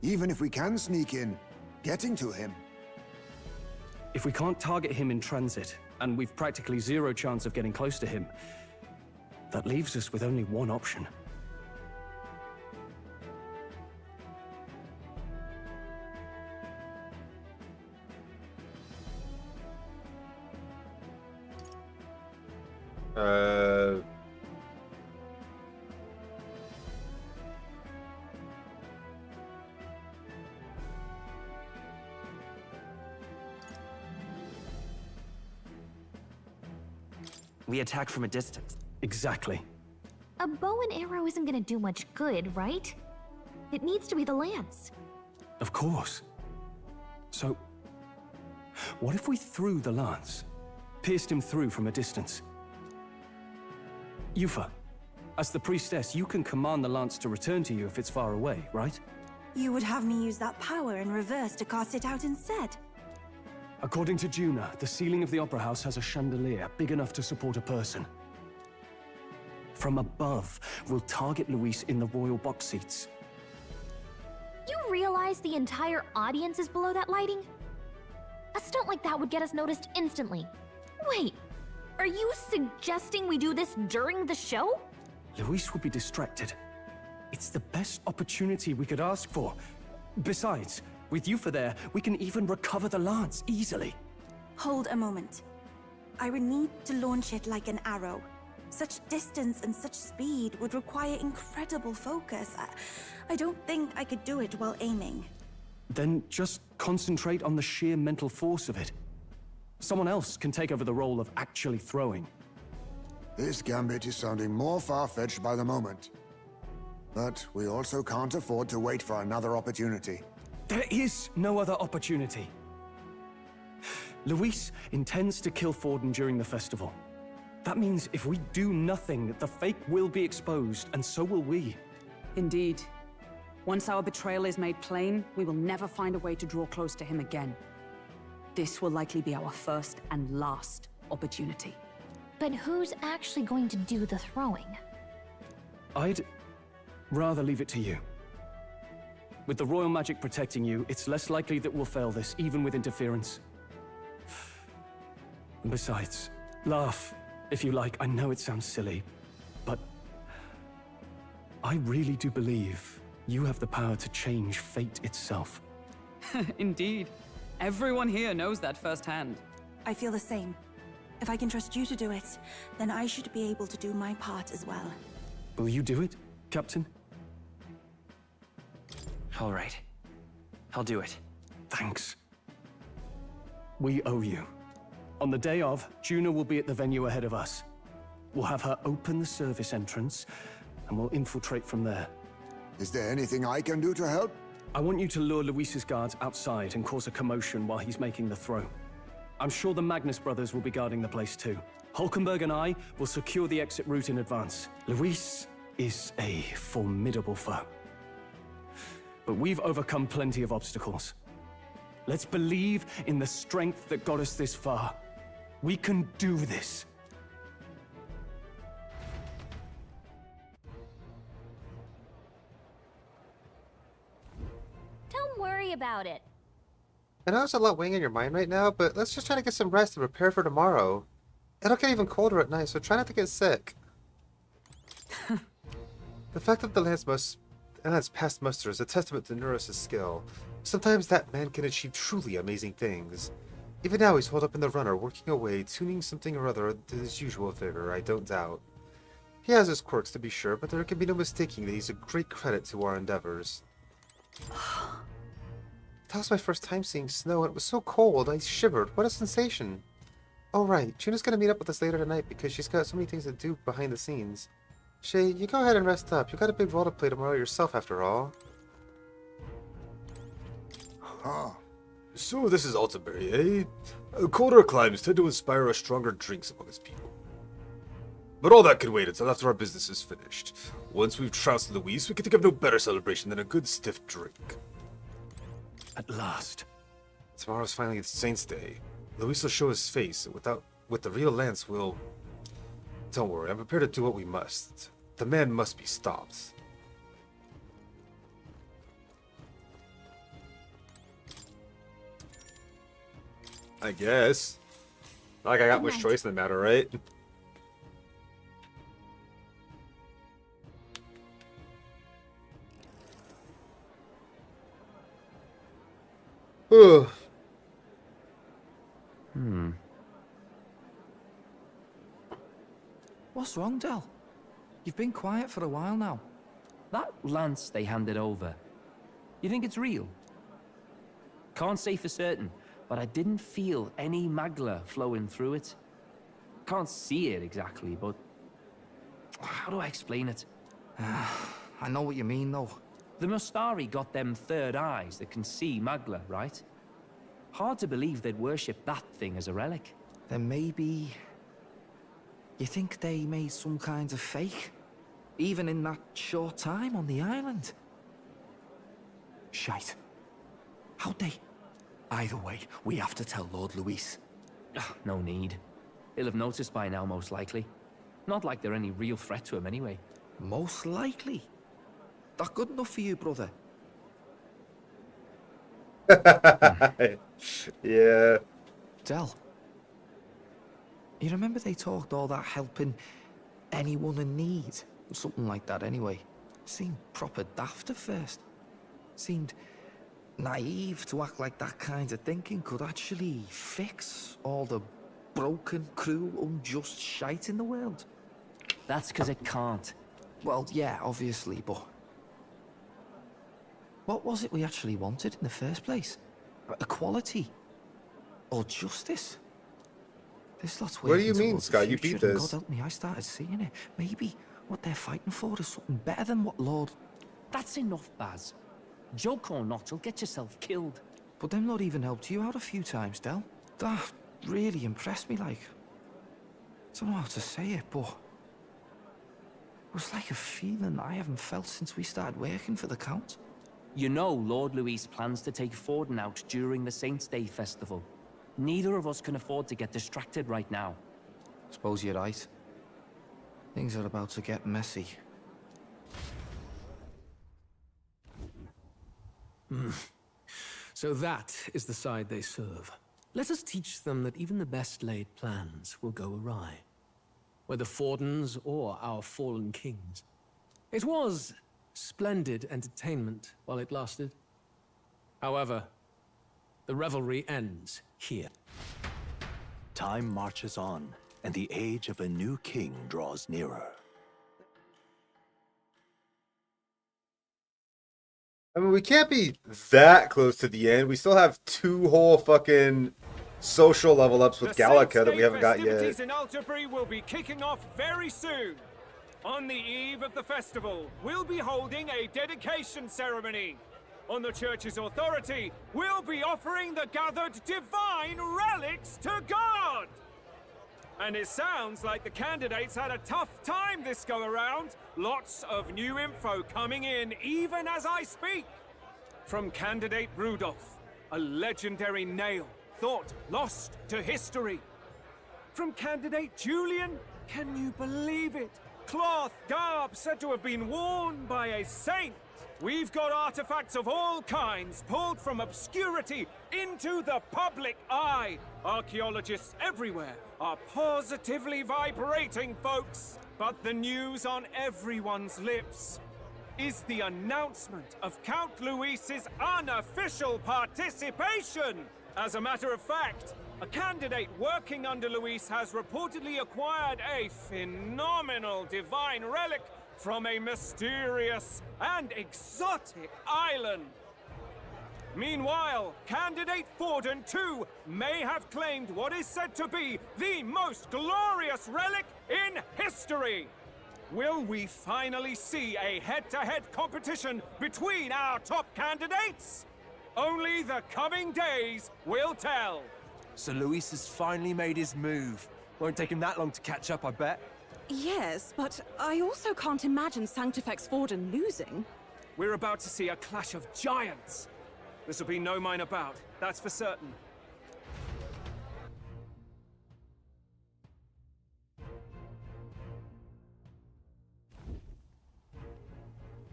Even if we can sneak in, getting to him. If we can't target him in transit, and we've practically zero chance of getting close to him, that leaves us with only one option. We attack from a distance. Exactly. A bow and arrow isn't gonna do much good, right? It needs to be the lance. Of course. So, what if we threw the lance? Pierced him through from a distance? Yufa, as the priestess, you can command the lance to return to you if it's far away, right? You would have me use that power in reverse to cast it out instead. According to Juna, the ceiling of the Opera House has a chandelier big enough to support a person. From above, we'll target Luis in the royal box seats. You realize the entire audience is below that lighting? A stunt like that would get us noticed instantly. Wait, are you suggesting we do this during the show? Luis would be distracted. It's the best opportunity we could ask for. Besides, with Yufa there, we can even recover the lance easily. Hold a moment. I would need to launch it like an arrow. Such distance and such speed would require incredible focus. I don't think I could do it while aiming. Then just concentrate on the sheer mental force of it. Someone else can take over the role of actually throwing. This gambit is sounding more far-fetched by the moment. But we also can't afford to wait for another opportunity. There is no other opportunity. Luis intends to kill Forden during the festival. That means if we do nothing, the fake will be exposed, and so will we. Indeed. Once our betrayal is made plain, we will never find a way to draw close to him again. This will likely be our first and last opportunity. But who's actually going to do the throwing? I'd rather leave it to you. With the royal magic protecting you, it's less likely that we'll fail this, even with interference. And besides, laugh if you like. I know it sounds silly, but I really do believe you have the power to change fate itself. Indeed. Everyone here knows that firsthand. I feel the same. If I can trust you to do it, then I should be able to do my part as well. Will you do it, Captain? All right. I'll do it. Thanks. We owe you. On the day of, Juna will be at the venue ahead of us. We'll have her open the service entrance, and we'll infiltrate from there. Is there anything I can do to help? I want you to lure Luis's guards outside and cause a commotion while he's making the throw. I'm sure the Magnus brothers will be guarding the place too. Hulkenberg and I will secure the exit route in advance. Luis is a formidable foe. But we've overcome plenty of obstacles. Let's believe in the strength that got us this far. We can do this. Don't worry about it. I know there's a lot weighing in your mind right now, but let's just try to get some rest and prepare for tomorrow. It'll get even colder at night, so try not to get sick. The fact that the lance passed muster is a testament to Neurus' skill. Sometimes that man can achieve truly amazing things. Even now he's holed up in the runner, working away, tuning something or other to his usual vigor, I don't doubt. He has his quirks to be sure, but there can be no mistaking that he's a great credit to our endeavors. That was my first time seeing snow, and it was so cold, I shivered. What a sensation. Oh right, Juna's gonna meet up with us later tonight because she's got so many things to do behind the scenes. Shay, you go ahead and rest up. You got a big role to play tomorrow yourself, after all. Huh. So this is Altaberry, eh? Colder climes tend to inspire us stronger drinks among its people. But all that can wait until after our business is finished. Once we've trounced Louise, we can think of no better celebration than a good stiff drink. At last. Tomorrow's finally the Saint's Day. Louise will show his face, and with the real Lance, we'll... Don't worry, I'm prepared to do what we must. The man must be stopped. I guess. Not like I got much choice in the matter, right? What's wrong, Del? You've been quiet for a while now. That lance they handed over, you think it's real? Can't say for certain, but I didn't feel any magla flowing through it. Can't see it exactly, but... How do I explain it? I know what you mean, though. The Mustari got them third eyes that can see magla, right? Hard to believe they'd worship that thing as a relic. Then maybe... You think they made some kind of fake? Even in that short time on the island? Shite. How'd they? Either way, we have to tell Lord Luis. No need. He'll have noticed by now, most likely. Not like they're any real threat to him anyway. Most likely? That good enough for you, brother? Yeah. Del. You remember they talked all that helping anyone in need? Something like that anyway. Seemed proper daft at first. Seemed naive to act like that kind of thinking could actually fix all the broken, cruel, unjust shite in the world. That's because it can't. Well, yeah, obviously, but... What was it we actually wanted in the first place? Equality? Or justice? This lot's What do you working mean, towards the Scott? You future, beat and this. God help me, I started seeing it. Maybe what they're fighting for is something better than what Lord... That's enough, Baz. Joke or not, you'll get yourself killed. But them not even helped you out a few times, Del. That really impressed me, like... I don't know how to say it, but... It was like a feeling I haven't felt since we started working for the Count. You know Lord Luis plans to take Forden out during the Saints' Day festival. Neither of us can afford to get distracted right now. Suppose you're right. Things are about to get messy. So that is the side they serve. Let us teach them that even the best laid plans will go awry. Whether Forden's or our fallen kings. It was splendid entertainment while it lasted. However, the revelry ends here. Time marches on, and the age of a new king draws nearer. I mean, we can't be that close to the end. We still have 2 whole fucking social level ups with Gallica that we haven't got yet. Festivities in Altabury will be kicking off very soon. On the eve of the festival, we'll be holding a dedication ceremony. On the church's authority, we'll be offering the gathered divine relics to God. And it sounds like the candidates had a tough time this go around. Lots of new info coming in even as I speak. From candidate Rudolph, a legendary nail thought lost to history. From candidate Julian, can you believe it? Cloth garb said to have been worn by a saint. We've got artifacts of all kinds pulled from obscurity into the public eye. Archaeologists everywhere are positively vibrating, folks. But the news on everyone's lips is the announcement of Count Luis's unofficial participation. As a matter of fact, a candidate working under Luis has reportedly acquired a phenomenal divine relic from a mysterious and exotic island. Meanwhile, candidate Forden, too, may have claimed what is said to be the most glorious relic in history. Will we finally see a head-to-head competition between our top candidates? Only the coming days will tell. So Luis has finally made his move. Won't take him that long to catch up, I bet. Yes, but I also can't imagine Sanctifex Forden losing. We're about to see a clash of giants. This will be no minor bout, that's for certain.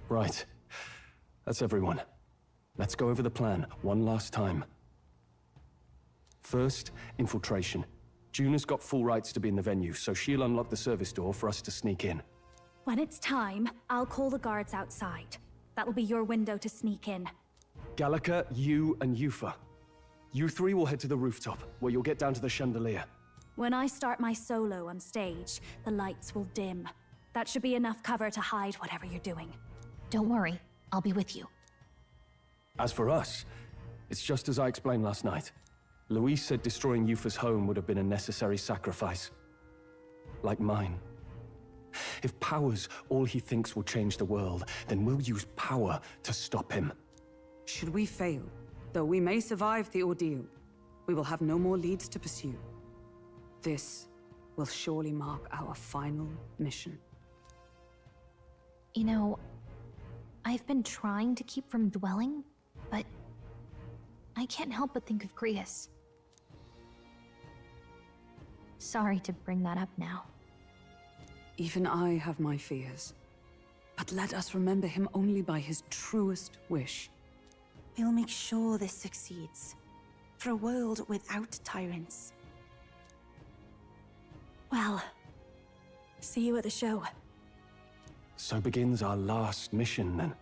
Right. That's everyone. Let's go over the plan one last time. First, infiltration. Juna's got full rights to be in the venue, so she'll unlock the service door for us to sneak in. When it's time, I'll call the guards outside. That'll be your window to sneak in. Gallica, you, and Yufa. You three will head to the rooftop, where you'll get down to the chandelier. When I start my solo on stage, the lights will dim. That should be enough cover to hide whatever you're doing. Don't worry, I'll be with you. As for us, it's just as I explained last night. Luis said destroying Yufa's home would have been a necessary sacrifice. Like mine. If power's all he thinks will change the world, then we'll use power to stop him. Should we fail, though we may survive the ordeal, we will have no more leads to pursue. This will surely mark our final mission. You know, I've been trying to keep from dwelling, but I can't help but think of Grius. Sorry to bring that up now. Even I have my fears. But let us remember him only by his truest wish. We'll make sure this succeeds. For a world without tyrants. Well, see you at the show. So begins our last mission, then.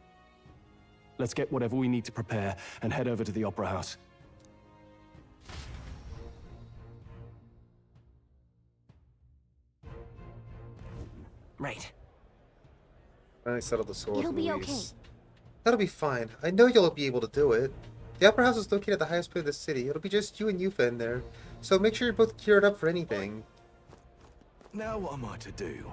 Let's get whatever we need to prepare and head over to the Opera House. Right. Finally settled the score. It'll with be Luis. okay. That'll be fine. I know you'll be able to do it. The Opera House is located at the highest point of the city. It'll be just you and Yufa in there. So make sure you're both geared up for anything. Now what am I to do?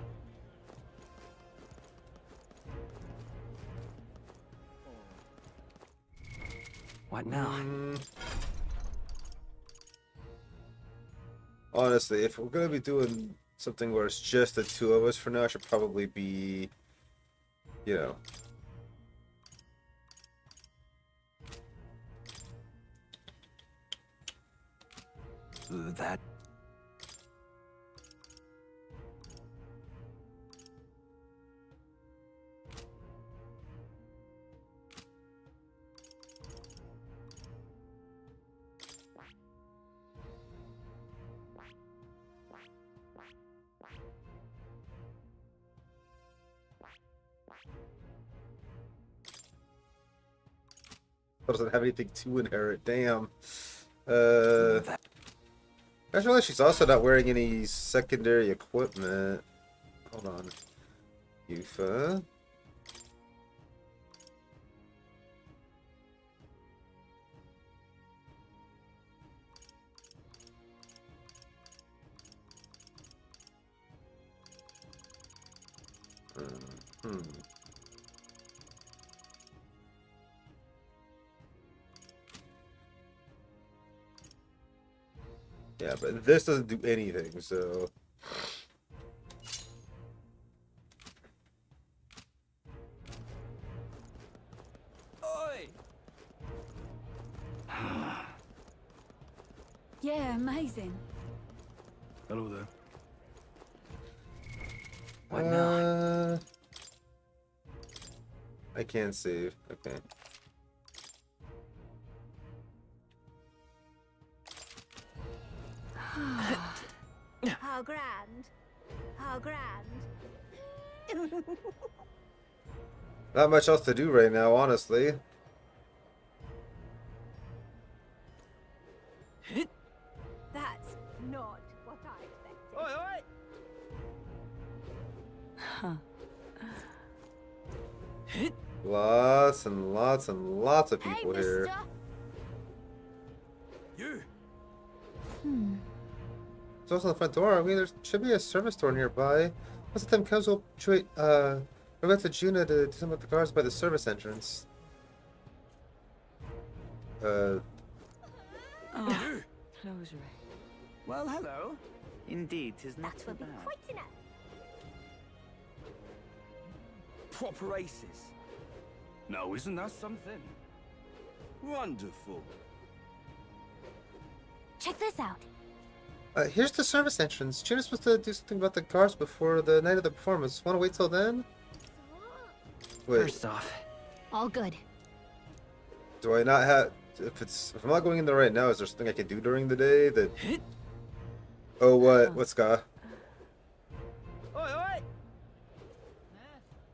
What now? Honestly, if we're gonna be doing something where it's just the two of us for now, it should probably be, you know, That. doesn't have anything to inherit. Damn. I just realized she's also not wearing any secondary equipment. Hold on. Yufa. Yeah, but this doesn't do anything, so... Yeah, amazing. Hello there. What now? I can't save. Okay. How grand. How grand. Not much else to do right now, honestly. That's not what I expected. Oi, oi! Lots and lots and lots of people here. You. It's also the front door. I mean, there should be a service door nearby. Most of them comes will treat Rebecca Juna to some of the guards by the service entrance. Closure. Well, hello. Indeed, 'tis not That so will be bad. quite enough. Proper aces. Now, isn't that something? Wonderful. Check this out. Here's the service entrance. Juna's supposed to do something about the guards before the night of the performance. Want to wait till then? Wait. First off, All good. Do I not have? If I'm not going in there right now, is there something I can do during the day that? Oh, what? What's Ska? Oi, oi!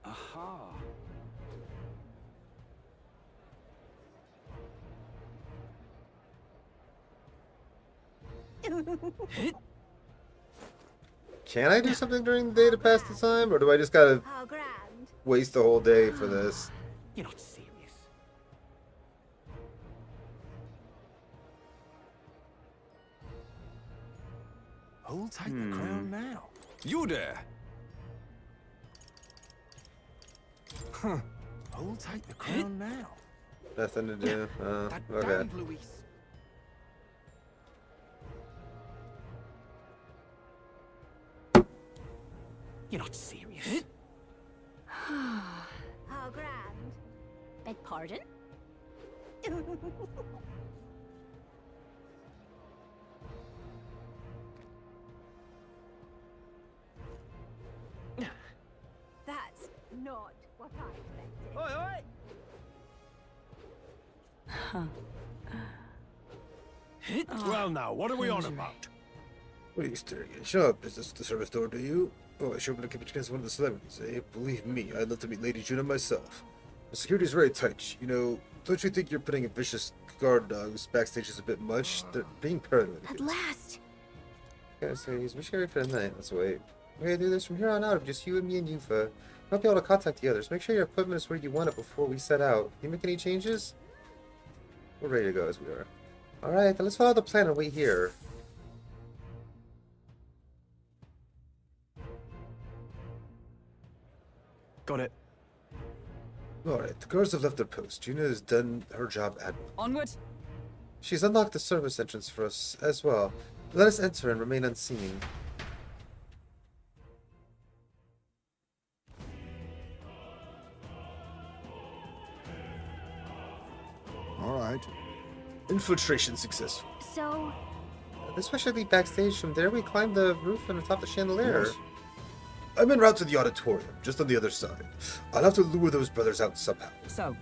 Aha. Can I do something during the day to pass the time, or do I just gotta How grand. waste the whole day for this? You're not serious. Hold tight the crown now. You there! Huh. Hold tight the crown now. Nothing to do. That Okay. damned Luis. You're not serious. How grand. Beg pardon? That's not what I expected. Oi, oi! Well now, what are we on about? What are you staring at? Shut up. Is this the service door to you? Oh, I sure want to keep it against one of the celebrities, eh? Believe me, I'd love to meet Lady Juna myself. The security's very tight. You know, don't you think you're putting a vicious guard dogs backstage is a bit much? They're being paranoid. At last. Gotta say, he's missionary for the night. Let's wait. We're gonna do this from here on out. Just you and me and Yufa. I'll be able to contact the others. Make sure your equipment is where you want it before we set out. Can you make any changes? We're ready to go as we are. Alright, then let's follow the plan and wait here. Got it. Alright, the guards have left their post. Juna has done her job admirably. Onward. She's unlocked the service entrance for us as well. Let us enter and remain unseen. All right. Infiltration successful. So, This way should be backstage. From there, we climb the roof and atop the chandelier. Yes. I'm en route to the auditorium, just on the other side. I'll have to lure those brothers out somehow. So,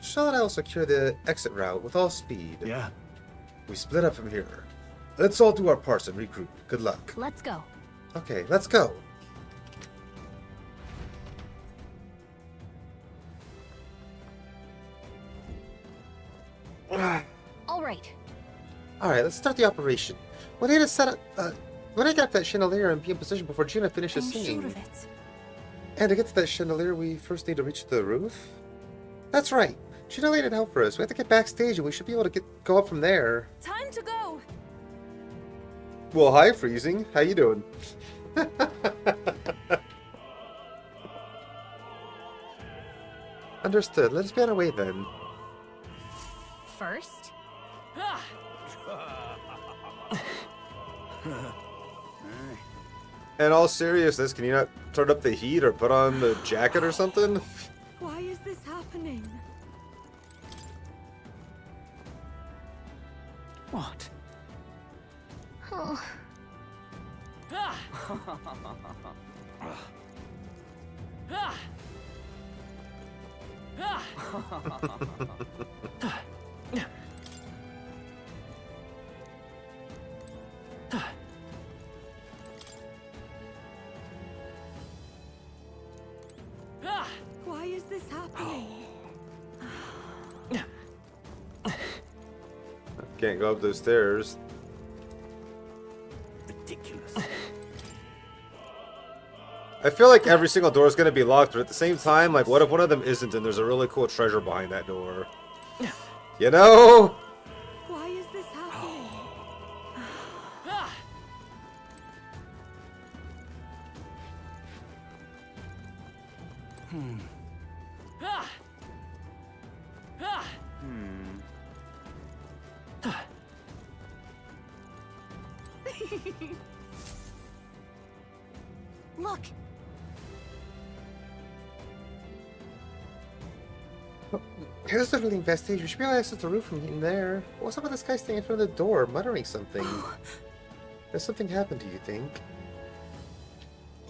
Shaw and I will secure the exit route with all speed. Yeah. We split up from here. Let's all do our parts and regroup. Good luck. let's go. Okay, let's go. All right. Alright, let's start the operation. We need to set up. We need to get that chandelier and be in position before Juna finishes I'm singing. sure of it. And to get to that chandelier, we first need to reach the roof? That's right. Juna laid it out for us. We have to get backstage and we should be able to go up from there. Time to go. Well, hi, Freezing. How you doing? Understood. Let us be on our way then. First, In all seriousness, can you not turn up the heat or put on the jacket or something? Why is this happening? What? oh, Why is this happening? Can't go up those stairs. Ridiculous. I feel like every single door is going to be locked, but at the same time, like, what if one of them isn't and there's a really cool treasure behind that door? You know? Why is this happening? Look! Here's the ruling vestige. We should be able to access the roof from in there. What's up with this guy staying in front of the door, muttering something? Has something happened, do you think?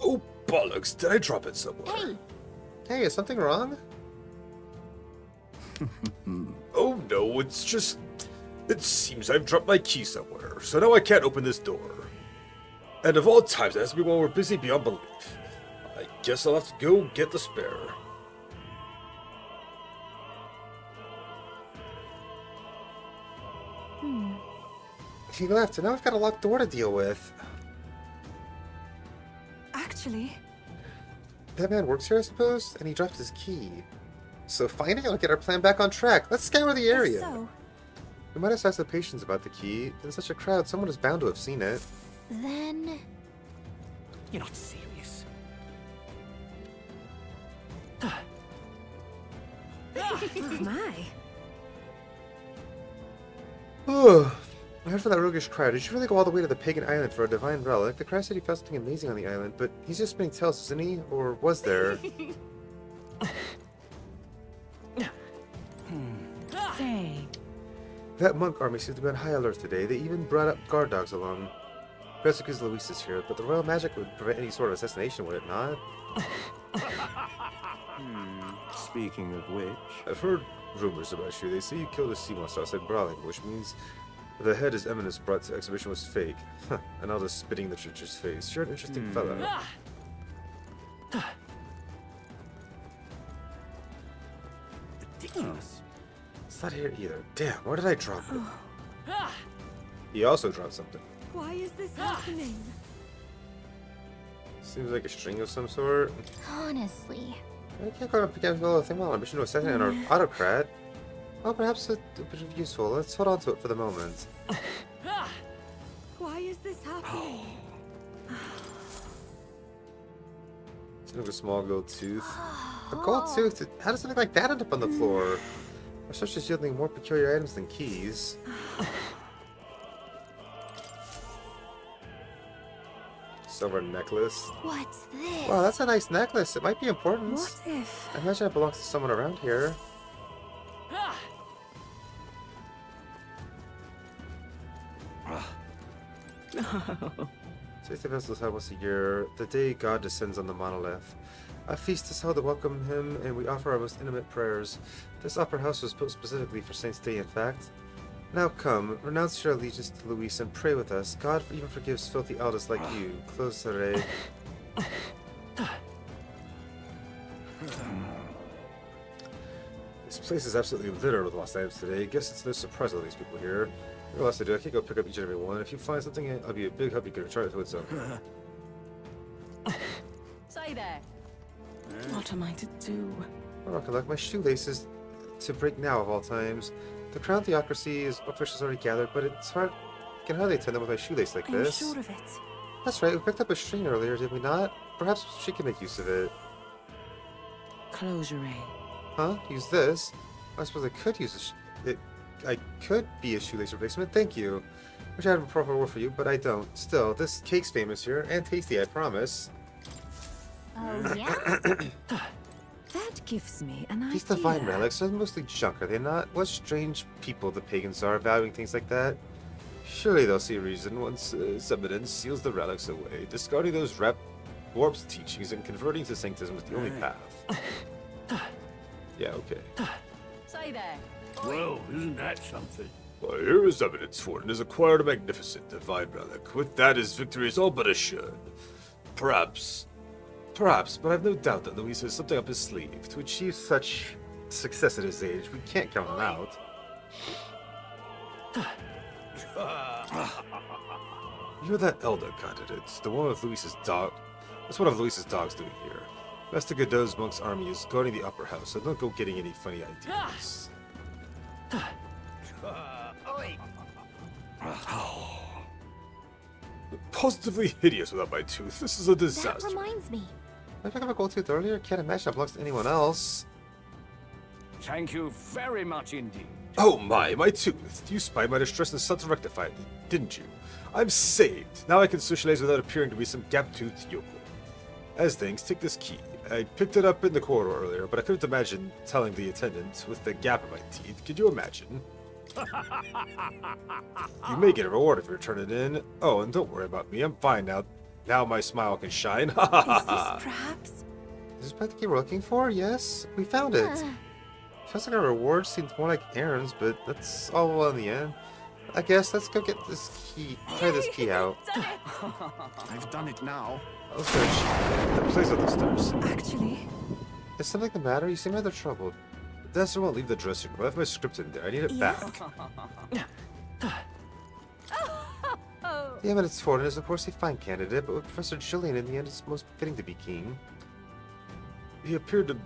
Oh, bollocks. Did I drop it somewhere? Hey! Hey, is something wrong? Oh no, it's just... It seems I've dropped my key somewhere, so now I can't open this door. And of all times, it has to be while we're busy beyond belief. I guess I'll have to go get the spare. He left, and now we've got a locked door to deal with. Actually... That man works here, I suppose? And he dropped his key. So finding it will get our plan back on track. Let's scour the area. So, We might have some patience about the key. In such a crowd, someone is bound to have seen it. Then... You're not serious. oh my. Oh, I heard from that roguish crowd. Did you really go all the way to the pagan island for a divine relic? The crowd said he found something amazing on the island, but he's just spinning tales, isn't he? Or was there? Say. That monk army seems to be on high alert today. They even brought up guard dogs along. Perhaps because Luis is here, but the royal magic would prevent any sort of assassination, would it not? Speaking of which... I've heard rumors about you. They say you killed a sea monster outside Brawling, which means the head his eminence brought to exhibition was fake. And now just spitting the church's face. You're an interesting fellow. Ridiculous. It's not here either. Damn, where did I drop it? He also dropped something. Why is this happening? Seems like a string of some sort. Honestly. I can't go up against the thing while I'm mission to assassinate our autocrat. Well, perhaps a bit of useful. Let's hold on to it for the moment. Why is this happening? Look, a small gold tooth. A gold tooth? How does something like that end up on the floor? Our search is yielding more peculiar items than keys. Silver necklace. What's this? Wow, that's a nice necklace. It might be important. What if... I imagine it belongs to someone around here. Tasty festivals held once a year, the day God descends on the monolith. A feast is held to welcome him, and we offer our most intimate prayers. This opera house was built specifically for Saint's Day, in fact. Now come, renounce your allegiance to Luis and pray with us. God even forgives filthy elders like you. Close the ray. This place is absolutely littered with lost items today. Guess it's no surprise to all these people here. What else to do? I can't go pick up each and every one. If you find something, I'll be a big help. You can return it to its owner. Say there. What am I to do? Oh, good luck. My shoelaces to break now of all times. The crown theocracy is officials already gathered, but it's hard. I can hardly attend them with my shoelace like Are you this. sure of it? That's right. We picked up a string earlier, did we not? Perhaps she can make use of it. Close your eye. Huh? Use this? I suppose I could use it. I could be a shoelace replacement. Thank you. Wish I had a proper word for you, but I don't. Still, this cake's famous here and tasty, I promise. Oh, yeah? That gives me an idea. These divine relics are mostly junk, are they not? What strange people the pagans are, valuing things like that. Surely they'll see a reason once His Eminence seals the relics away. Discarding those warped teachings and converting to sanctism is the only path. Yeah, okay. Say there. Well, isn't that something? Well, here is evidence Forden has acquired a magnificent divine relic. With that, his victory is all but assured. Perhaps, but I've no doubt that Luis has something up his sleeve. To achieve such success at his age, we can't count him out. You're that elder candidate, the one with Luis's dog. What's one of Luis's dogs doing here? Master Godot's monk's army is guarding the upper house, so don't go getting any funny ideas. positively hideous without my tooth. This is a That disaster. reminds me. I picked up a gold tooth earlier. Can't imagine it belongs to anyone else. Thank you very much indeed. Oh my tooth. You spied my distress and sought to rectify it, didn't you? I'm saved. Now I can socialize without appearing to be some gap-toothed yokel. As things, take this key. I picked it up in the corridor earlier, but I couldn't imagine telling the attendant with the gap in my teeth. Could you imagine? You may get a reward if you return it in. Oh, and don't worry about me. I'm fine now. Now my smile can shine. Is this perhaps? Is this the key we're looking for? Yes, we found it. Feels like a reward. Seems more like errands, but that's all well in the end. I guess let's go get this key. Try this key out. I've done it now. Let's go. The place with the stars. Actually, Is something the matter? You seem rather troubled. The dancer won't leave the dressing room. I left my script in there. I need it back. The Eminence Forden is of course a fine candidate, but with Professor Jillian in the end it's most fitting to be king. He appeared to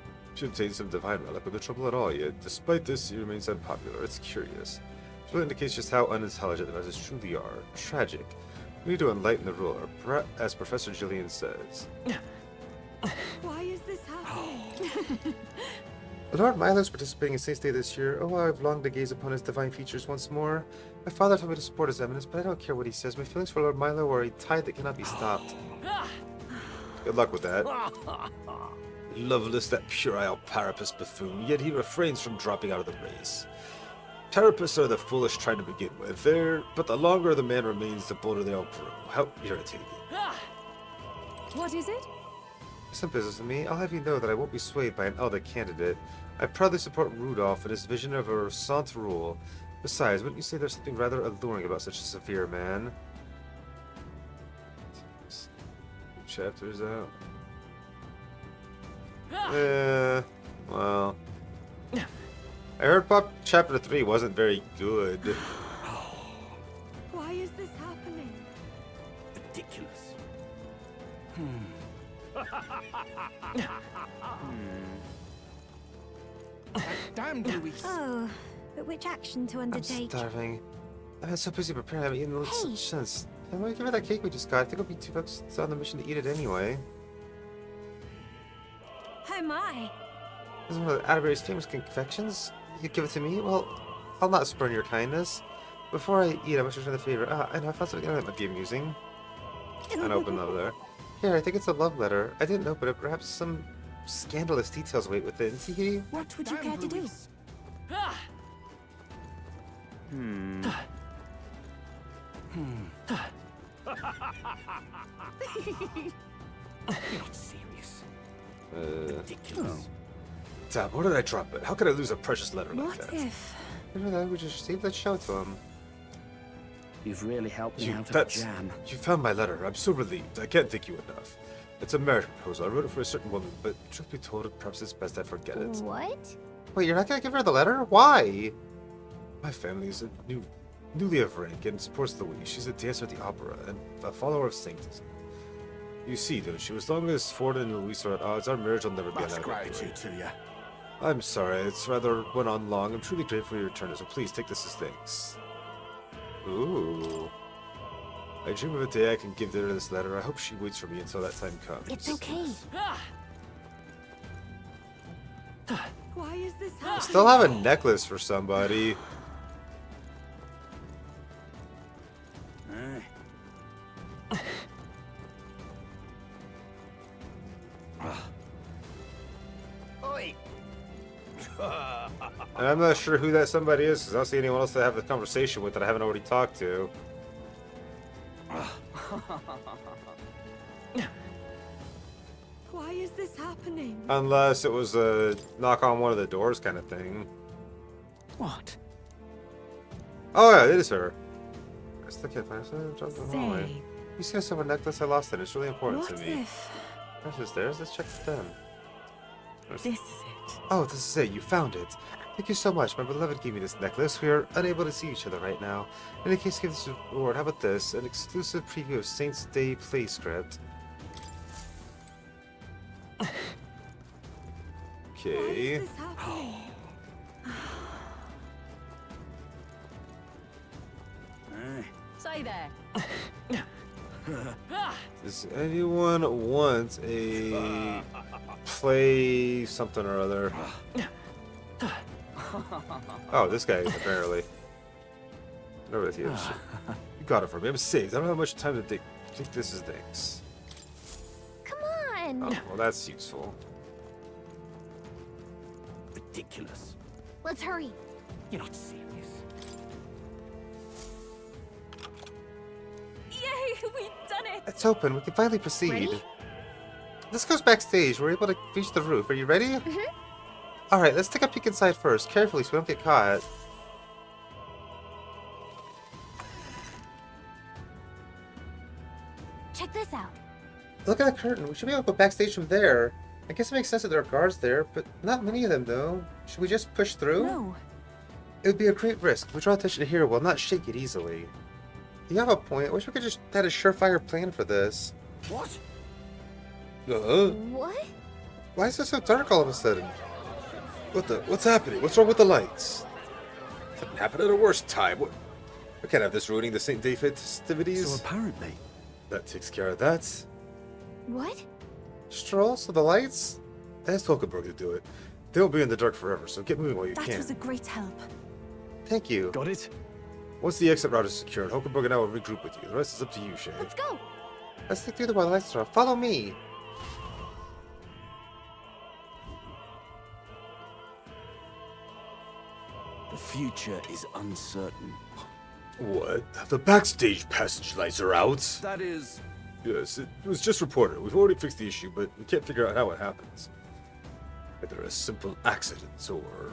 obtain some divine relic with no trouble at all, yet despite this he remains unpopular. It's curious. It really indicates just how unintelligent the masses truly are. Tragic. We need to enlighten the ruler, as Professor Jillian says. why is this happening? Lord Milo is participating in Saint's Day this year. Oh, I've longed to gaze upon his divine features once more. My father told me to support his eminence, but I don't care what he says. My feelings for Lord Milo are a tide that cannot be stopped. Good luck with that. Loveless, that puerile Parapus buffoon, yet he refrains from dropping out of the race. Parapus are the foolish trying to begin with, but the longer the man remains, the bolder they all grow. How irritating. What is it? Some business with me. I'll have you know that I won't be swayed by an elder candidate. I proudly support Rudolph and his vision of a Ressant rule. Besides, wouldn't you say there's something rather alluring about such a severe man? Chapters out. Well. I heard Pop Chapter 3 wasn't very good. Why is this happening? Ridiculous. Damn, Louise. Oh, but which action to I'm undertake? starving. I've been so busy preparing, I haven't eaten in such sense. I'm gonna give her that cake we just got. I think it'll be $2 on the mission to eat it anyway. Oh my! This is one of Atterbury's famous confections. You give it to me? Well, I'll not spurn your kindness. Before I eat, I must return the favor. I know, I found something that might be amusing. Unopened over there. Here, I think it's a love letter. I didn't open it. Perhaps some scandalous details wait within. Teehee. What would you care to do? You're not serious. Ridiculous. Damn, where did I drop it? How could I lose a precious letter like What that? if? Maybe that we just save that show to him. You've really helped me out of a That's... jam. You found my letter. I'm so relieved. I can't thank you enough. It's a marriage proposal. I wrote it for a certain woman, but truth be told, perhaps it's best I forget it. What? Wait, you're not gonna give her the letter? Why? My family is newly of rank and supports Louise. She's a dancer at the opera and a follower of Sanctism. You see, don't you? As long as Forden and Louise are at odds, our marriage will never be an Much gratitude to you. I'm sorry, it's rather went on long. I'm truly grateful for your return, so please take this as thanks. Ooh. I dream of a day I can give her this letter. I hope she waits for me until that time comes. It's okay. Why is this I happening? still have a necklace for somebody. Oi! And I'm not sure who that somebody is, because I don't see anyone else to have the conversation with that I haven't already talked to. Why is this happening? Unless it was a knock on one of the doors kind of thing. What? Oh yeah, it is her. I still can't find her. Say. You see a silver necklace? I lost it. It's really important What to me. if? Precious theirs. Let's check them. This is it. Oh, this is it. You found it. Thank you so much. My beloved gave me this necklace. We are unable to see each other right now. In any case, give this reward. How about this? An exclusive preview of Saint's Day play script. Okay. This happening? Say there. Does anyone want a play something or other? Oh, this guy apparently. Whatever it is. You got it for me. I'm saved. I don't have much time to think this is things. Come on! Oh, well, that's useful. Ridiculous. Let's hurry. You're not serious. Yay, we've done it! It's open. We can finally proceed. Ready? This goes backstage. We're able to reach the roof. Are you ready? Mm-hmm. All right, let's take a peek inside first, carefully, so we don't get caught. Check this out. Look at the curtain. We should be able to go backstage from there. I guess it makes sense that there are guards there, but not many of them, though. Should we just push through? No. It would be a great risk. We draw attention to here will not shake it easily. You have a point. I wish we could just had a surefire plan for this. What? What? Why is it so dark all of a sudden? What's happening? What's wrong with the lights? Couldn't happen at a worse time. We can't have this ruining the St. Day festivities. So apparently... That takes care of that. What? Stroll, so the lights? Ask Hulkenberg to do it. They'll be in the dark forever, so get moving while you That can. was a great help. Thank you. Got it? Once the exit route is secured, Hulkenberg and I will regroup with you. The rest is up to you, Shay. Let's go! Let's take through the while the lights are off. Follow me! The future is uncertain. What? The backstage passage lights are out? That is... Yes, it was just reported. We've already fixed the issue, but we can't figure out how it happens. Whether a simple accident or...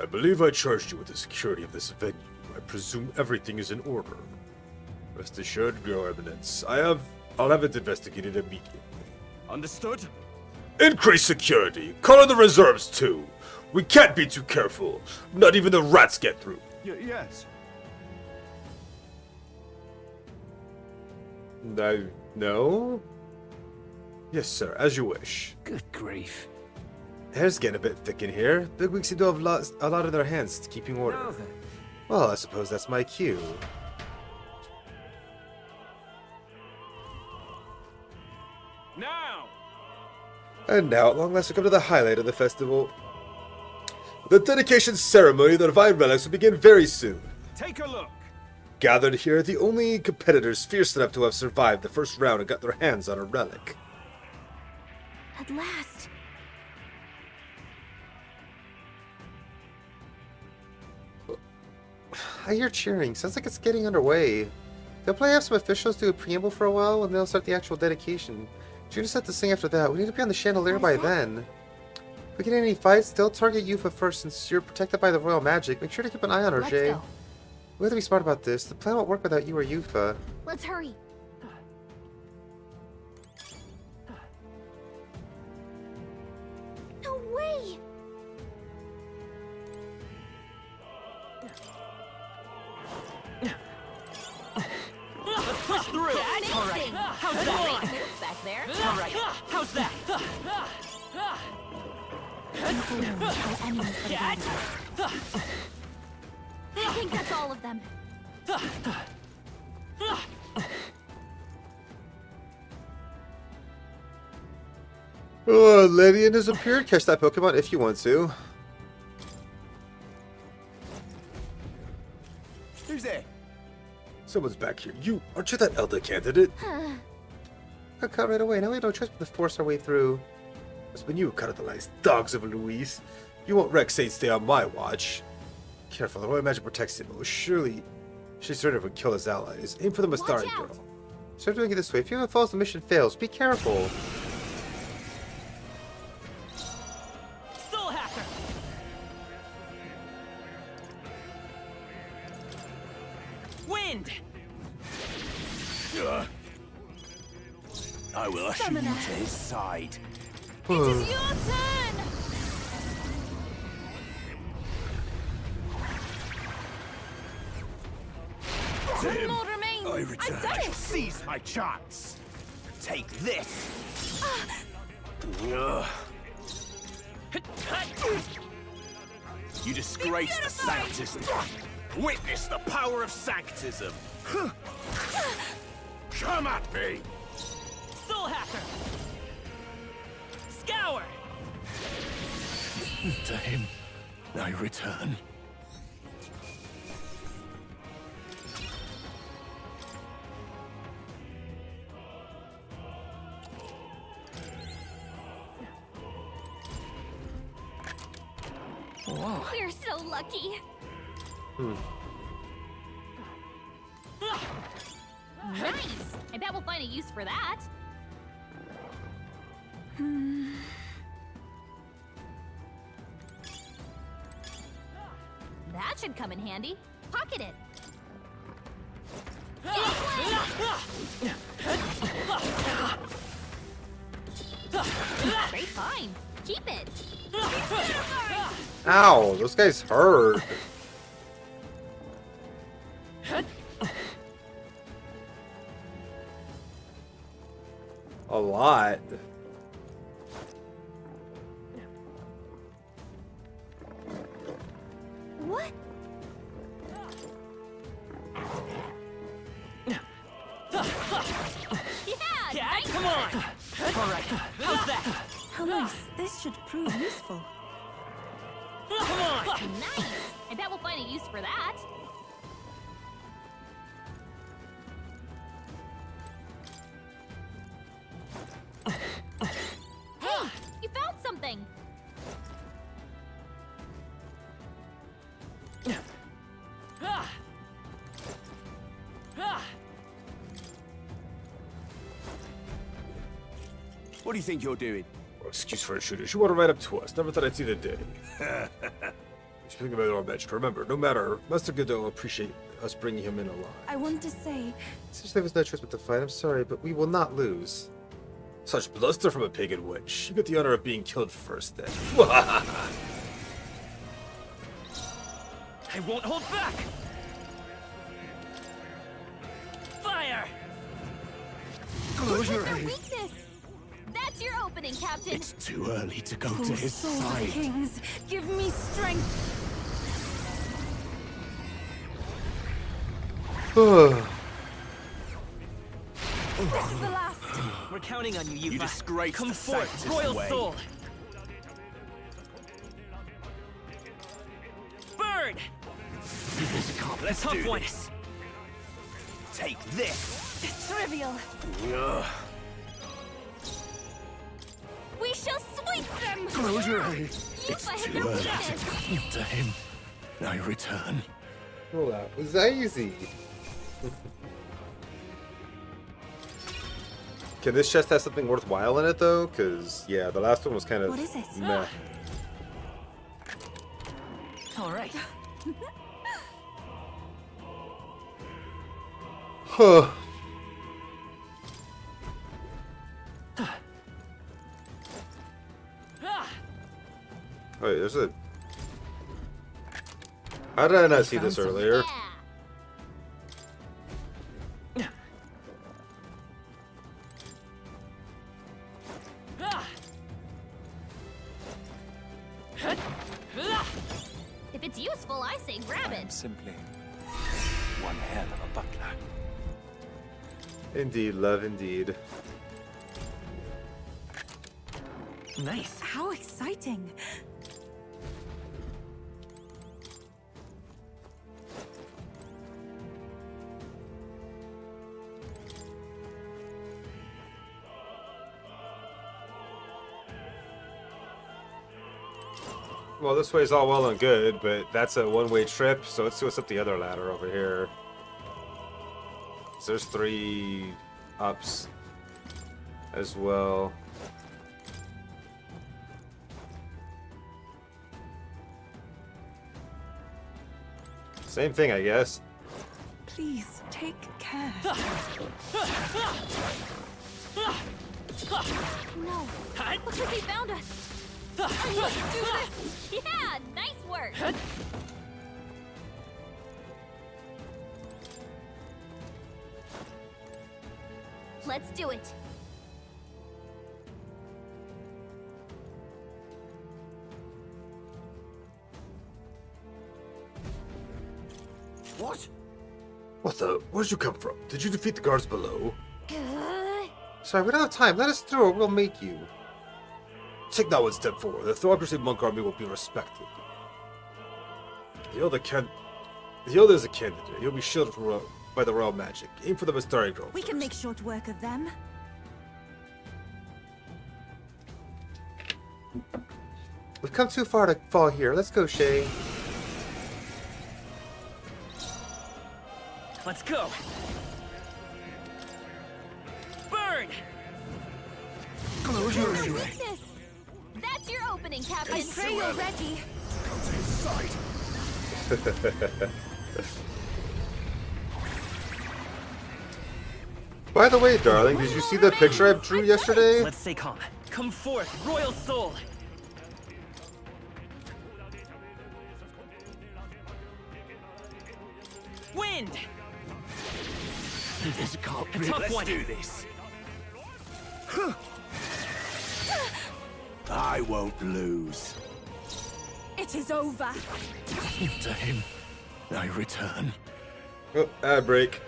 I believe I charged you with the security of this venue. I presume everything is in order. Rest assured, Your Eminence. I'll have it investigated immediately. Understood? Increase security! Call in the reserves, too! We can't be too careful. Not even the rats get through. Yes. No? Yes, sir, as you wish. Good grief. Hair's getting a bit thick in here. Bigwigs seem to have lost a lot of their hands to keeping order. Now then. Well, I suppose that's my cue. Now! And now, at long last, we come to the highlight of the festival. The dedication ceremony of the Divine Relics will begin very soon. Take a look. Gathered here, the only competitors fierce enough to have survived the first round and got their hands on a relic. At last. I hear cheering. Sounds like it's getting underway. They'll probably have some officials do a preamble for a while, and they'll start the actual dedication. Judas set to sing after that. We need to be on the chandelier by then. If we get any fights, they'll target Yuffie first since you're protected by the royal magic. Make sure to keep an eye on her, Let's Jay. go. We have to be smart about this. The plan won't work without you or Yuffie. Let's hurry. No way! Let's push through! All right. How's that? Back there. All right. How's that? I think that's all of them. Oh, Ledian has appeared. Catch that Pokemon if you want to. Who's there? Someone's back here. Aren't you that Elder candidate? Got caught right away. Now we have no choice but to force our way through. It's been you who cut out the last dogs of Louise. You won't wreck Saint stay on my watch. Careful, the royal magic protects him. But surely, she's certain would kill his allies. Aim for the Mastari girl. Start doing it this way. If you falls, the mission fails. Be careful. Soul Hacker! Wind! I will usher you to his side. It is your turn! To him, More remains. I return. I've done it. Seize my chance. Take this. You disgrace the Sanctism. Witness the power of Sanctism. Come at me! Soul Hacker! Scour! To him, I return. Whoa. We're so lucky. Nice! I bet we'll find a use for that. That should come in handy. Pocket it. Great find. Keep it. Ow, those guys hurt. A lot. What? Yeah, nice come on! Alright, how's that? How nice. This should prove useful. Come on! Nice! I bet we'll find a use for that. Hey! You found something! What do you think you're doing? Well, excuse for a shooter. She wanted right up to us. Never thought I'd see the day. Speaking about our match, remember, no matter, Master Godot will appreciate us bringing him in alive. I want to say, Since there was no choice but to fight, I'm sorry, but we will not lose. Such bluster from a pagan witch. You get the honor of being killed first, then. I won't hold back! Fire! Close your Your eyes. weakness! That's your opening, Captain! It's too early to go to oh, his Soul side. Kings, give me strength. This is the last. We're counting on you, Yuffie. You disgrace Come the forth, Sanctus Royal way. Soul! Bird! Let's Tough do one. this. Take this. Trivial. Ugh. We shall sweep them! Close your eyes. Yuffie It's has too no early weakness! to him. I return. Well, that was easy. Can this chest have something worthwhile in it, though? Because, yeah, the last one was kind of What is it? meh. All right. Huh. Wait, there's a... How did I not see this earlier? If it's useful, I say grab it. Simply one hell of a butler. Indeed, love, indeed. Nice. How exciting. Well, this way's all well and good, but that's a one-way trip, so let's see what's up the other ladder over here. So there's 3 ups as well. Same thing, I guess. Please take care. No. Looks like they found us. Let's do this. Yeah, nice work. Let's do it. What the? Where'd you come from? Did you defeat the guards below? Sorry, we don't have time. Let us through or we'll make you. Take that one step forward. The Theocracy monk army will be respected. The Elder is a candidate. He'll be shielded from by the royal magic. Aim for the Mistari Grove. We can make short work of them. We've come too far to fall here. Let's go, Shay. Let's go. Burn! That's your opening, Captain. I pray you're ready. By the way, darling, did you see the picture I drew yesterday? Let's stay calm. Come forth, royal soul. Wind. This can't A be. tough Let's one. do this. I won't lose. It is over. To him, I return. Oh, ad break.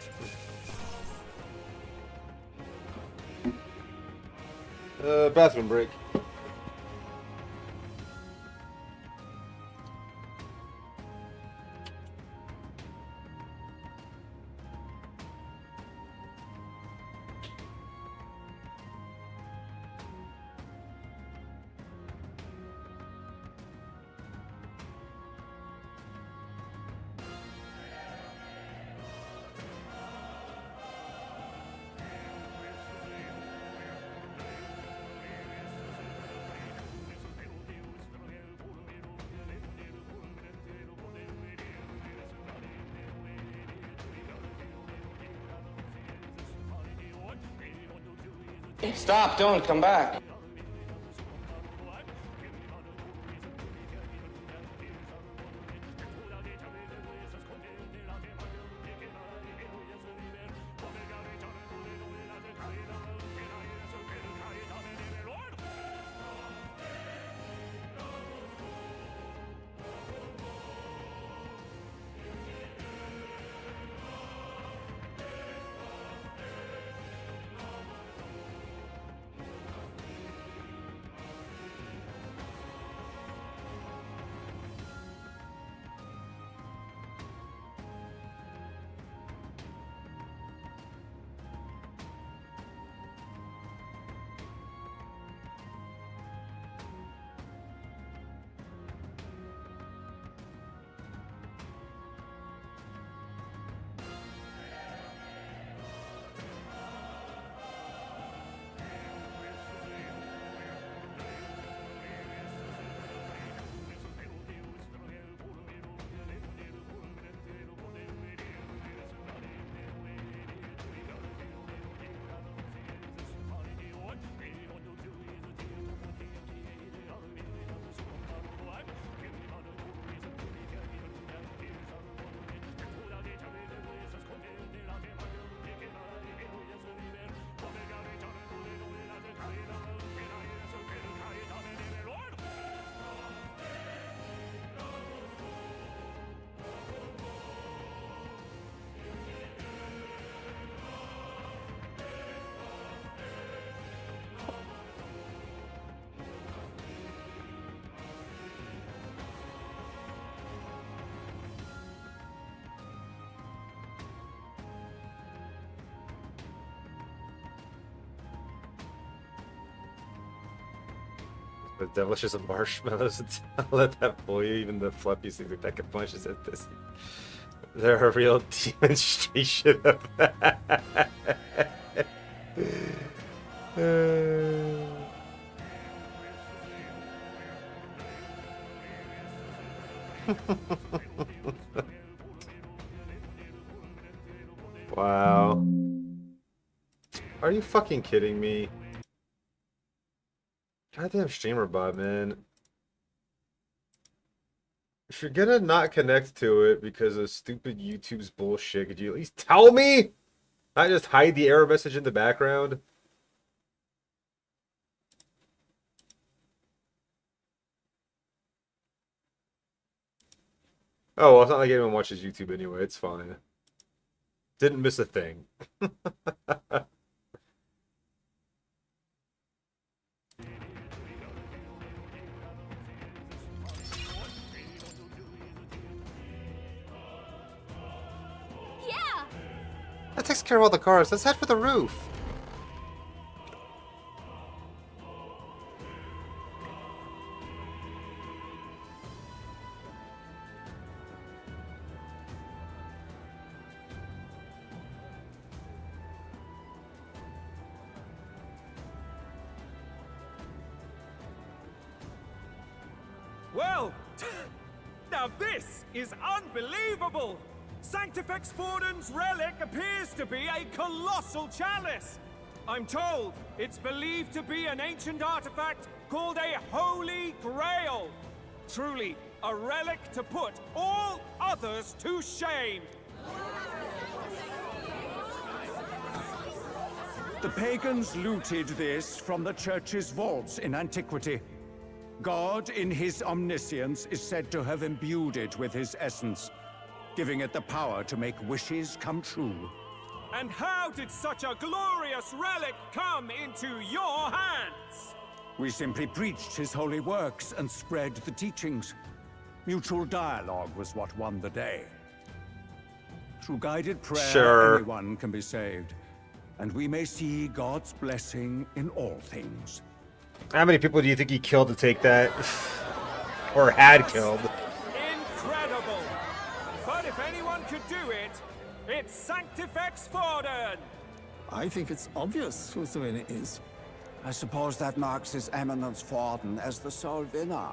Bathroom break. Stop, don't come back. The delicious marshmallows. Let that fool you. Even the fluffiest things like that can punches at this. They're a real demonstration of that. Wow. Are you fucking kidding me? Goddamn streamer bot, man. If you're gonna not connect to it because of stupid YouTube's bullshit, could you at least tell me? Not just hide the error message in the background? Oh, well, it's not like anyone watches YouTube anyway. It's fine. Didn't miss a thing. That takes care of all the cars. Let's head for the roof. Well, now this is unbelievable! Sanctifex Forden's relic appears to be a colossal chalice! I'm told it's believed to be an ancient artifact called a Holy Grail! Truly, a relic to put all others to shame! The pagans looted this from the church's vaults in antiquity. God, in his omniscience, is said to have imbued it with his essence, giving it the power to make wishes come true. And how did such a glorious relic come into your hands? We simply preached his holy works and spread the teachings. Mutual dialogue was what won the day. Through guided prayer, anyone can be saved, and we may see God's blessing in all things. How many people do you think he killed to take that? Or had killed? Incredible! But if anyone could do it, it's Sanctifex Forden! I think it's obvious whose the winner is. I suppose that marks His Eminence Forden as the sole winner.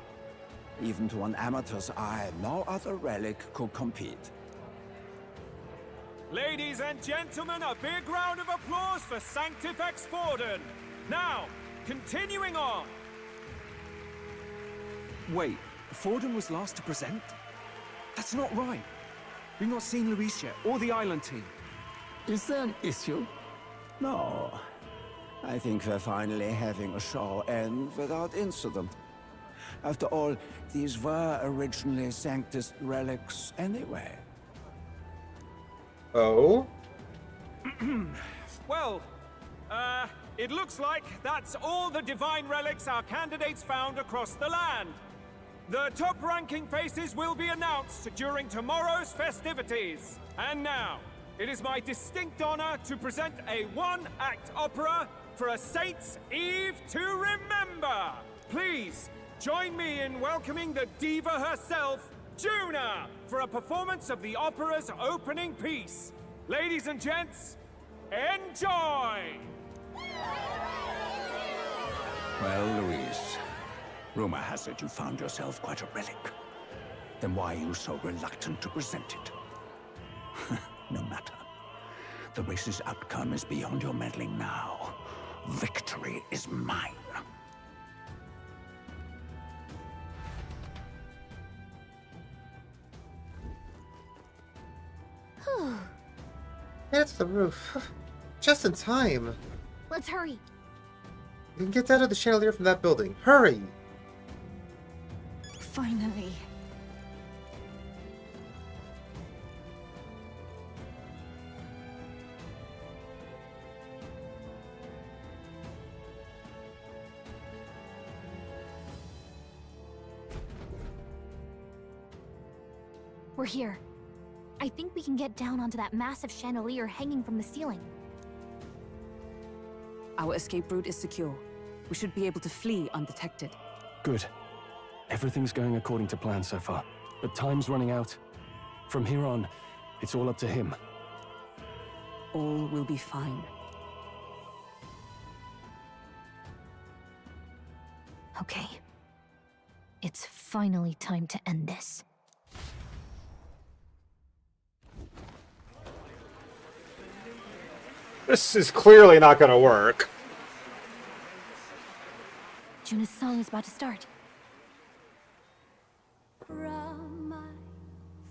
Even to an amateur's eye, no other relic could compete. Ladies and gentlemen, a big round of applause for Sanctifex Forden! Now, continuing on! Wait, Forden was last to present? That's not right. We've not seen Luis yet, or the island team. Is there an issue? No. I think we're finally having a show end without incident. After all, these were originally Sanctus relics anyway. Oh? Well, it looks like that's all the divine relics our candidates found across the land. The top-ranking faces will be announced during tomorrow's festivities. And now, it is my distinct honor to present a one-act opera for a Saints' Eve to remember. Please, join me in welcoming the diva herself, Juna, for a performance of the opera's opening piece. Ladies and gents, enjoy! Well, Luis, rumor has it you found yourself quite a relic. Then why are you so reluctant to present it? No matter. The race's outcome is beyond your meddling now. Victory is mine. Head to the roof. Just in time. Let's hurry. You can get out of the chandelier from that building. Hurry! Finally. We're here. I think we can get down onto that massive chandelier hanging from the ceiling. Our escape route is secure. We should be able to flee undetected. Good. Everything's going according to plan so far, but time's running out. From here on, it's all up to him. All will be fine. Okay. It's finally time to end this. This is clearly not gonna work. Juna's song is about to start. From my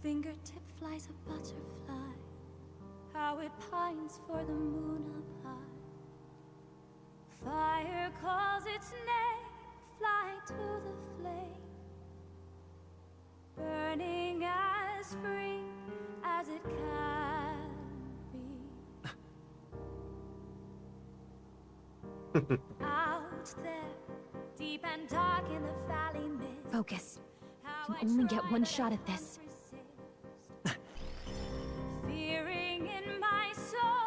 fingertip flies a butterfly, how it pines for the moon up high. Fire calls its name, fly to the flame, burning as free as it can be. Out there, deep and dark in the valley mist. Focus. You can only get one shot at this. Fearing in my soul.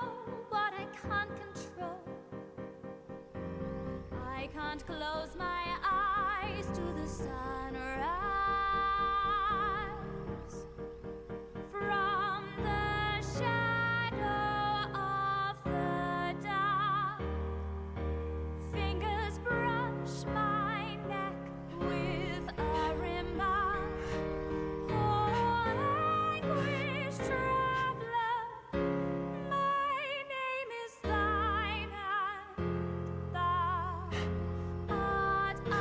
can't close my eyes to the sunrise. From the shadow of the dark, fingers brush my neck with a remark. Oh, anguish traveler, my name is thine, and thou art I.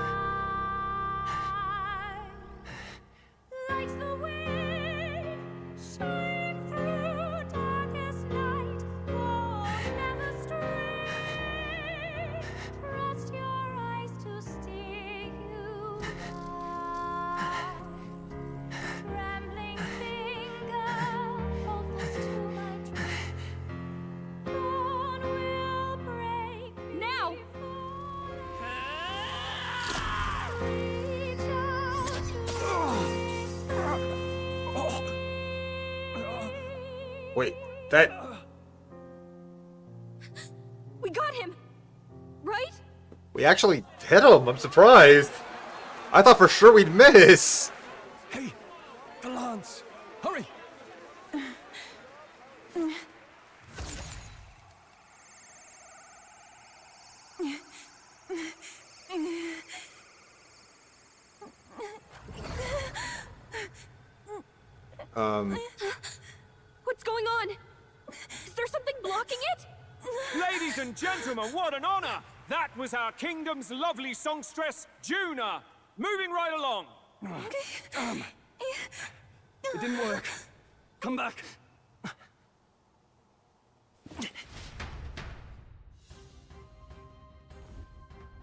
Like the wind, shine through darkest night. Oh, never stray. Trust your eyes to steer you by. Trembling finger, hold fast to my dream. Dawn will break now. Reach out Wait, that... We got him! Right? We actually hit him. I'm surprised. I thought for sure we'd miss. Hey, the lance! Hurry! What's going on? Is there something blocking it? Ladies and gentlemen, what an honor! That was our kingdom's lovely songstress, Juna. Moving right along. Damn! It didn't work. Come back.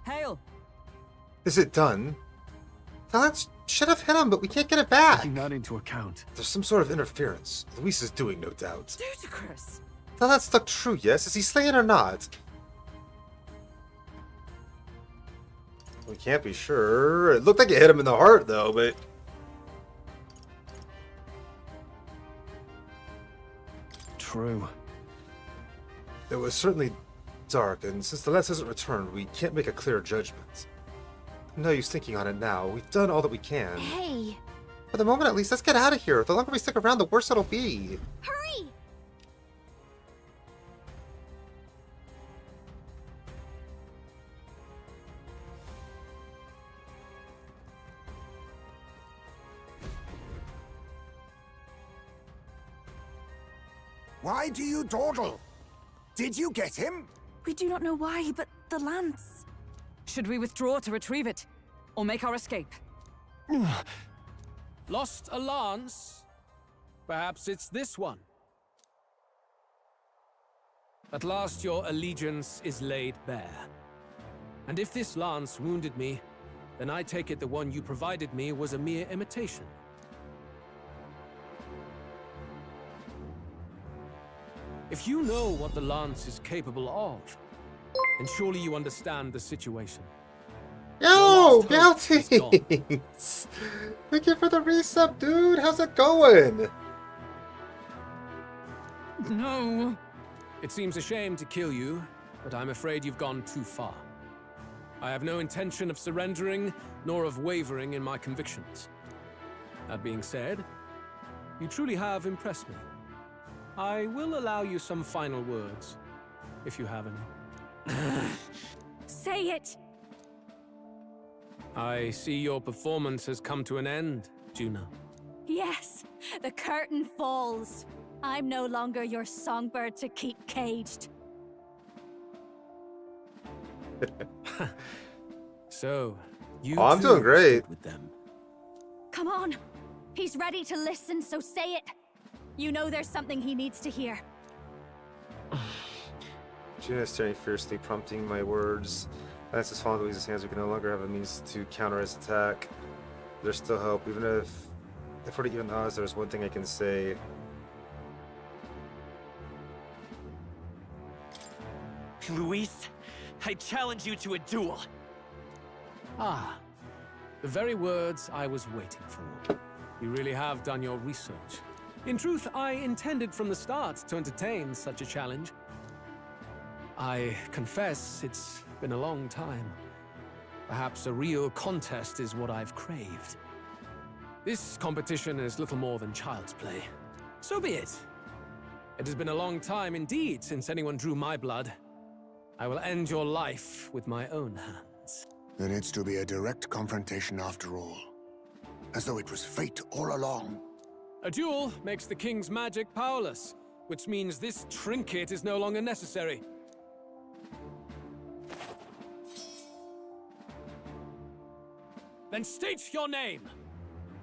Hail! Is it done? The lance should have hit him, but we can't get it back. Taking that into account. There's some sort of interference. Luis is doing, no doubt. Ludicrous. The lance stuck true, yes? Is he slaying or not? We can't be sure. It looked like it hit him in the heart, though, but... True. It was certainly dark, and since the lance hasn't returned, we can't make a clear judgment. No use thinking on it now. We've done all that we can. Hey, For the moment, at least, let's get out of here. The longer we stick around, the worse it'll be. hurry! Why do you dawdle? Did you get him? We do not know why, but the lance. Should we withdraw to retrieve it? Or make our escape? Lost a lance? Perhaps it's this one. At last your allegiance is laid bare. And if this lance wounded me, then I take it the one you provided me was a mere imitation. If you know what the lance is capable of, then surely you understand the situation. Yo, Bounties! Thank you for the resub, dude. How's it going? No. It seems a shame to kill you, but I'm afraid you've gone too far. I have no intention of surrendering, nor of wavering in my convictions. That being said, you truly have impressed me. I will allow you some final words, if you have any. Say it! I see your performance has come to an end, Juna. Yes, the curtain falls. I'm no longer your songbird to keep caged. So, you I'm too doing great. stood with them. Come on. He's ready to listen, so say it. You know there's something he needs to hear. Juna is staring fiercely, prompting my words. Lance has fallen to Luis's hands. We can no longer have a means to counter his attack. There's still hope. Even if we're to even odds, there's one thing I can say. Luis, I challenge you to a duel. Ah, the very words I was waiting for. You really have done your research. In truth, I intended from the start to entertain such a challenge. I confess it's been a long time. Perhaps a real contest is what I've craved. This competition is little more than child's play. So be it. It has been a long time indeed since anyone drew my blood. I will end your life with my own hands. There needs to be a direct confrontation after all. As though it was fate all along. A duel makes the king's magic powerless, which means this trinket is no longer necessary. Then state your name.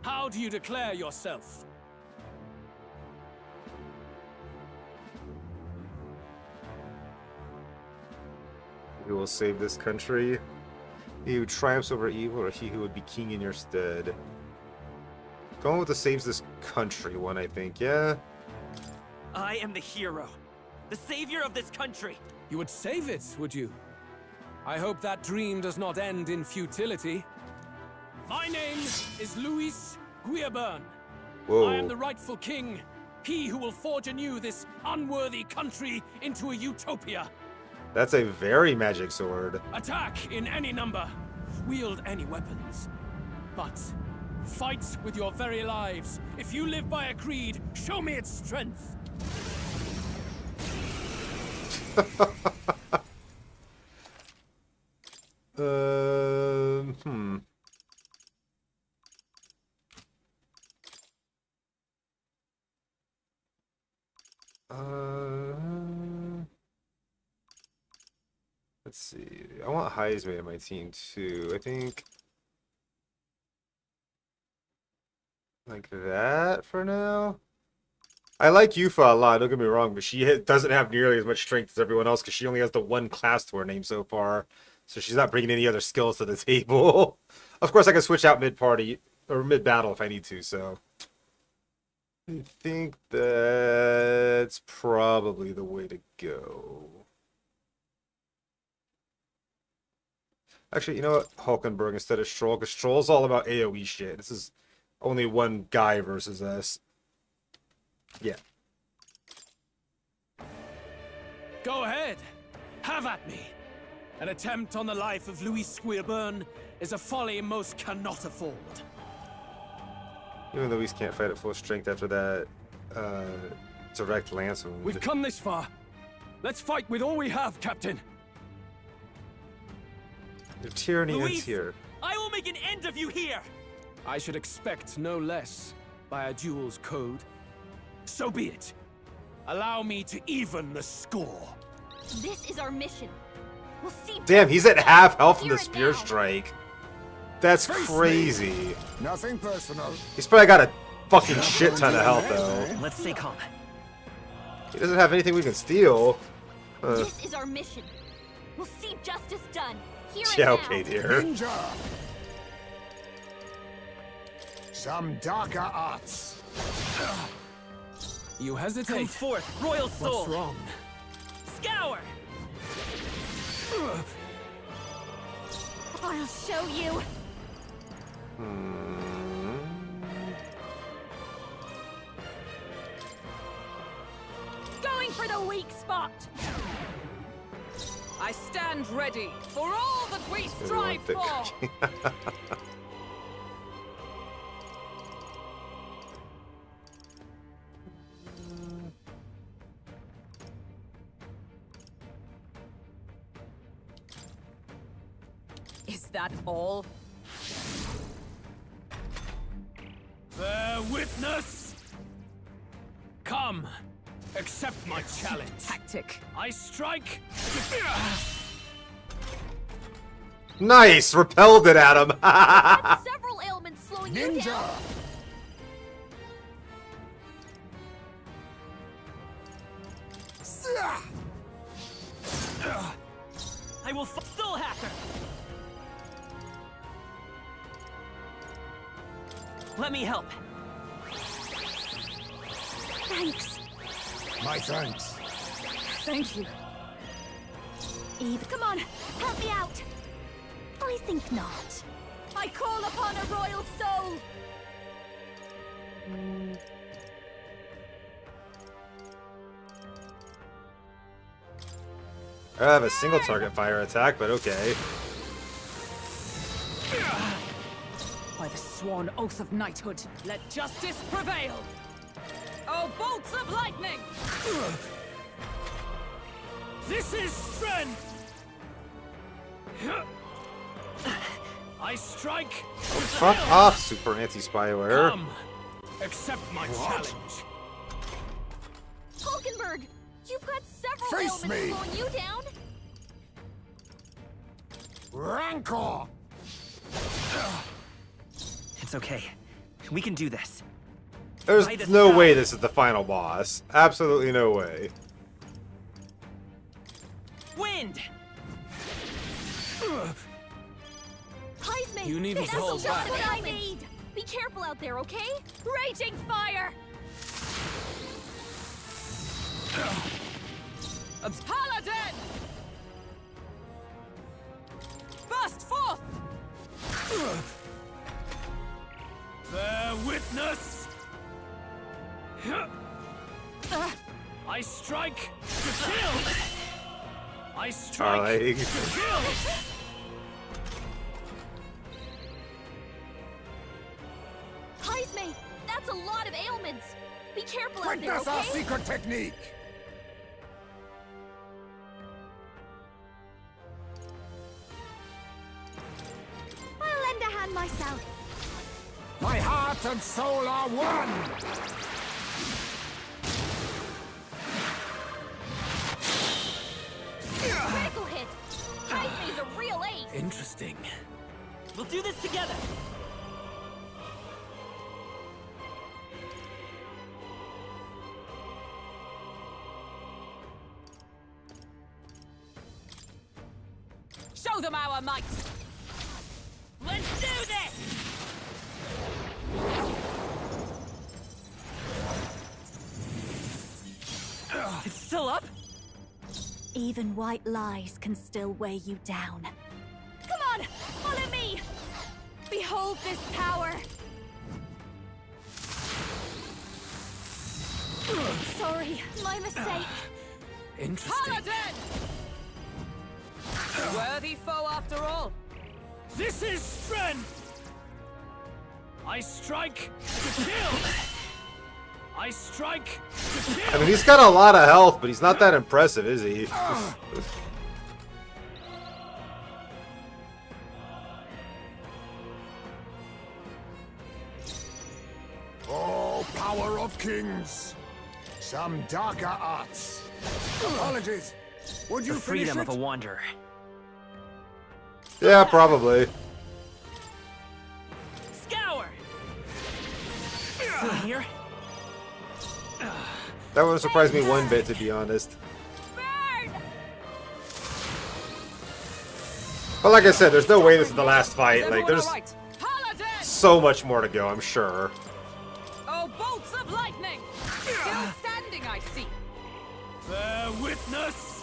How do you declare yourself? Who will save this country? He who triumphs over evil, or he who would be king in your stead? Going with the saves this country one, I think, yeah? I am the hero. The savior of this country. You would save it, would you? I hope that dream does not end in futility. My name is Luis Guiaburn. Whoa. I am the rightful king. He who will forge anew this unworthy country into a utopia. That's a very magic sword. Attack in any number. Wield any weapons. But fight with your very lives. If you live by a creed, show me its strength. Hmm. Let's see. I want Heisman in my team too. I think like that for now. I like Yufa a lot, don't get me wrong, but she doesn't have nearly as much strength as everyone else because she only has the one class to her name so far. So she's not bringing any other skills to the table. Of course, I can switch out mid-party or mid-battle if I need to, so I think that's probably the way to go. Actually, you know what? Hulkenberg instead of Stroll, because Stroll's all about AoE shit. This is only one guy versus us. Yeah. Go ahead. Have at me. An attempt on the life of Luis Guiaburn is a folly most cannot afford. Even Luis can't fight at full strength after that direct lance wound. We've come this far. Let's fight with all we have, Captain. The tyranny Luis, ends here. I will make an end of you here. I should expect no less by a duel's code. So be it. Allow me to even the score. This is our mission. We'll see. Damn, he's at half health from the Here and spear now. strike. That's crazy. Nothing personal. He's probably got a fucking shit ton of health though. Let's stay calm. He doesn't have anything we can steal. This is our mission. We'll see justice done. Here and Yeah, now. okay, dear. Ninja! Some darker arts. You hesitate. Come forth, royal soul. What's wrong? Scour. I'll show you. Going for the weak spot. I stand ready for all that we strive for. Is that all? Bear witness. Come, accept my challenge. Tactic. I strike. Nice, repelled it at him. Several ailments slowing you Ninja! down. I will Soul Hacker. Let me help. Thanks. My thanks. Thank you. Eve, come on, help me out. I think not. I call upon a royal soul. I have a single target fire attack, but okay. sworn oath of knighthood. Let justice prevail! Oh, bolts of lightning! This is strength! I strike. Fuck off, Super Anti-Spyware. Come, accept my challenge. Hulkenberg, you've got several Face ailments me. slowing you down. Rancor! It's okay. We can do this. There's By the no sky. way this is the final boss. Absolutely no way. Wind! Heisman, You needn't that's hold just back. what I need. Be careful out there, okay? Raging fire! Paladin! Burst forth! Bear witness. I strike to kill. I strike Charlie. to kill. Heisman, that's a lot of ailments. Be careful out there, Witness our okay? secret technique! I'll lend a hand myself. My heart and soul are one! Critical hit. Heisman's a real ace. Interesting. We'll do this together! Show them our might! Let's do this! It's still up? Even white lies can still weigh you down. Come on, follow me. Behold this power. Sorry, my mistake. Interesting. Paladin! Worthy foe after all. This is strength. I strike to kill. I strike to kill. I mean, he's got a lot of health, but he's not that impressive, is he? Oh, power of kings! Some darker arts. Apologies. Would you The finish freedom it? of a wanderer. Yeah, probably. Scour! Still here? That would surprise me one bit, to be honest. But like I said, there's no way this is the last fight. Like, there's so much more to go, I'm sure. Oh, bolts of lightning! Still standing, I see. Bear witness.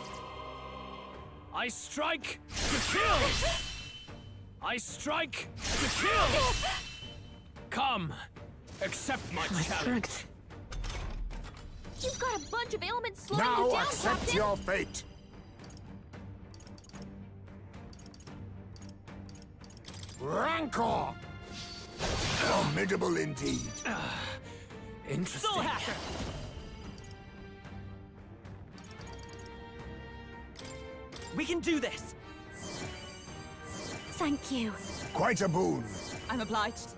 I strike to kill. I strike to kill. Come, accept my challenge. You've got a bunch of ailments slowing you Now down, accept Captain. your fate. Rancor! Formidable indeed. Interesting. Soul Hacker! We can do this! Thank you. Quite a boon. I'm obliged.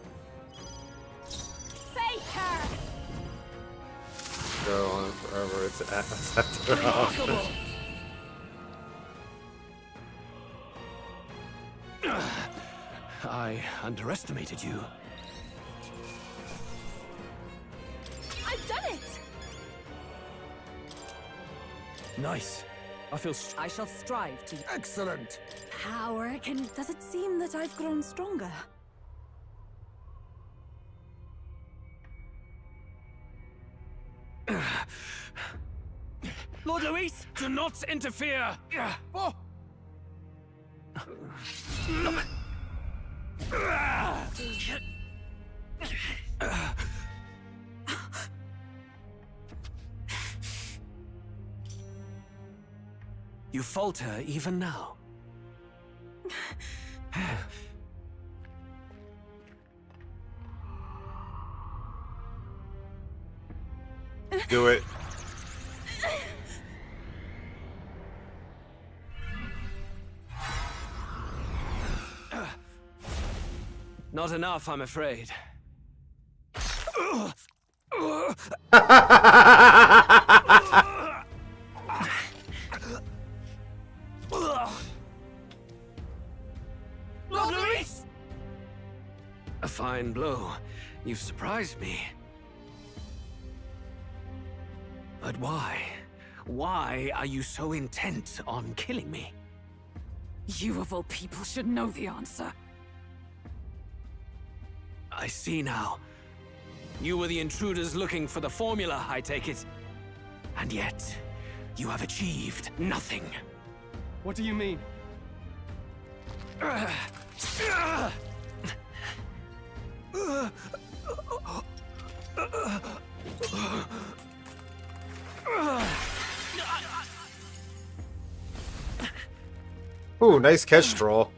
Faker! Go on forever, it's ass after all. Remarkable. I underestimated you. I've done it! Nice. I feel I shall strive to... Excellent. Power can... Does it seem that I've grown stronger? Lord Luis, do not interfere. Oh. You falter even now. Do it. Not enough, I'm afraid. Lord Luis! A fine blow. You've surprised me. But why? Why are you so intent on killing me? You of all people should know the answer. I see now. You were the intruders looking for the formula, I take it. And yet, you have achieved nothing. What do you mean? Ooh, nice catch, Stroll.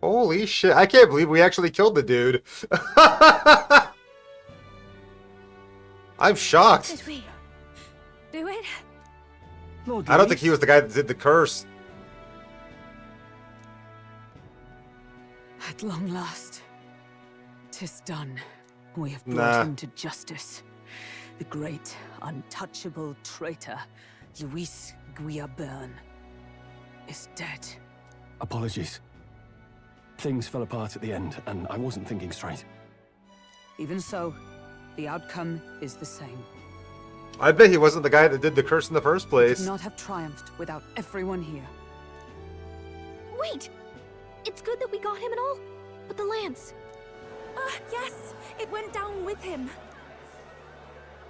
Holy shit, I can't believe we actually killed the dude. I'm shocked. Did we do it? I don't think he was the guy that did the curse. At long last, 'tis done. We have brought him to justice. The great, untouchable traitor, Luis Guillabern, is dead. Apologies. Things fell apart at the end, and I wasn't thinking straight. Even so, the outcome is the same. I bet he wasn't the guy that did the curse in the first Could place. not have triumphed without everyone here. Wait! It's good that we got him and all, but the lance. Yes, it went down with him.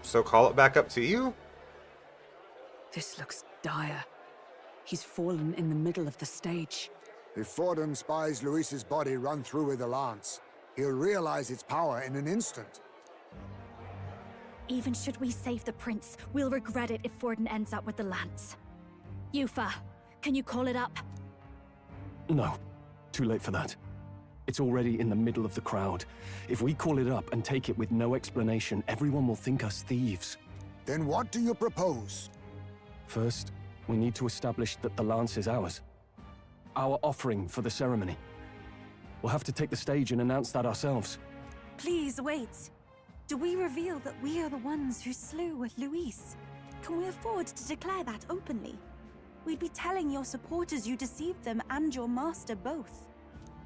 So call it back up to you? This looks dire. He's fallen in the middle of the stage. If Forden spies Luis's body run through with the lance, he'll realize its power in an instant. Even should we save the prince, we'll regret it if Forden ends up with the lance. Yufa, can you call it up? No, too late for that. It's already in the middle of the crowd. If we call it up and take it with no explanation, everyone will think us thieves. Then what do you propose? First, we need to establish that the lance is ours. Our offering for the ceremony. We'll have to take the stage and announce that ourselves. Please wait. Do we reveal that we are the ones who slew Luis? Can we afford to declare that openly? We'd be telling your supporters you deceived them and your master both.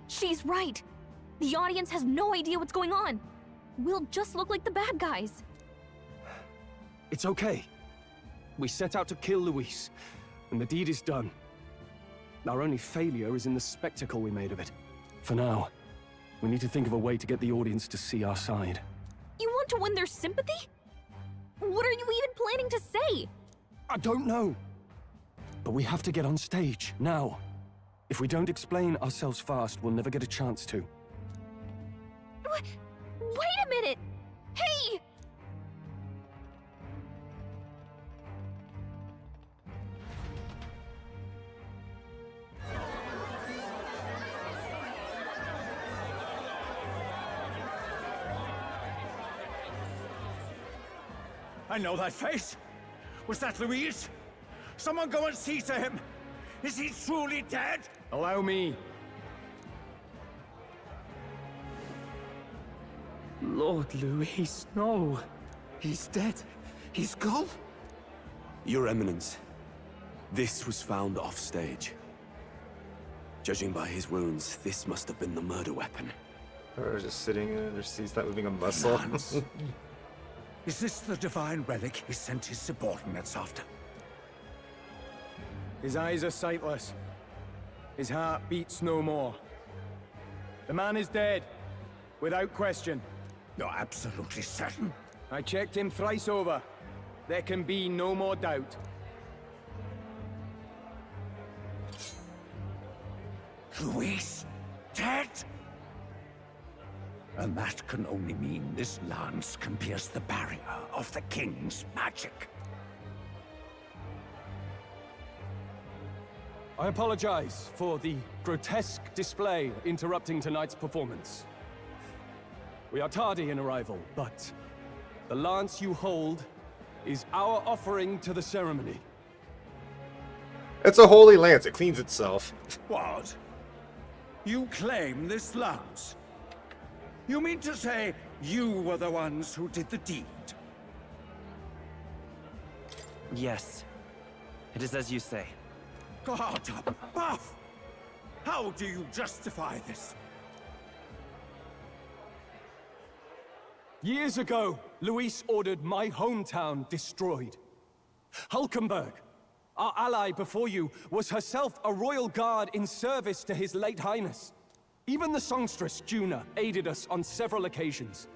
She's right. The audience has no idea what's going on. We'll just look like the bad guys. It's okay. We set out to kill Luis, and the deed is done. Our only failure is in the spectacle we made of it. For now, we need to think of a way to get the audience to see our side. You want to win their sympathy? What are you even planning to say? I don't know. But we have to get on stage, now. If we don't explain ourselves fast, we'll never get a chance to. Wait a minute! Hey! I know that face. Was that Luis? Someone go and see to him. Is he truly dead? Allow me. Lord Luis, no. He's dead. He's gone. Your Eminence, this was found off stage. Judging by his wounds, this must have been the murder weapon. Or just sitting in it, or he's not moving a muscle. Lance. Is this the divine relic he sent his subordinates after? His eyes are sightless. His heart beats no more. The man is dead, without question. You're absolutely certain? I checked him thrice over. There can be no more doubt. Luis? Dead? And that can only mean this lance can pierce the barrier of the king's magic. I apologize for the grotesque display interrupting tonight's performance. We are tardy in arrival, but the lance you hold is our offering to the ceremony. It's a holy lance. It cleans itself. What? You claim this lance? You mean to say you were the ones who did the deed? Yes. It is as you say. God above! How do you justify this? Years ago, Luis ordered my hometown destroyed. Hulkenberg, our ally before you, was herself a royal guard in service to his late highness. Even the songstress, Juna, aided us on several occasions.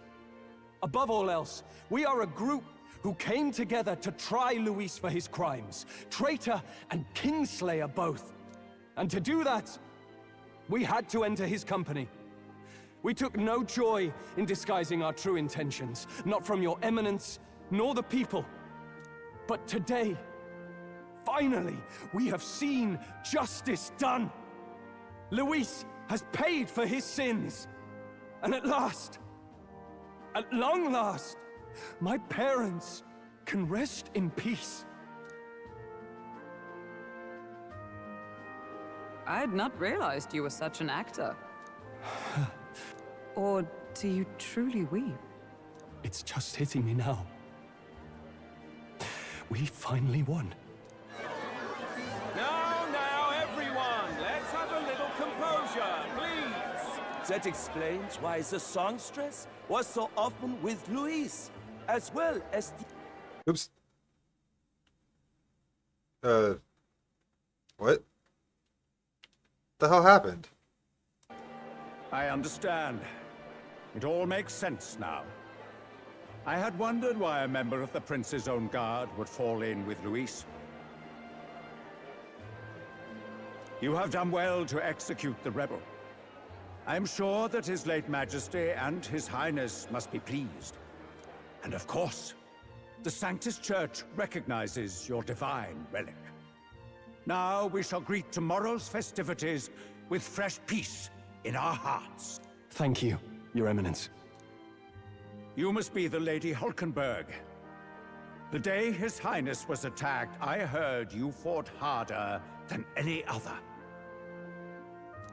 Above all else, we are a group who came together to try Luis for his crimes, traitor and kingslayer both. And to do that, we had to enter his company. We took no joy in disguising our true intentions, not from your eminence, nor the people. But today, finally, we have seen justice done. Luis has paid for his sins. And at last, at long last, my parents can rest in peace. I had not realized you were such an actor. Or do you truly weep? It's just hitting me now. We finally won. Now, everyone, let's have a little composure, please. That explains why the songstress was so often with Luis, as well as the... Oops. What? The hell happened? I understand. It all makes sense now. I had wondered why a member of the Prince's own guard would fall in with Luis. You have done well to execute the rebel. I am sure that His late Majesty and His Highness must be pleased. And of course, the Sanctus Church recognizes your divine relic. Now we shall greet tomorrow's festivities with fresh peace in our hearts. Thank you, Your Eminence. You must be the Lady Hulkenberg. The day His Highness was attacked, I heard you fought harder than any other.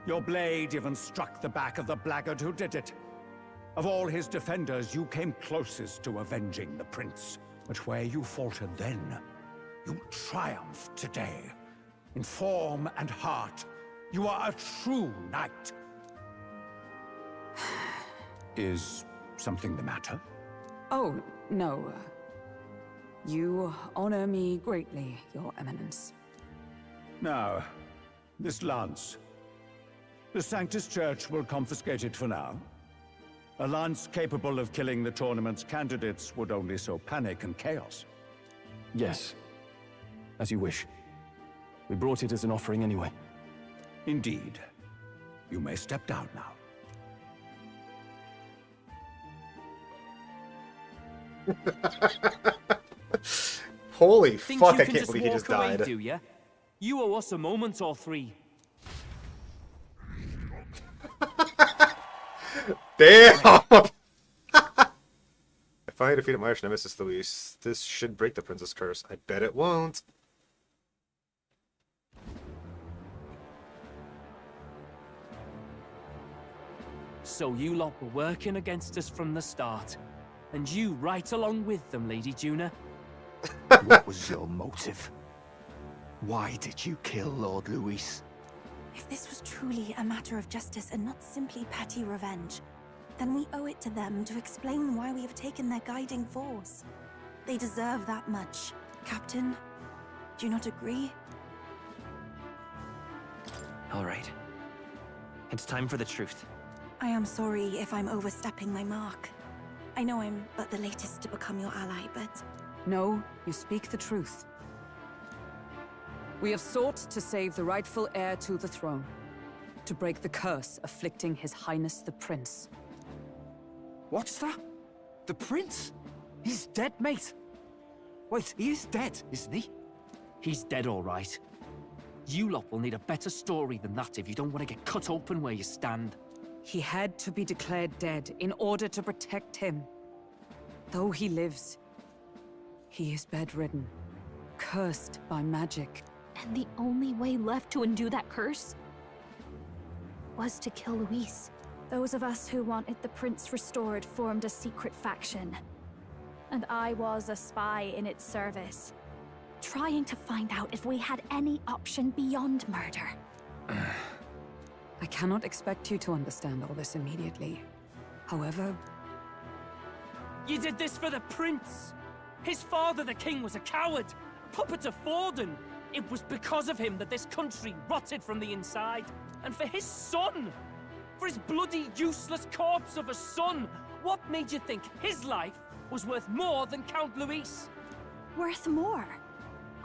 Your blade even struck the back of the blackguard who did it. Of all his defenders, you came closest to avenging the prince. But where you faltered then, you triumphed today. In form and heart, you are a true knight. Is something the matter? Oh, no. You honor me greatly, Your Eminence. Now, this lance. The Sanctus Church will confiscate it for now. A lance capable of killing the tournament's candidates would only sow panic and chaos. Yes. As you wish. We brought it as an offering anyway. Indeed. You may step down now. Holy Think fuck, you I can can't believe he just walk away, died. do ya? You owe us a moment or three. Damn! If I defeated my arch nemesis Luis, this should break the Princess Curse. I bet it won't. So you lot were working against us from the start. And you right along with them, Lady Juna. What was your motive? Why did you kill Lord Luis? If this was truly a matter of justice and not simply petty revenge, then we owe it to them to explain why we have taken their guiding force. They deserve that much. Captain, do you not agree? All right. It's time for the truth. I am sorry if I'm overstepping my mark. I know I'm but the latest to become your ally, but... No, you speak the truth. We have sought to save the rightful heir to the throne, to break the curse afflicting His Highness the Prince. What's that? The prince? He's dead, mate. Wait, he is dead, isn't he? He's dead, all right. You lot will need a better story than that if you don't want to get cut open where you stand. He had to be declared dead in order to protect him. Though he lives, he is bedridden, cursed by magic. And the only way left to undo that curse was to kill Luis. Those of us who wanted the prince restored formed a secret faction. And I was a spy in its service, trying to find out if we had any option beyond murder. I cannot expect you to understand all this immediately. However... You did this for the prince! His father, the king, was a coward, a puppet of Forden. It was because of him that this country rotted from the inside. And for his son! For his bloody, useless corpse of a son! What made you think his life was worth more than Count Luis? Worth more?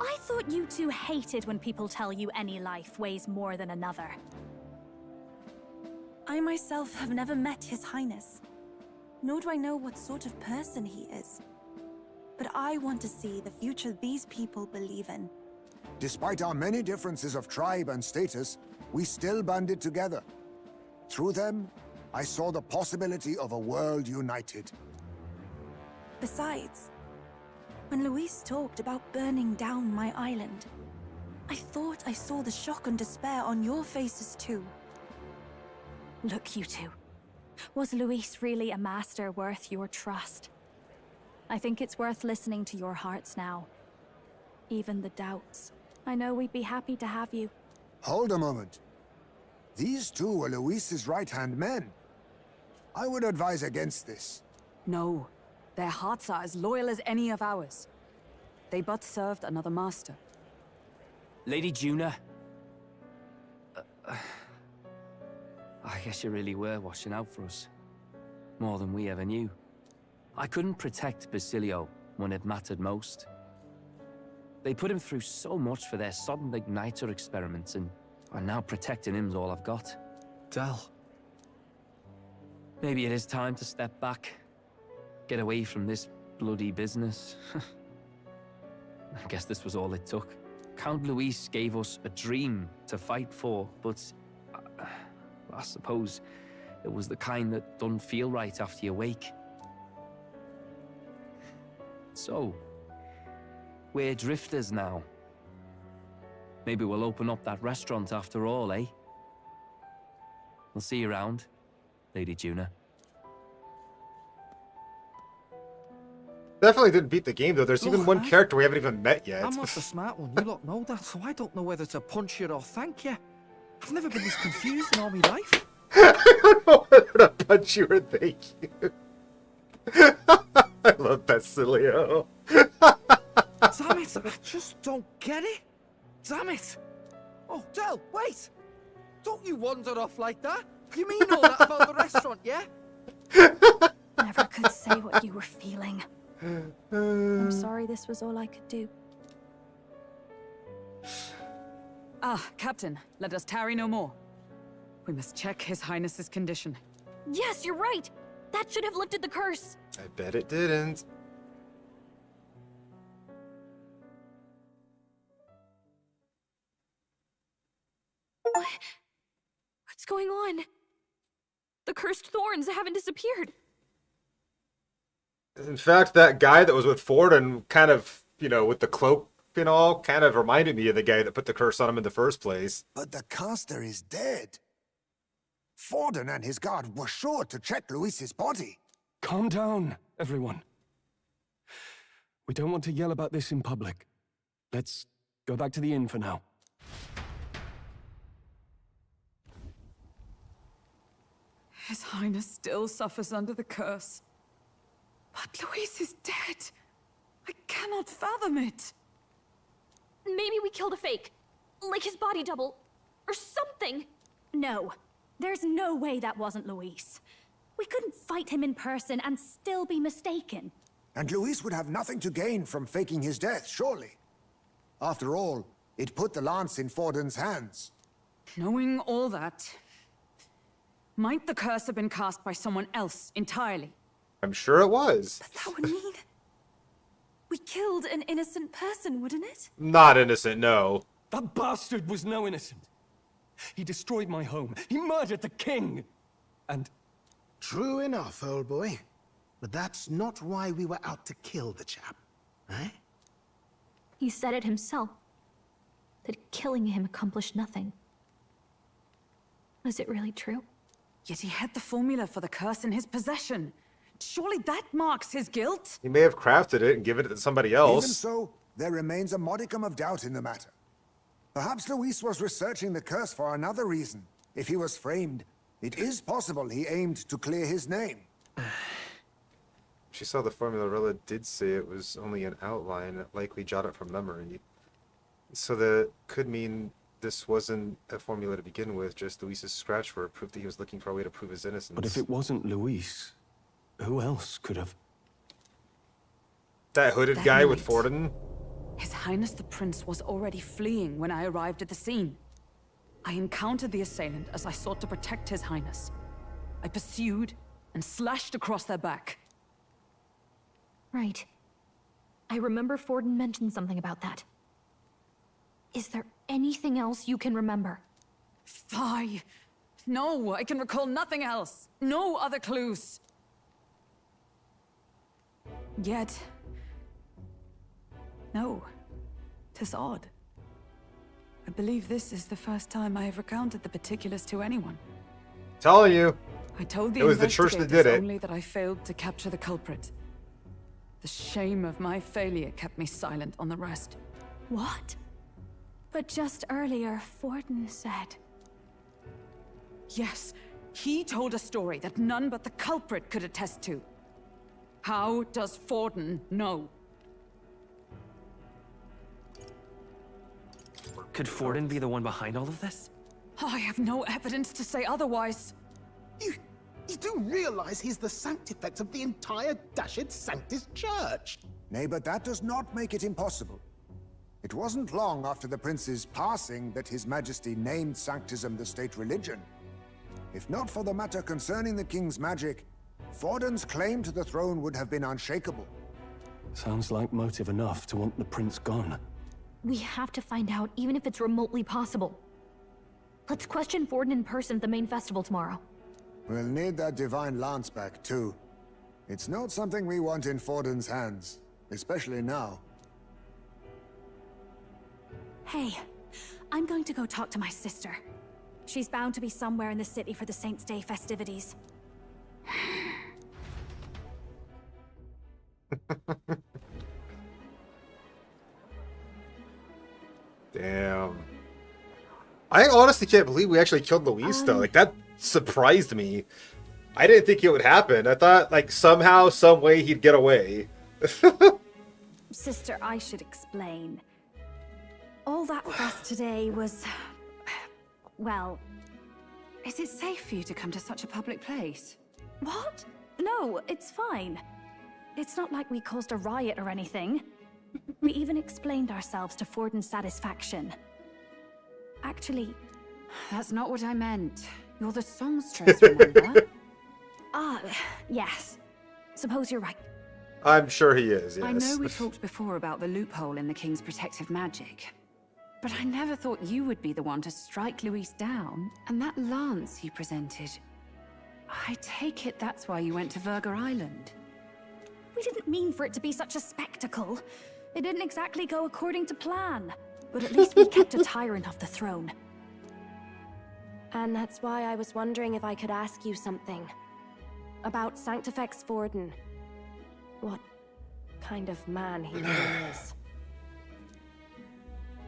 I thought you two hated when people tell you any life weighs more than another. I myself have never met His Highness, nor do I know what sort of person he is. But I want to see the future these people believe in. Despite our many differences of tribe and status, we still banded together. Through them, I saw the possibility of a world united. Besides, when Luis talked about burning down my island, I thought I saw the shock and despair on your faces too. Look, you two. Was Luis really a master worth your trust? I think it's worth listening to your hearts now. Even the doubts. I know we'd be happy to have you. Hold a moment. These two were Luis's right-hand men. I would advise against this. No, their hearts are as loyal as any of ours. They but served another master. Lady Juna. I guess you really were watching out for us. More than we ever knew. I couldn't protect Basilio when it mattered most. They put him through so much for their sodden igniter experiments, and now protecting him's all I've got. Del. Maybe it is time to step back. Get away from this bloody business. I guess this was all it took. Count Luis gave us a dream to fight for, but I suppose it was the kind that don't feel right after you wake. So, we're drifters now. Maybe we'll open up that restaurant after all, eh? We'll see you around, Lady Juna. Definitely didn't beat the game, though. There's even one character we haven't even met yet. I'm not the smart one, you lot know that, so I don't know whether to punch you or thank you. I've never been this confused in all my life. I don't know whether to punch you or thank you. I love Basilio. Damn it, I just don't get it. Damn it. Oh, Del, wait. Don't you wander off like that. You mean all that about the restaurant, yeah? Never could say what you were feeling. I'm sorry this was all I could do. Ah, Captain, let us tarry no more. We must check His Highness's condition. Yes, you're right. That should have lifted the curse. I bet it didn't. What's going on? The cursed thorns haven't disappeared. In fact, that guy that was with Ford and kind of, you know, with the cloak and all, kind of reminded me of the guy that put the curse on him in the first place. But the caster is dead. Forden and his guard were sure to check Luis's body. Calm down, everyone. We don't want to yell about this in public. Let's go back to the inn for now. His Highness still suffers under the curse. But Luis is dead. I cannot fathom it. Maybe we killed a fake. Like his body double. Or something. No. There's no way that wasn't Luis. We couldn't fight him in person and still be mistaken. And Luis would have nothing to gain from faking his death, surely. After all, it put the lance in Forden's hands. Knowing all that, might the curse have been cast by someone else entirely? I'm sure it was. But that would mean we killed an innocent person, wouldn't it? Not innocent, no. That bastard was no innocent. He destroyed my home. He murdered the king. And... True enough, old boy. But that's not why we were out to kill the chap, eh? He said it himself. That killing him accomplished nothing. Was it really true? Yet he had the formula for the curse in his possession. Surely that marks his guilt? He may have crafted it and given it to somebody else. Even so, there remains a modicum of doubt in the matter. Perhaps Luis was researching the curse for another reason. If he was framed, it is possible he aimed to clear his name. She saw the formula. Rilla did say it was only an outline, likely jotted from memory. So that could mean this wasn't a formula to begin with, just Luis's scratch for proof that he was looking for a way to prove his innocence. But if it wasn't Luis, who else could have? That hooded That guy with night, Forden? His Highness the Prince was already fleeing when I arrived at the scene. I encountered the assailant as I sought to protect His Highness. I pursued and slashed across their back. Right. I remember Forden mentioned something about that. Is there anything else you can remember? Fie! No, I can recall nothing else. No other clues. Yet... no. 'Tis odd. I believe this is the first time I have recounted the particulars to anyone. Telling you. I told the It was the church that investigators did it. only that I failed to capture the culprit. The shame of my failure kept me silent on the rest. What? But just earlier, Forden said... Yes, he told a story that none but the culprit could attest to. How does Forden know? Could Forden be the one behind all of this? I have no evidence to say otherwise. You do realize he's the sanctifex of the entire Dashed Sanctus Church? Nay, but that does not make it impossible. It wasn't long after the prince's passing that His Majesty named Sanctism the state religion. If not for the matter concerning the king's magic, Forden's claim to the throne would have been unshakable. Sounds like motive enough to want the prince gone. We have to find out, even if it's remotely possible. Let's question Forden in person at the main festival tomorrow. We'll need that divine lance back, too. It's not something we want in Forden's hands, especially now. Hey, I'm going to go talk to my sister. She's bound to be somewhere in the city for the Saints' Day festivities. Damn. I honestly can't believe we actually killed Luis, though. Like, that surprised me. I didn't think it would happen. I thought, like, somehow, some way he'd get away. Sister, I should explain. All that fuss today was... well... Is it safe for you to come to such a public place? What? No, it's fine. It's not like we caused a riot or anything. We even explained ourselves to Forden's satisfaction. Actually... That's not what I meant. You're the songstress, remember? Yes. Suppose you're right. I'm sure he is, yes. I know we talked before about the loophole in the king's protective magic. But I never thought you would be the one to strike Luis down. And that lance you presented... I take it that's why you went to Verga Island. We didn't mean for it to be such a spectacle. It didn't exactly go according to plan. But at least we kept a tyrant off the throne. And that's why I was wondering if I could ask you something. About Sanctifex Forden. What kind of man he really is.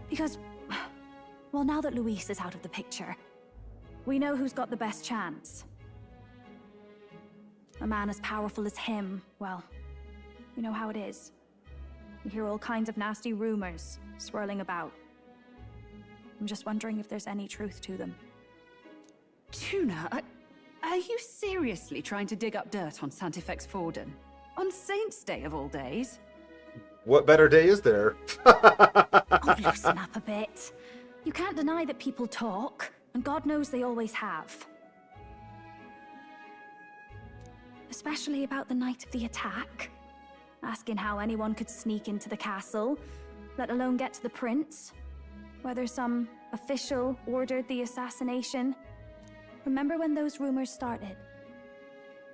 Because, well, now that Luis is out of the picture, we know who's got the best chance. A man as powerful as him, well, you know how it is. You hear all kinds of nasty rumors swirling about. I'm just wondering if there's any truth to them. Tuna, are you seriously trying to dig up dirt on Sanctifex Forden? On Saints' Day of all days? What better day is there? Oh, loosen up a bit. You can't deny that people talk, and God knows they always have. Especially about the night of the attack. Asking how anyone could sneak into the castle, let alone get to the prince. Whether some official ordered the assassination. Remember when those rumors started?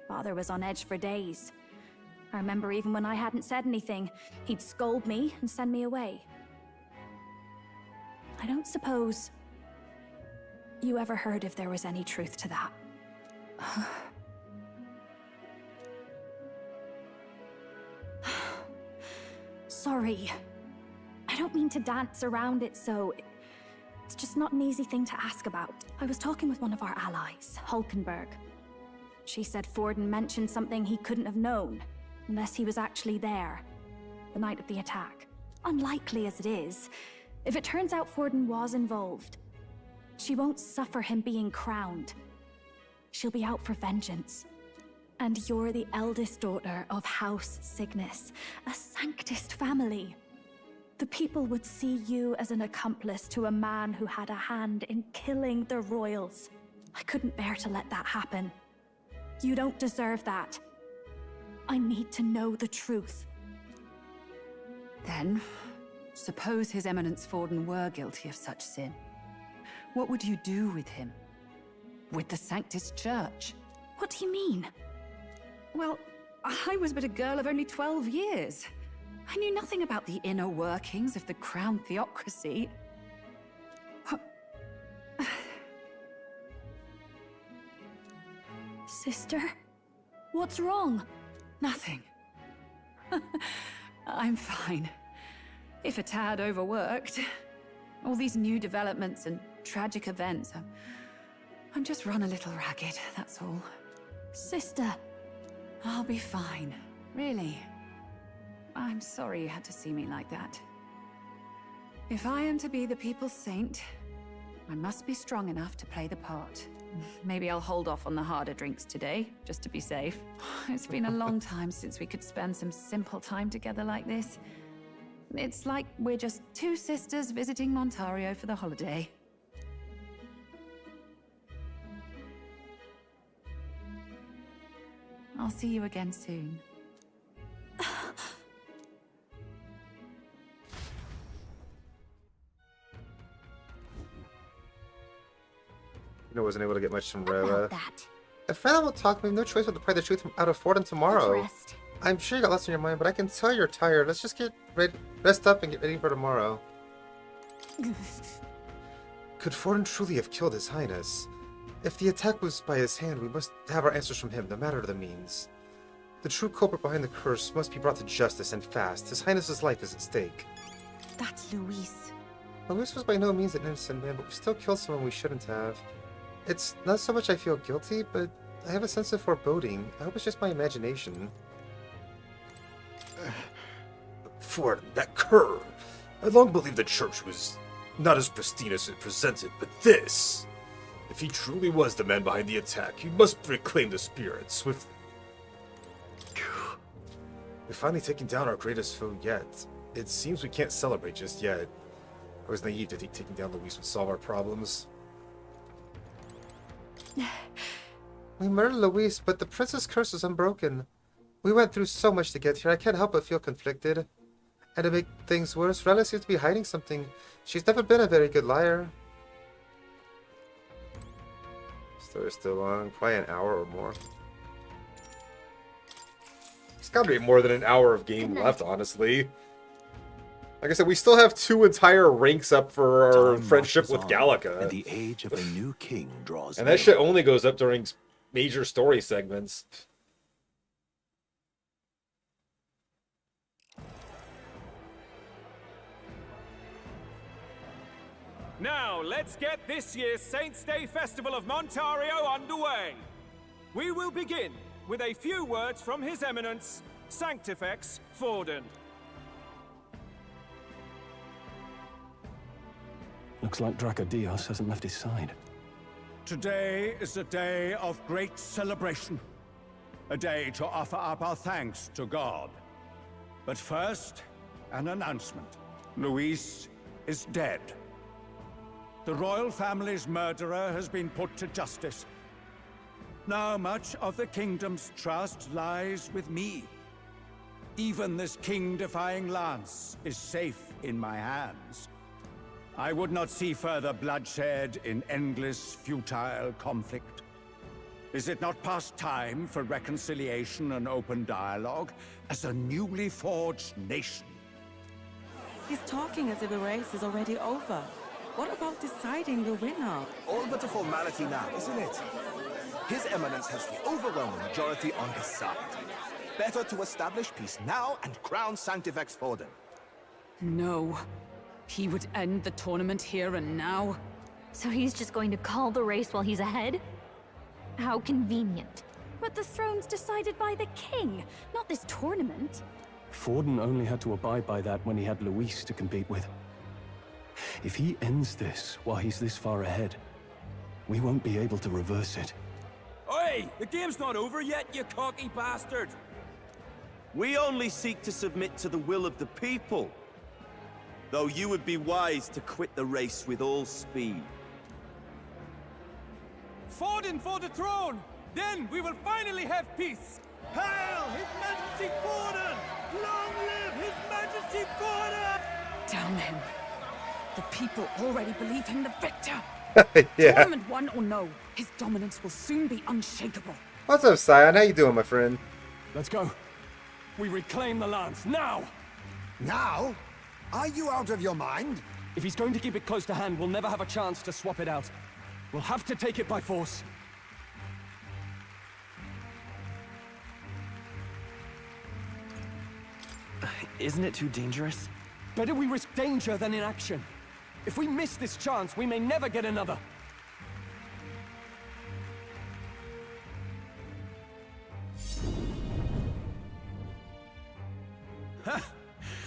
Father was on edge for days. I remember even when I hadn't said anything, he'd scold me and send me away. I don't suppose you ever heard if there was any truth to that. Sorry. I don't mean to dance around it so... It's just not an easy thing to ask about. I was talking with one of our allies, Hulkenberg. She said Forden mentioned something he couldn't have known, unless he was actually there, the night of the attack. Unlikely as it is, if it turns out Forden was involved, she won't suffer him being crowned. She'll be out for vengeance. And you're the eldest daughter of House Cygnus, a Sanctist family. The people would see you as an accomplice to a man who had a hand in killing the royals. I couldn't bear to let that happen. You don't deserve that. I need to know the truth. Then, suppose His Eminence Forden were guilty of such sin. What would you do with him? With the Sanctus Church? What do you mean? Well, I was but a girl of only 12 years. I knew nothing about the inner workings of the Crown Theocracy. Sister? What's wrong? Nothing. I'm fine. If a tad overworked. All these new developments and tragic events. I'm just run a little ragged, that's all. Sister! I'll be fine. Really. I'm sorry you had to see me like that. If I am to be the people's saint, I must be strong enough to play the part. Maybe I'll hold off on the harder drinks today, just to be safe. It's been a long time since we could spend some simple time together like this. It's like we're just two sisters visiting Montario for the holiday. I'll see you again soon. I wasn't able to get much from Reva. If Reva will talk, we have no choice but to pry the truth out of Forden tomorrow. I'm sure you got lots on your mind, but I can tell you're tired. Let's just get ready, rest up and get ready for tomorrow. Could Forden truly have killed His Highness? If the attack was by his hand, we must have our answers from him, no matter the means. The true culprit behind the curse must be brought to justice and fast. His Highness's life is at stake. That's Luis. Luis was by no means an innocent man, but we still killed someone we shouldn't have. It's not so much I feel guilty, but I have a sense of foreboding. I hope it's just my imagination. Forden, that cur! I long believed the church was not as pristine as it presented, but this... If he truly was the man behind the attack, he must reclaim the spirit swiftly. We've finally taken down our greatest foe yet. It seems we can't celebrate just yet. I was naive to think taking down Luis would solve our problems. We murdered Luis, but the Prince's curse is unbroken. We went through so much to get here, I can't help but feel conflicted. And to make things worse, Rella seems to be hiding something. She's never been a very good liar. Story's still long, probably an hour or more. It's gotta be more than an hour of game left, honestly. Like I said, we still have 2 entire ranks up for our friendship with Gallica. And the age of a new king draws And that shit only goes up during major story segments. Now, let's get this year's Saints' Day Festival of Montario underway. We will begin with a few words from His Eminence, Sanctifex Forden. Looks like Dracodios hasn't left his side. Today is a day of great celebration. A day to offer up our thanks to God. But first, an announcement. Luis is dead. The royal family's murderer has been put to justice. Now much of the kingdom's trust lies with me. Even this king-defying lance is safe in my hands. I would not see further bloodshed in endless, futile conflict. Is it not past time for reconciliation and open dialogue as a newly forged nation? He's talking as if the race is already over. What about deciding the winner? All but a formality now, isn't it? His Eminence has the overwhelming majority on his side. Better to establish peace now and crown Sanctifex Forden. No. He would end the tournament here and now. So he's just going to call the race while he's ahead? How convenient. But the throne's decided by the king, not this tournament. Forden only had to abide by that when he had Luis to compete with. If he ends this while he's this far ahead, we won't be able to reverse it. Oi! The game's not over yet, you cocky bastard! We only seek to submit to the will of the people. Though you would be wise to quit the race with all speed. Forden for the throne! Then we will finally have peace! Hail His Majesty Forden! Long live His Majesty Forden! Damn him. The people already believe him the victor. Yeah. Tournament won or no, his dominance will soon be unshakable. What's up, Scion? How you doing, my friend? Let's go. We reclaim the lance, now! Now? Are you out of your mind? If he's going to keep it close to hand, we'll never have a chance to swap it out. We'll have to take it by force. Isn't it too dangerous? Better we risk danger than inaction. If we miss this chance, we may never get another.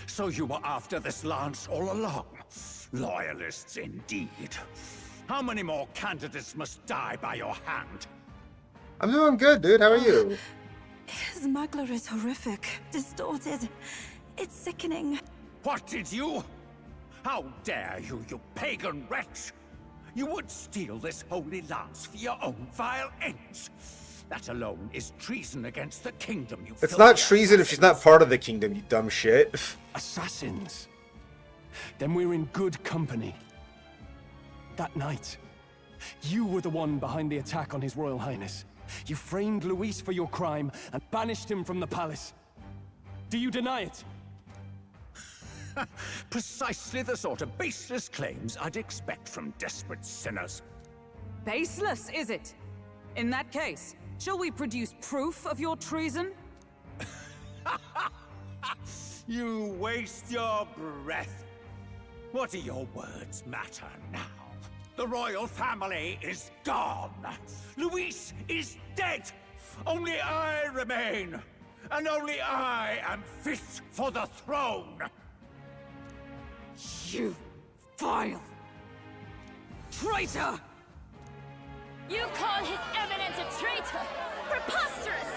So you were after this lance all along? Loyalists indeed. How many more candidates must die by your hand? I'm doing good, dude. How are you? His Maglar is horrific, distorted. It's sickening. What did you? How dare you, you pagan wretch! You would steal this holy lance for your own vile ends. That alone is treason against the kingdom, you It's filthy not treason if she's not part of the kingdom, you dumb shit. Assassins. Then we're in good company. That night, you were the one behind the attack on His Royal Highness. You framed Luis for your crime and banished him from the palace. Do you deny it? Precisely the sort of baseless claims I'd expect from desperate sinners. Baseless, is it? In that case, shall we produce proof of your treason? You waste your breath. What do your words matter now? The royal family is gone. Luis is dead. Only I remain. And only I am fit for the throne. You vile traitor! You call His Eminence a traitor? Preposterous!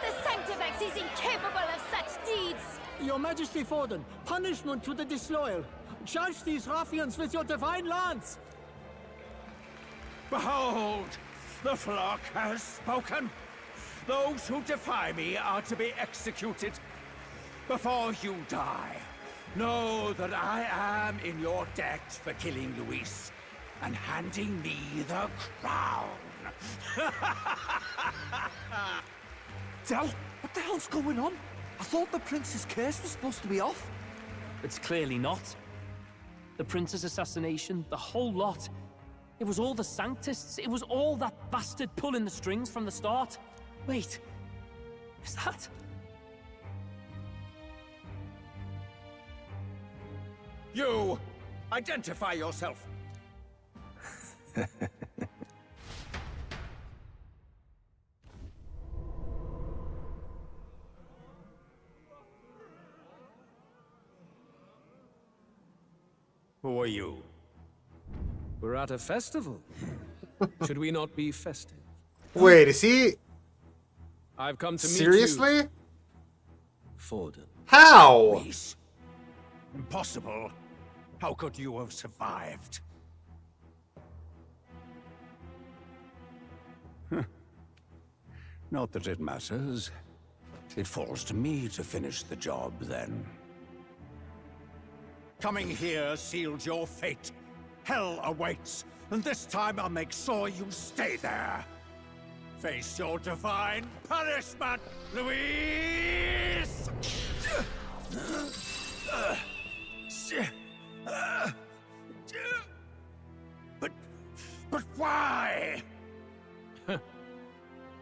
The Sanctifex is incapable of such deeds! Your Majesty Forden, punishment to the disloyal. Judge these ruffians with your divine lance! Behold, the flock has spoken. Those who defy me are to be executed. Before you die, know that I am in your debt for killing Luis and handing me the crown. Del, what the hell's going on? I thought the prince's curse was supposed to be off. It's clearly not. The prince's assassination, the whole lot. It was all the Sanctists. It was all that bastard pulling the strings from the start. Wait, is that? You! Identify yourself! Who are you? We're at a festival. Should we not be festive? Wait, is he... I've come to meet Seriously? you. Forden. How? Luis. Impossible. How could you have survived? Not that it matters. It falls to me to finish the job, then. Coming here sealed your fate. Hell awaits, and this time I'll make sure you stay there. Face your divine punishment, Louise! But why?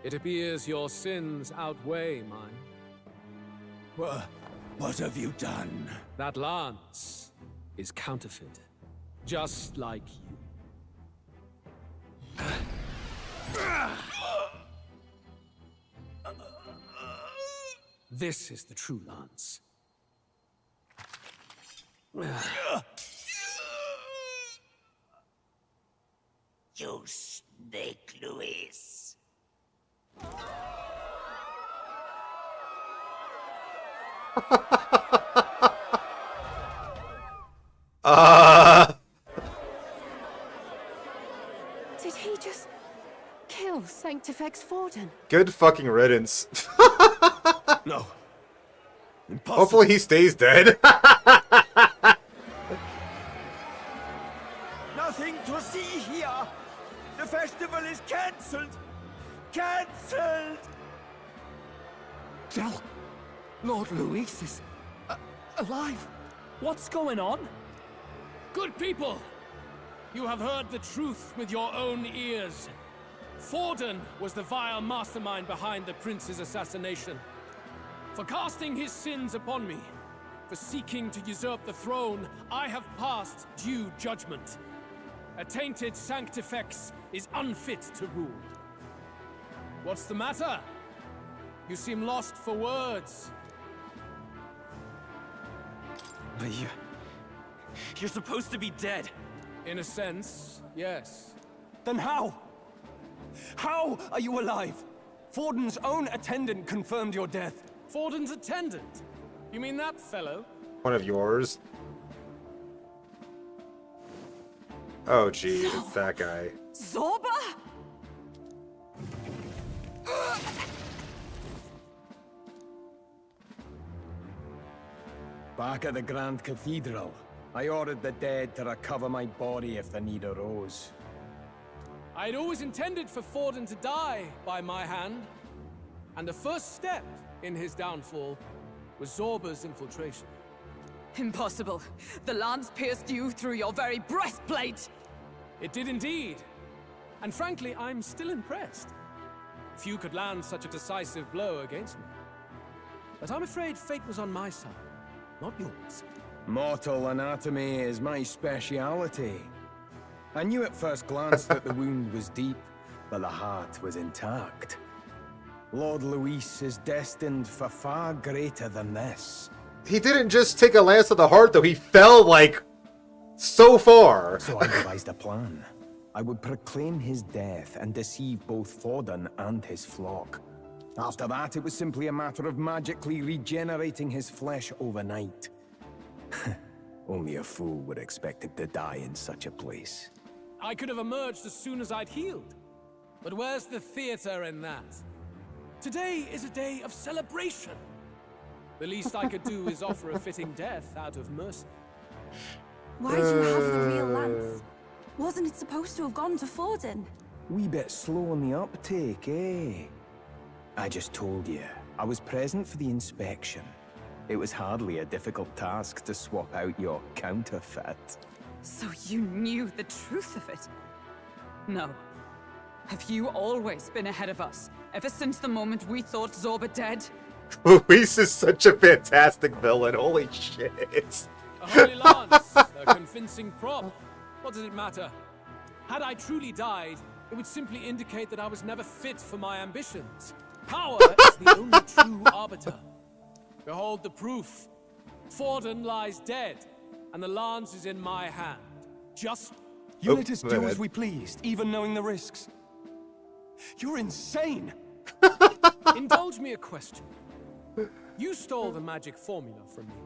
It appears your sins outweigh mine. What have you done? That lance is counterfeit, just like you. This is the true lance. You snake, Louise. Did he just kill Sanctifex Forden? Good fucking riddance. No. Hopefully he stays dead. Nothing to see here. The festival is cancelled. Cancelled. Del, Lord Louis is alive. What's going on? Good people, you have heard the truth with your own ears. Forden was the vile mastermind behind the prince's assassination. For casting his sins upon me, for seeking to usurp the throne, I have passed due judgment. A tainted Sanctifex is unfit to rule. What's the matter? You seem lost for words. But you're supposed to be dead. In a sense, yes. Then how? How are you alive? Forden's own attendant confirmed your death. Forden's attendant? You mean that fellow? One of yours. Oh gee, it's that guy. Zorba? Back at the Grand Cathedral, I ordered the dead to recover my body if the need arose. I'd always intended for Forden to die by my hand. And the first step in his downfall was Zorba's infiltration. Impossible. The lance pierced you through your very breastplate! It did indeed. And frankly, I'm still impressed. Few could land such a decisive blow against me. But I'm afraid fate was on my side, not yours. Mortal anatomy is my speciality. I knew at first glance that the wound was deep, but the heart was intact. Lord Louis is destined for far greater than this. He didn't just take a lance to the heart, though. He fell, like, so far. So I devised a plan. I would proclaim his death and deceive both Forden and his flock. After that, it was simply a matter of magically regenerating his flesh overnight. Only a fool would expect him to die in such a place. I could have emerged as soon as I'd healed. But where's the theater in that? Today is a day of celebration. The least I could do is offer a fitting death out of mercy. Why do you have the real lance? Wasn't it supposed to have gone to Forden? Wee bit slow on the uptake, eh? I just told you, I was present for the inspection. It was hardly a difficult task to swap out your counterfeit. So you knew the truth of it? No. Have you always been ahead of us? Ever since the moment we thought Zorba dead? Luis is such a fantastic villain. Holy shit. A holy lance, a convincing prop. What does it matter? Had I truly died, it would simply indicate that I was never fit for my ambitions. Power is the only true arbiter. Behold the proof. Forden lies dead, and the lance is in my hand. Just... You let us do as we pleased, even knowing the risks. You're insane! Indulge me a question. You stole the magic formula from me.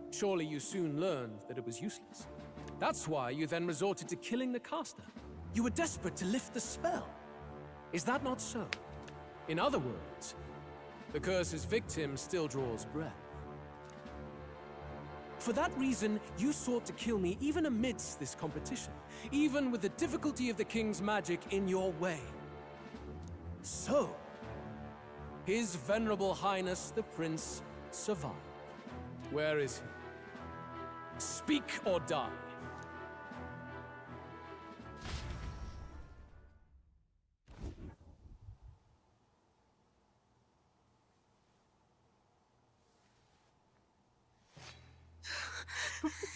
Surely you soon learned that it was useless. That's why you then resorted to killing the caster. You were desperate to lift the spell. Is that not so? In other words, the curse's victim still draws breath. For that reason, you sought to kill me even amidst this competition, even with the difficulty of the king's magic in your way. So, His Venerable Highness the Prince survived. Where is he? Speak or die.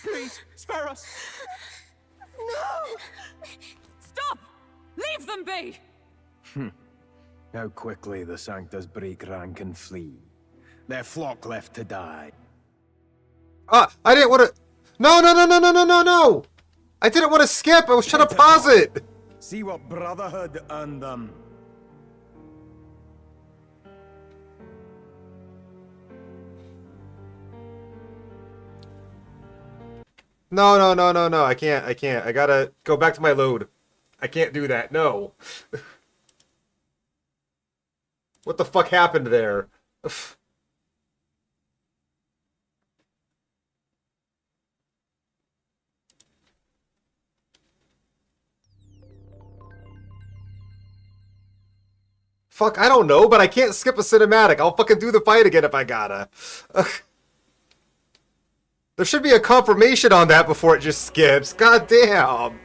Please, spare us! No! Stop! Leave them be! How quickly the Sanctus break rank and flee. Their flock left to die. Ah, I didn't want to. No! I didn't want to skip. I was trying to pause it. See what Brotherhood earned them. No. I can't. I gotta go back to my load. I can't do that. No. What the fuck happened there? Fuck, I don't know, but I can't skip a cinematic. I'll fucking do the fight again if I gotta. There should be a confirmation on that before it just skips. God damn.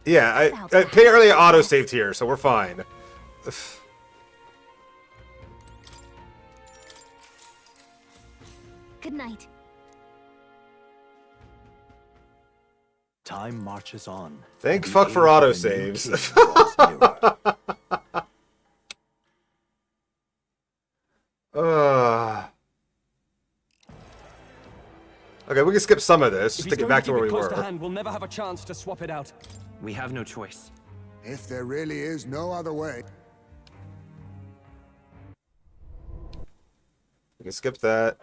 Yeah, I apparently auto-saved here, so we're fine. Good night. Time marches on. Thank The fuck for age of the new auto-saves. king draws nearer. Okay, we can skip some of this, If just he's to get going back to keep where it we close were. to hand, we'll never have a chance to swap it out. We have no choice. If there really is no other way. We can skip that.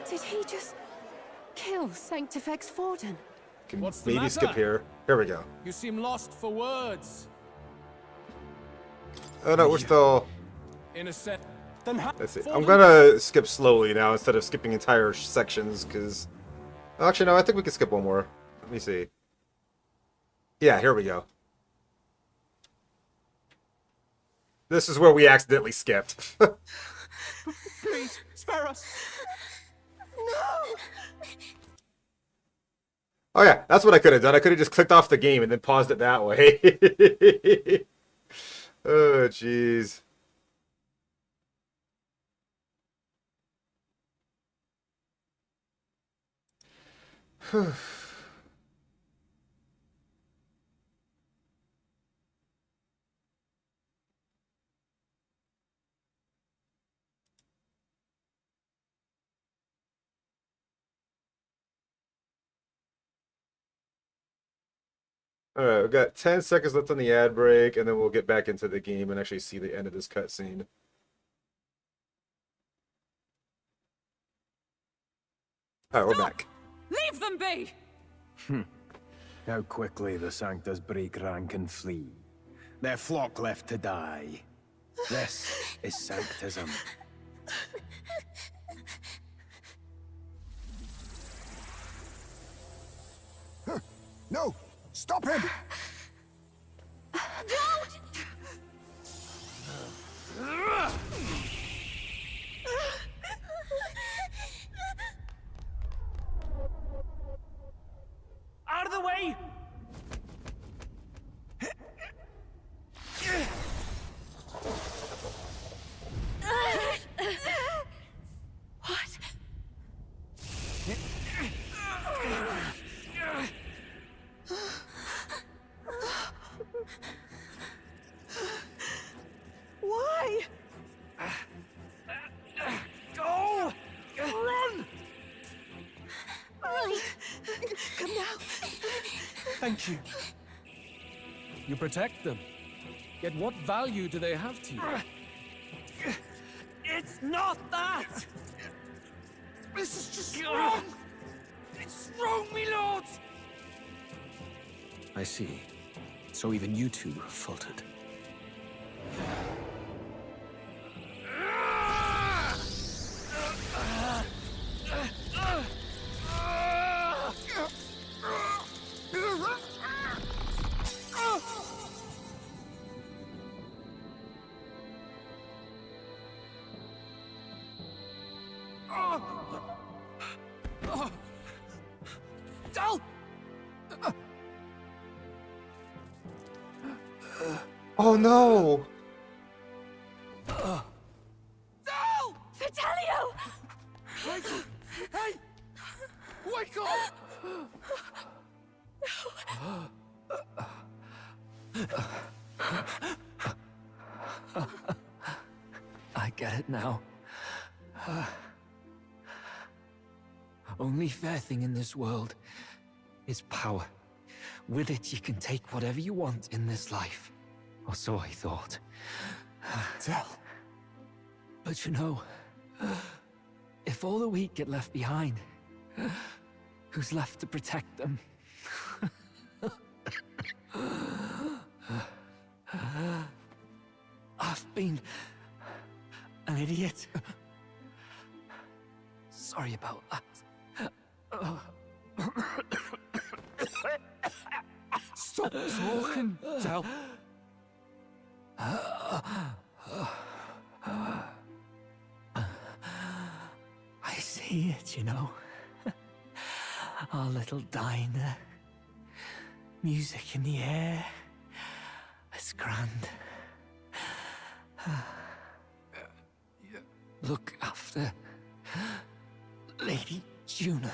Did he just kill Sanctifex Forden? Can What's the maybe matter? skip here. Here we go. You seem lost for words. Oh no, we're still... In a set. Let's see. I'm gonna skip slowly now instead of skipping entire sections, because... Actually, no, I think we can skip one more. Let me see. Yeah, here we go. This is where we accidentally skipped. Please, spare us! No! Oh yeah, that's what I could have done. I could have just clicked off the game and then paused it that way. Oh, jeez. Alright, we've got 10 seconds left on the ad break, and then we'll get back into the game and actually see the end of this cutscene. Alright, we're back. Leave them be! How quickly the Sanctus break rank and flee. Their flock left to die. This is Sanctism. No! Stop him! Out of the way! What? Why? Go! Run! Right. Come now. Thank you. You protect them. Yet what value do they have to you? It's not that! This is just wrong! It's wrong, me lords! I see. So even you two have faltered. Dal! Oh no! Dal! Fidelio! Michael! Hey! Wake up! I get it now. Only fair thing in this world is power. With it, you can take whatever you want in this life. Or so I thought. Tell. But you know, if all the weak get left behind, who's left to protect them? I've been an idiot. Sorry about that. Stop talking, Del. I see it, you know. Our little diner. Music in the air. It's grand. Look after Lady Juna.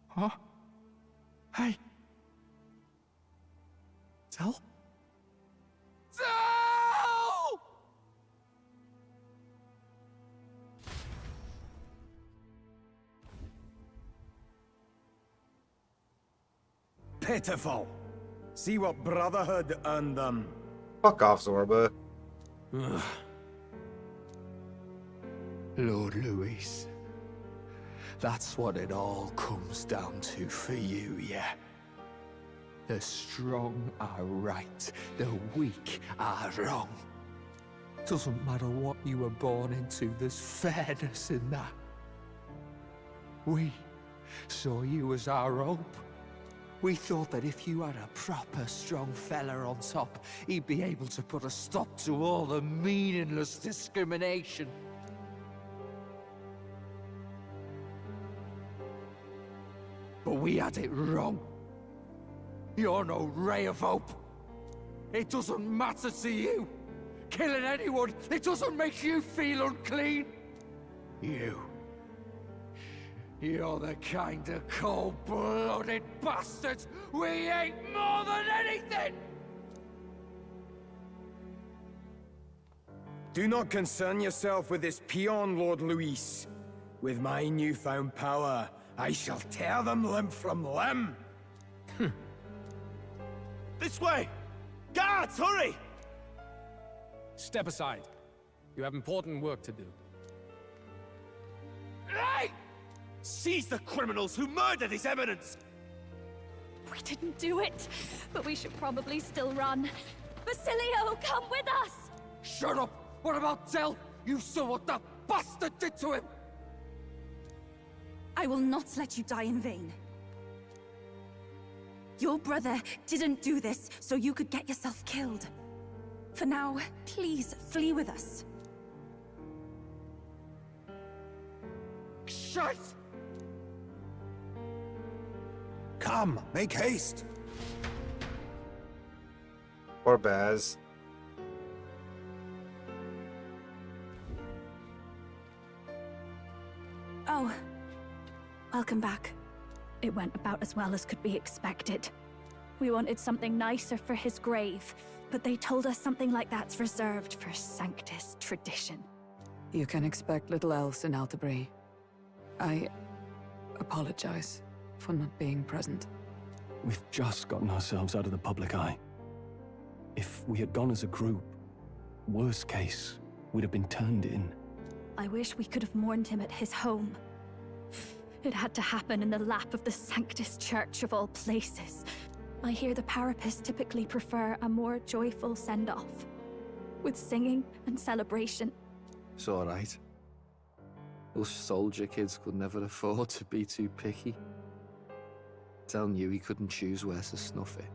Huh? Hey. Del? Del! Pitiful. See what Brotherhood earned them. Fuck off, Zorba. Lord Louis. That's what it all comes down to for you, yeah? The strong are right, the weak are wrong. Doesn't matter what you were born into, there's fairness in that. We saw you as our hope. We thought that if you had a proper strong fella on top, he'd be able to put a stop to all the meaningless discrimination. But we had it wrong. You're no ray of hope. It doesn't matter to you. Killing anyone, it doesn't make you feel unclean. You're the kind of cold-blooded bastards we hate more than anything! Do not concern yourself with this peon, Lord Luis. With my newfound power, I shall tear them limb from limb. This way! Guards, hurry! Step aside. You have important work to do. Hey! Seize the criminals who murdered His Eminence! We didn't do it, but we should probably still run. Basilio, come with us! Shut up! What about Del? You saw what that bastard did to him! I will not let you die in vain. Your brother didn't do this so you could get yourself killed. For now, please flee with us. Shit! Come, make haste. Poor Baz. Oh, welcome back. It went about as well as could be expected. We wanted something nicer for his grave, but they told us something like that's reserved for Sanctus tradition. You can expect little else in Altabri. I apologize for not being present. We've just gotten ourselves out of the public eye. If we had gone as a group, worst case, we'd have been turned in. I wish we could have mourned him at his home. It had to happen in the lap of the Sanctus Church of all places. I hear the Parapists typically prefer a more joyful send-off, with singing and celebration. It's alright. Us soldier kids could never afford to be too picky. Telling you he couldn't choose where to snuff it.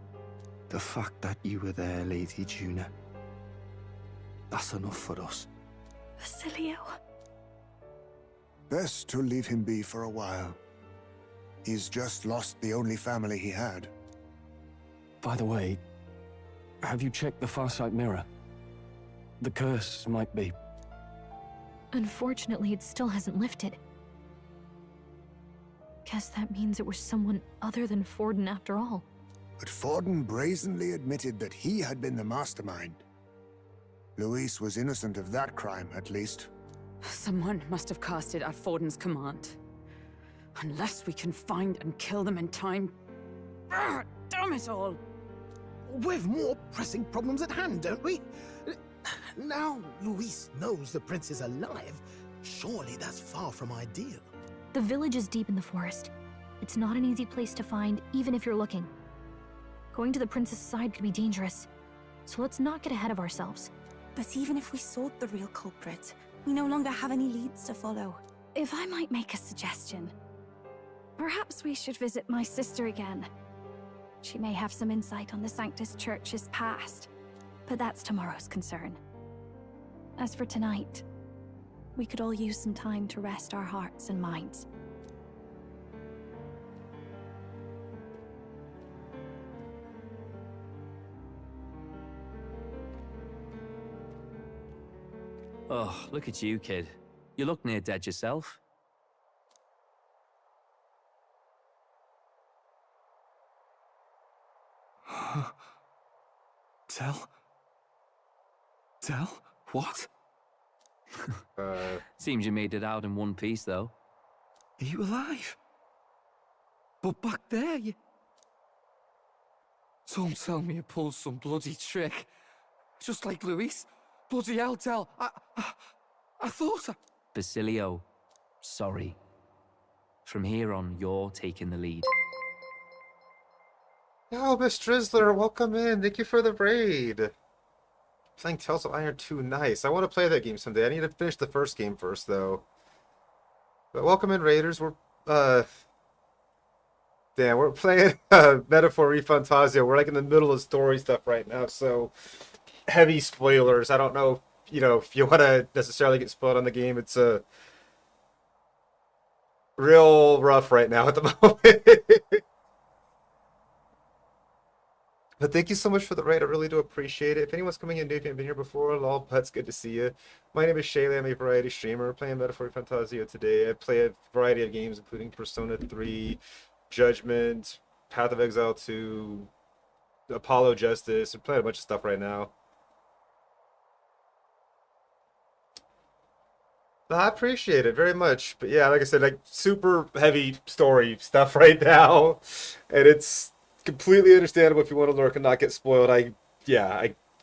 The fact that you were there, Lady Juna, that's enough for us. Basilio. Best to leave him be for a while. He's just lost the only family he had. By the way, have you checked the Farsight mirror? The curse might be... Unfortunately, it still hasn't lifted. Guess that means it was someone other than Forden after all. But Forden brazenly admitted that he had been the mastermind. Luis was innocent of that crime, at least. Someone must have cast it at Forden's command. Unless we can find and kill them in time. Ugh, damn it all! We've more pressing problems at hand, don't we? Now Luis knows the prince is alive. Surely that's far from ideal. The village is deep in the forest. It's not an easy place to find, even if you're looking. Going to the prince's side could be dangerous, so let's not get ahead of ourselves. But even if we sought the real culprit, we no longer have any leads to follow. If I might make a suggestion, perhaps we should visit my sister again. She may have some insight on the Sanctus Church's past, but that's tomorrow's concern. As for tonight, we could all use some time to rest our hearts and minds. Oh, look at you, kid. You look near dead yourself. Tell? What? Seems you made it out in one piece, though. Are you alive? But back there, you... Don't tell me you pulled some bloody trick. Just like Luis. Bloody hell, Tell. I thought I... Basilio, sorry. From here on, you're taking the lead. Yo, Miss Drizzler, welcome in. Thank you for the raid. Playing Tales of Iron 2, nice. I want to play that game someday. I need to finish the first game first, though. But welcome in, Raiders. We're, damn, we're playing Metaphor ReFantazio. We're, like, in the middle of story stuff right now, so... Heavy spoilers. I don't know, if you want to necessarily get spoiled on the game. It's, real rough right now at the moment. But thank you so much for the raid. I really do appreciate it. If anyone's coming in new, if you haven't been here before, lol, Putz, good to see you. My name is Shaylee. I'm a variety streamer playing Metaphor ReFantazio today. I play a variety of games, including Persona 3, Judgment, Path of Exile 2, Apollo Justice. I'm playing a bunch of stuff right now. I appreciate it very much. But yeah, like I said, like super heavy story stuff right now. And it's completely understandable if you want to lurk and not get spoiled. I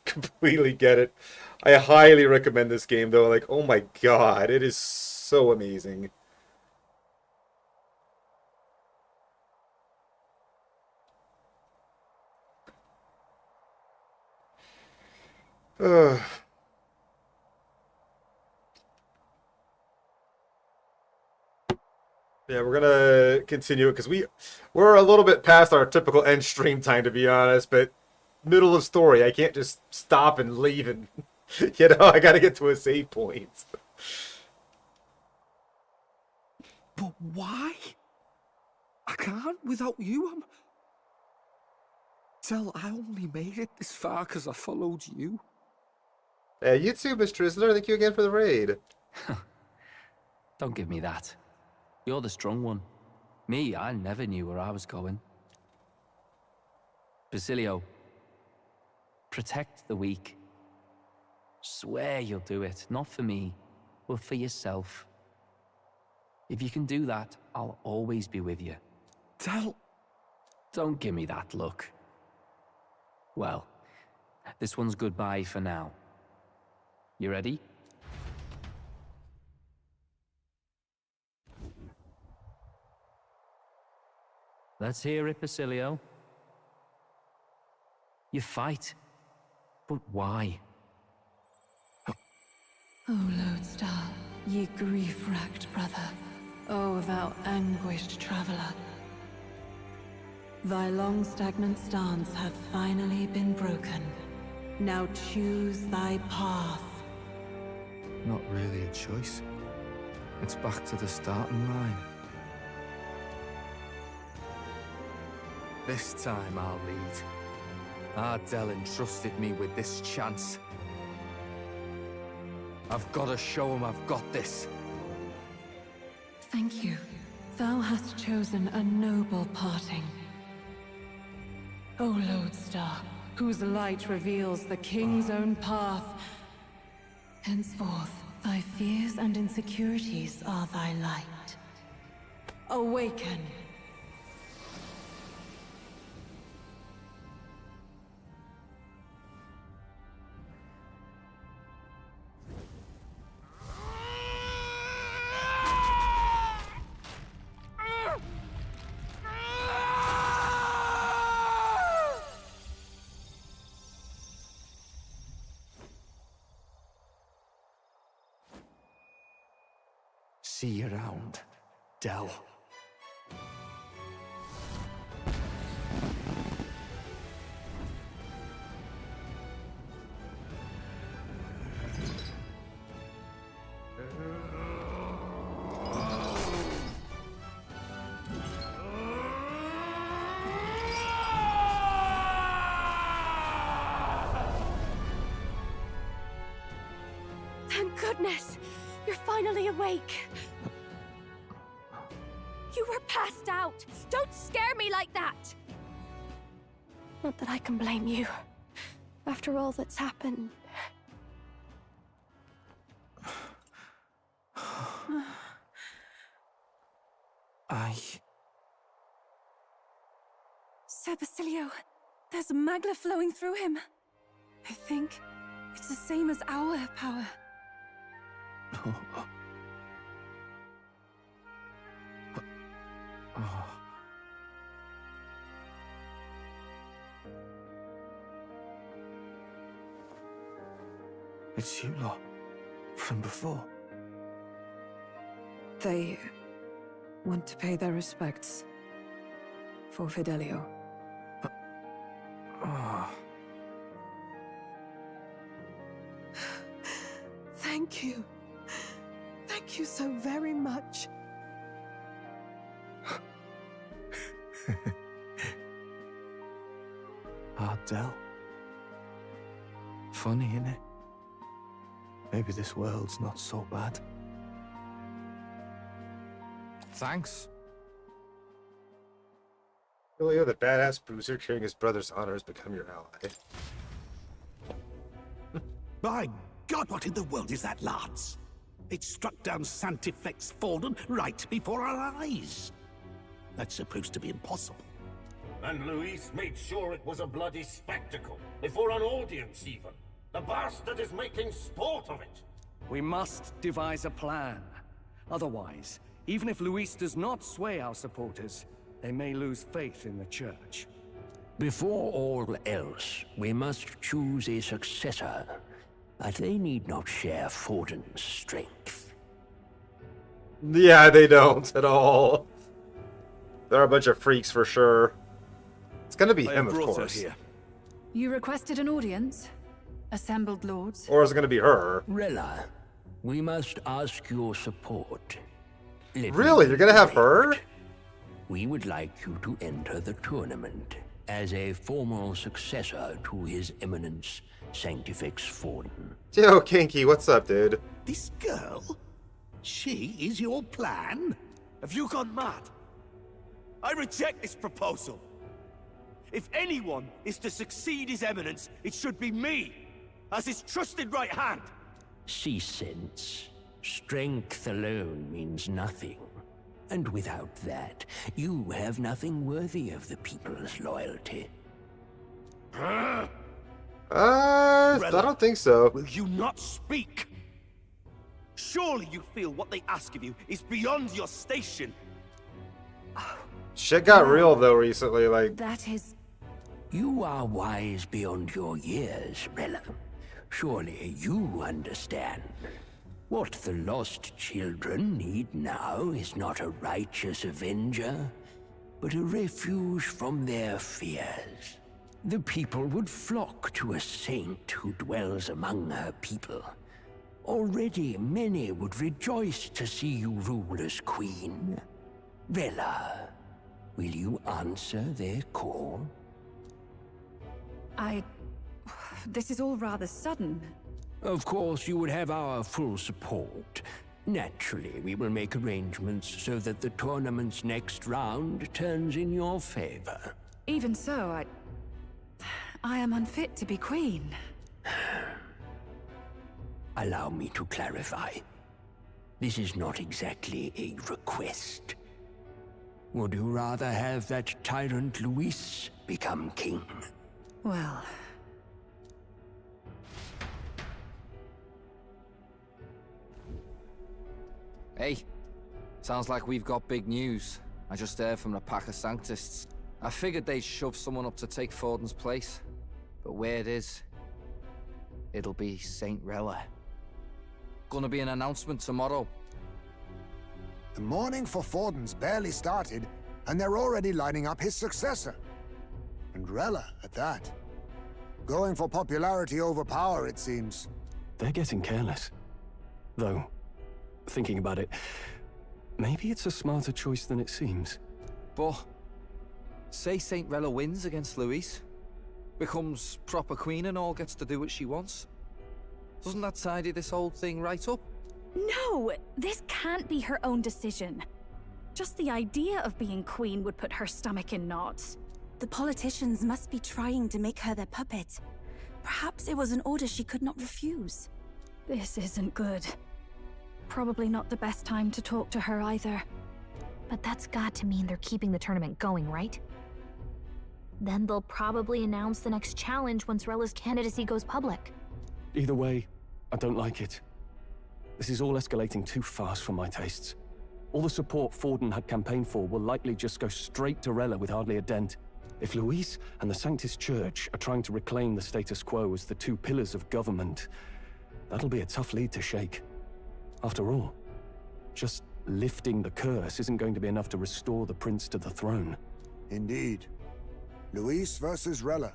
completely get it. I highly recommend this game though. Like, oh my god, it is so amazing. Yeah, we're gonna continue it because we're a little bit past our typical end stream time, to be honest. But middle of story, I can't just stop and leave, and I gotta get to a save point. But why? I can't without you. Tell, I only made it this far because I followed you. Yeah, you too, Miss Drizzler. Thank you again for the raid. Don't give me that. You're the strong one. Me, I never knew where I was going. Basilio, protect the weak. Swear you'll do it, not for me, but for yourself. If you can do that, I'll always be with you. Tell... Don't give me that look. Well, this one's goodbye for now. You ready? Let's hear it, Basilio. You fight, but why? O Lodestar, ye grief-racked brother, O thou anguished traveler. Thy long stagnant stance hath finally been broken. Now choose thy path. Not really a choice. It's back to the starting line. This time I'll lead. Ardell entrusted me with this chance. I've got to show him I've got this. Thank you. Thou hast chosen a noble parting. O Lodestar, whose light reveals the king's own path. Henceforth, thy fears and insecurities are thy light. Awaken. See you around, Dell. Thank goodness! You're finally awake! You were passed out! Don't scare me like that! Not that I can blame you. After all that's happened. Sir Basilio, there's magla flowing through him. I think it's the same as our power. It's you lot. From before. They want to pay their respects for Fidelio. Thank you. Thank you so very much. Ardell. Funny, innit? Maybe this world's not so bad. Thanks. Julio, the badass bruiser carrying his brother's honor, has become your ally. By God, what in the world is that, lads? It struck down Sanctifex Forden right before our eyes. That's supposed to be impossible. And Luis made sure it was a bloody spectacle, before an audience even. The bastard is making sport of it. We must devise a plan. Otherwise, even if Luis does not sway our supporters, they may lose faith in the Church. Before all else, we must choose a successor. But they need not share Forden's strength. Yeah, they don't at all. They're a bunch of freaks for sure. It's gonna be him, of course. You requested an audience? Assembled lords? Or is it gonna be her? Rella, we must ask your support. Really? You're gonna have her? We would like you to enter the tournament as a formal successor to His Eminence Sanctifex Forden. Yo, Kinky, what's up, dude? This girl? She is your plan? Have you gone mad? I reject this proposal. If anyone is to succeed His Eminence, it should be me, as his trusted right hand. See sense. Strength alone means nothing. And without that, you have nothing worthy of the people's loyalty. I don't think so. Will you not speak? Surely you feel what they ask of you is beyond your station. Shit got real though recently, like. That is... You are wise beyond your years, Rella. Surely you understand. What the lost children need now is not a righteous avenger, but a refuge from their fears. The people would flock to a saint who dwells among her people. Already many would rejoice to see you rule as queen. Rella, will you answer their call? This is all rather sudden. Of course, you would have our full support. Naturally, we will make arrangements so that the tournament's next round turns in your favor. Even so, I am unfit to be queen. Allow me to clarify. This is not exactly a request. Would you rather have that tyrant Luis become king? Well... Hey, sounds like we've got big news. I just heard from the pack of Sanctists. I figured they'd shove someone up to take Forden's place. But where it is, it'll be Saint Rella. Gonna be an announcement tomorrow. The mourning for Forden's barely started, and they're already lining up his successor. And Rella, at that. Going for popularity over power, it seems. They're getting careless. Though, thinking about it, maybe it's a smarter choice than it seems. But, say Saint Rella wins against Luis, becomes proper queen and all gets to do what she wants. Doesn't that tidy this whole thing right up? No! This can't be her own decision. Just the idea of being queen would put her stomach in knots. The politicians must be trying to make her their puppet. Perhaps it was an order she could not refuse. This isn't good. Probably not the best time to talk to her either. But that's got to mean they're keeping the tournament going, right? Then they'll probably announce the next challenge once Rella's candidacy goes public. Either way, I don't like it. This is all escalating too fast for my tastes. All the support Forden had campaigned for will likely just go straight to Rella with hardly a dent. If Luis and the Sanctus Church are trying to reclaim the status quo as the two pillars of government, that'll be a tough lead to shake. After all, just lifting the curse isn't going to be enough to restore the prince to the throne. Indeed. Luis versus Rella.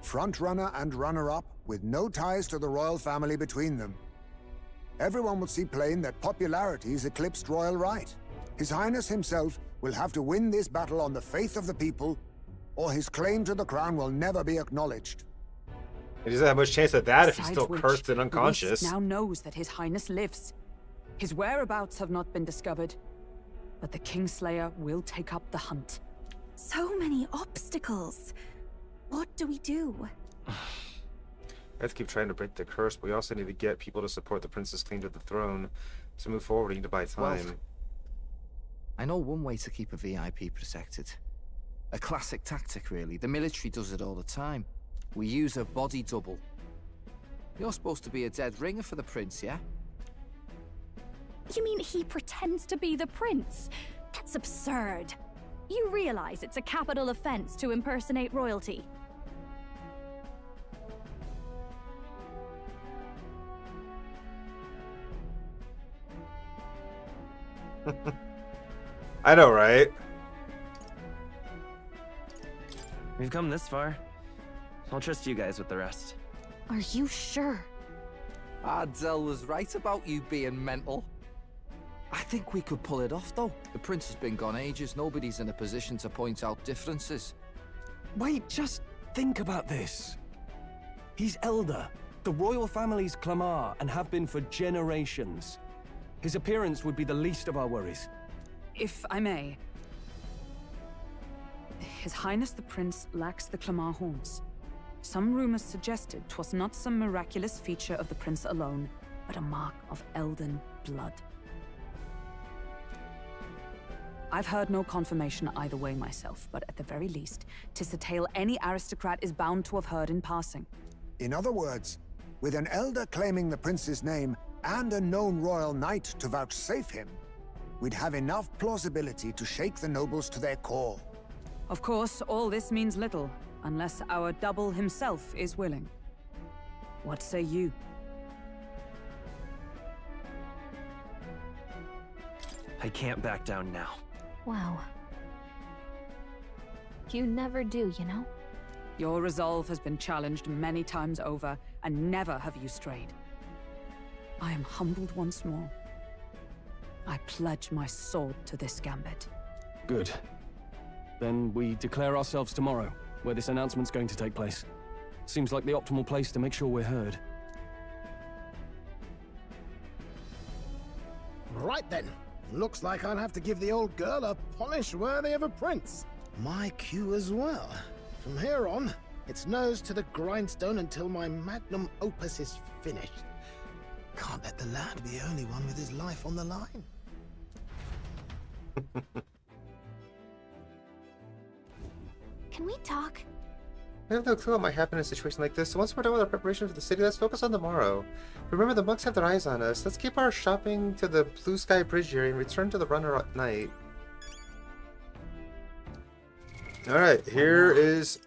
Frontrunner and runner-up, with no ties to the royal family between them. Everyone will see plain that popularity's eclipsed royal right. His Highness himself will have to win this battle on the faith of the people, or his claim to the crown will never be acknowledged. He doesn't have much chance at that if he's Besides still which, cursed and unconscious. Luis now knows that His Highness lives. His whereabouts have not been discovered, but the Kingslayer will take up the hunt. So many obstacles. What do we do? We have to keep trying to break the curse, but we also need to get people to support the prince's claim to the throne. To move forward, we need to buy time. Well, I know one way to keep a VIP protected. A classic tactic, really. The military does it all the time. We use a body double. You're supposed to be a dead ringer for the prince, yeah? You mean he pretends to be the prince? That's absurd. You realize it's a capital offense to impersonate royalty. I know, right? We've come this far. I'll trust you guys with the rest. Are you sure? Ardell was right about you being mental. I think we could pull it off, though. The prince has been gone ages. Nobody's in a position to point out differences. Wait, just think about this. He's elder, the royal family's Clamar, and have been for generations. His appearance would be the least of our worries. If I may. His Highness the Prince lacks the Clamar horns. Some rumors suggested 'twas not some miraculous feature of the prince alone, but a mark of Elden blood. I've heard no confirmation either way myself, but at the very least, 'tis a tale any aristocrat is bound to have heard in passing. In other words, with an elder claiming the prince's name and a known royal knight to vouchsafe him, we'd have enough plausibility to shake the nobles to their core. Of course, all this means little, unless our double himself is willing. What say you? I can't back down now. Wow. You never do, you know? Your resolve has been challenged many times over, and never have you strayed. I am humbled once more. I pledge my sword to this gambit. Good. Then we declare ourselves tomorrow, where this announcement's going to take place. Seems like the optimal place to make sure we're heard. Right then. Looks like I'll have to give the old girl a polish worthy of a prince. My cue as well. From here on, it's nose to the grindstone until my magnum opus is finished. Can't let the lad be the only one with his life on the line. Can we talk? I have no clue what might happen in a situation like this, so once we're done with our preparation for the city, let's focus on tomorrow. Remember, the monks have their eyes on us. Let's keep our shopping to the Blue Sky Bridge area and return to the runner at night. Alright, here is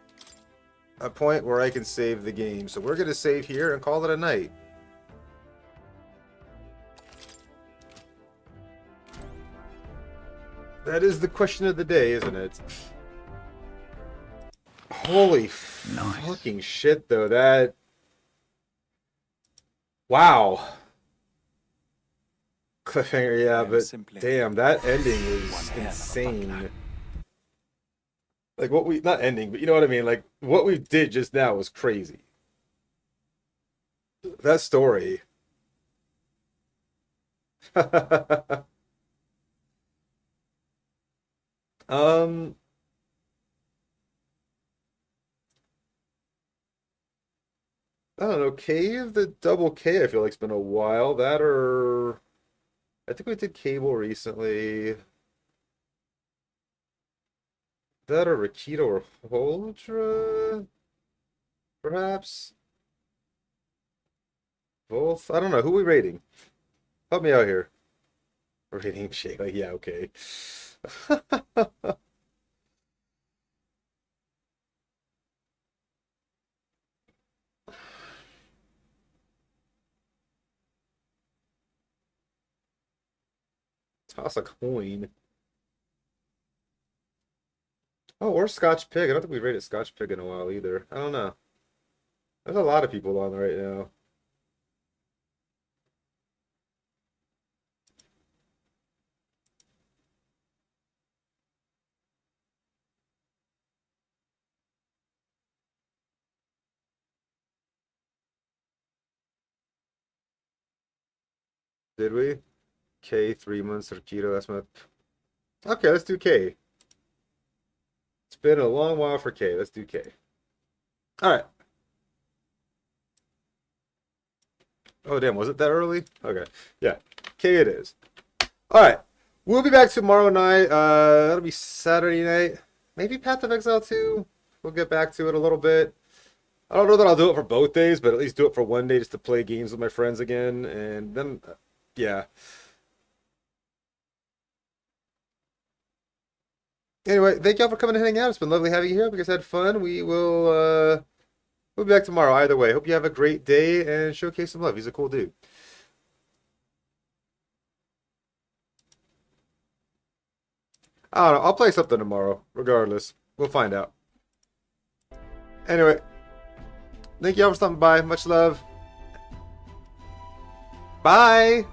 a point where I can save the game. So we're going to save here and call it a night. That is the question of the day, isn't it? Holy fucking shit, though. That... Wow. Cliffhanger, yeah, but damn, that ending was insane. Like, what we... Not ending, but you know what I mean? Like, what we did just now was crazy. That story. I don't know, Cave, the double K, I feel like it's been a while. That or... I think we did Cable recently. That or Rakita or Holdra? Perhaps? Both? I don't know. Who are we rating? Help me out here. Rating Shake. Like, yeah, okay. Toss a coin. Oh, or Scotch Pig. I don't think we've rated Scotch Pig in a while either. I don't know. There's a lot of people on right now. Did we? K, 3 months, Rakita last month. Okay, let's do K. It's been a long while for K. Let's do K. Alright. Oh, damn. Was it that early? Okay. Yeah. K it is. Alright. We'll be back tomorrow night. That'll be Saturday night. Maybe Path of Exile 2. We'll get back to it a little bit. I don't know that I'll do it for both days, but at least do it for one day just to play games with my friends again. And then, yeah. Anyway, thank y'all for coming and hanging out. It's been lovely having you here. Hope you guys had fun. We'll be back tomorrow either way. Hope you have a great day and showcase some love. He's a cool dude. I don't know. I'll play something tomorrow, regardless. We'll find out. Anyway, thank y'all for stopping by. Much love. Bye.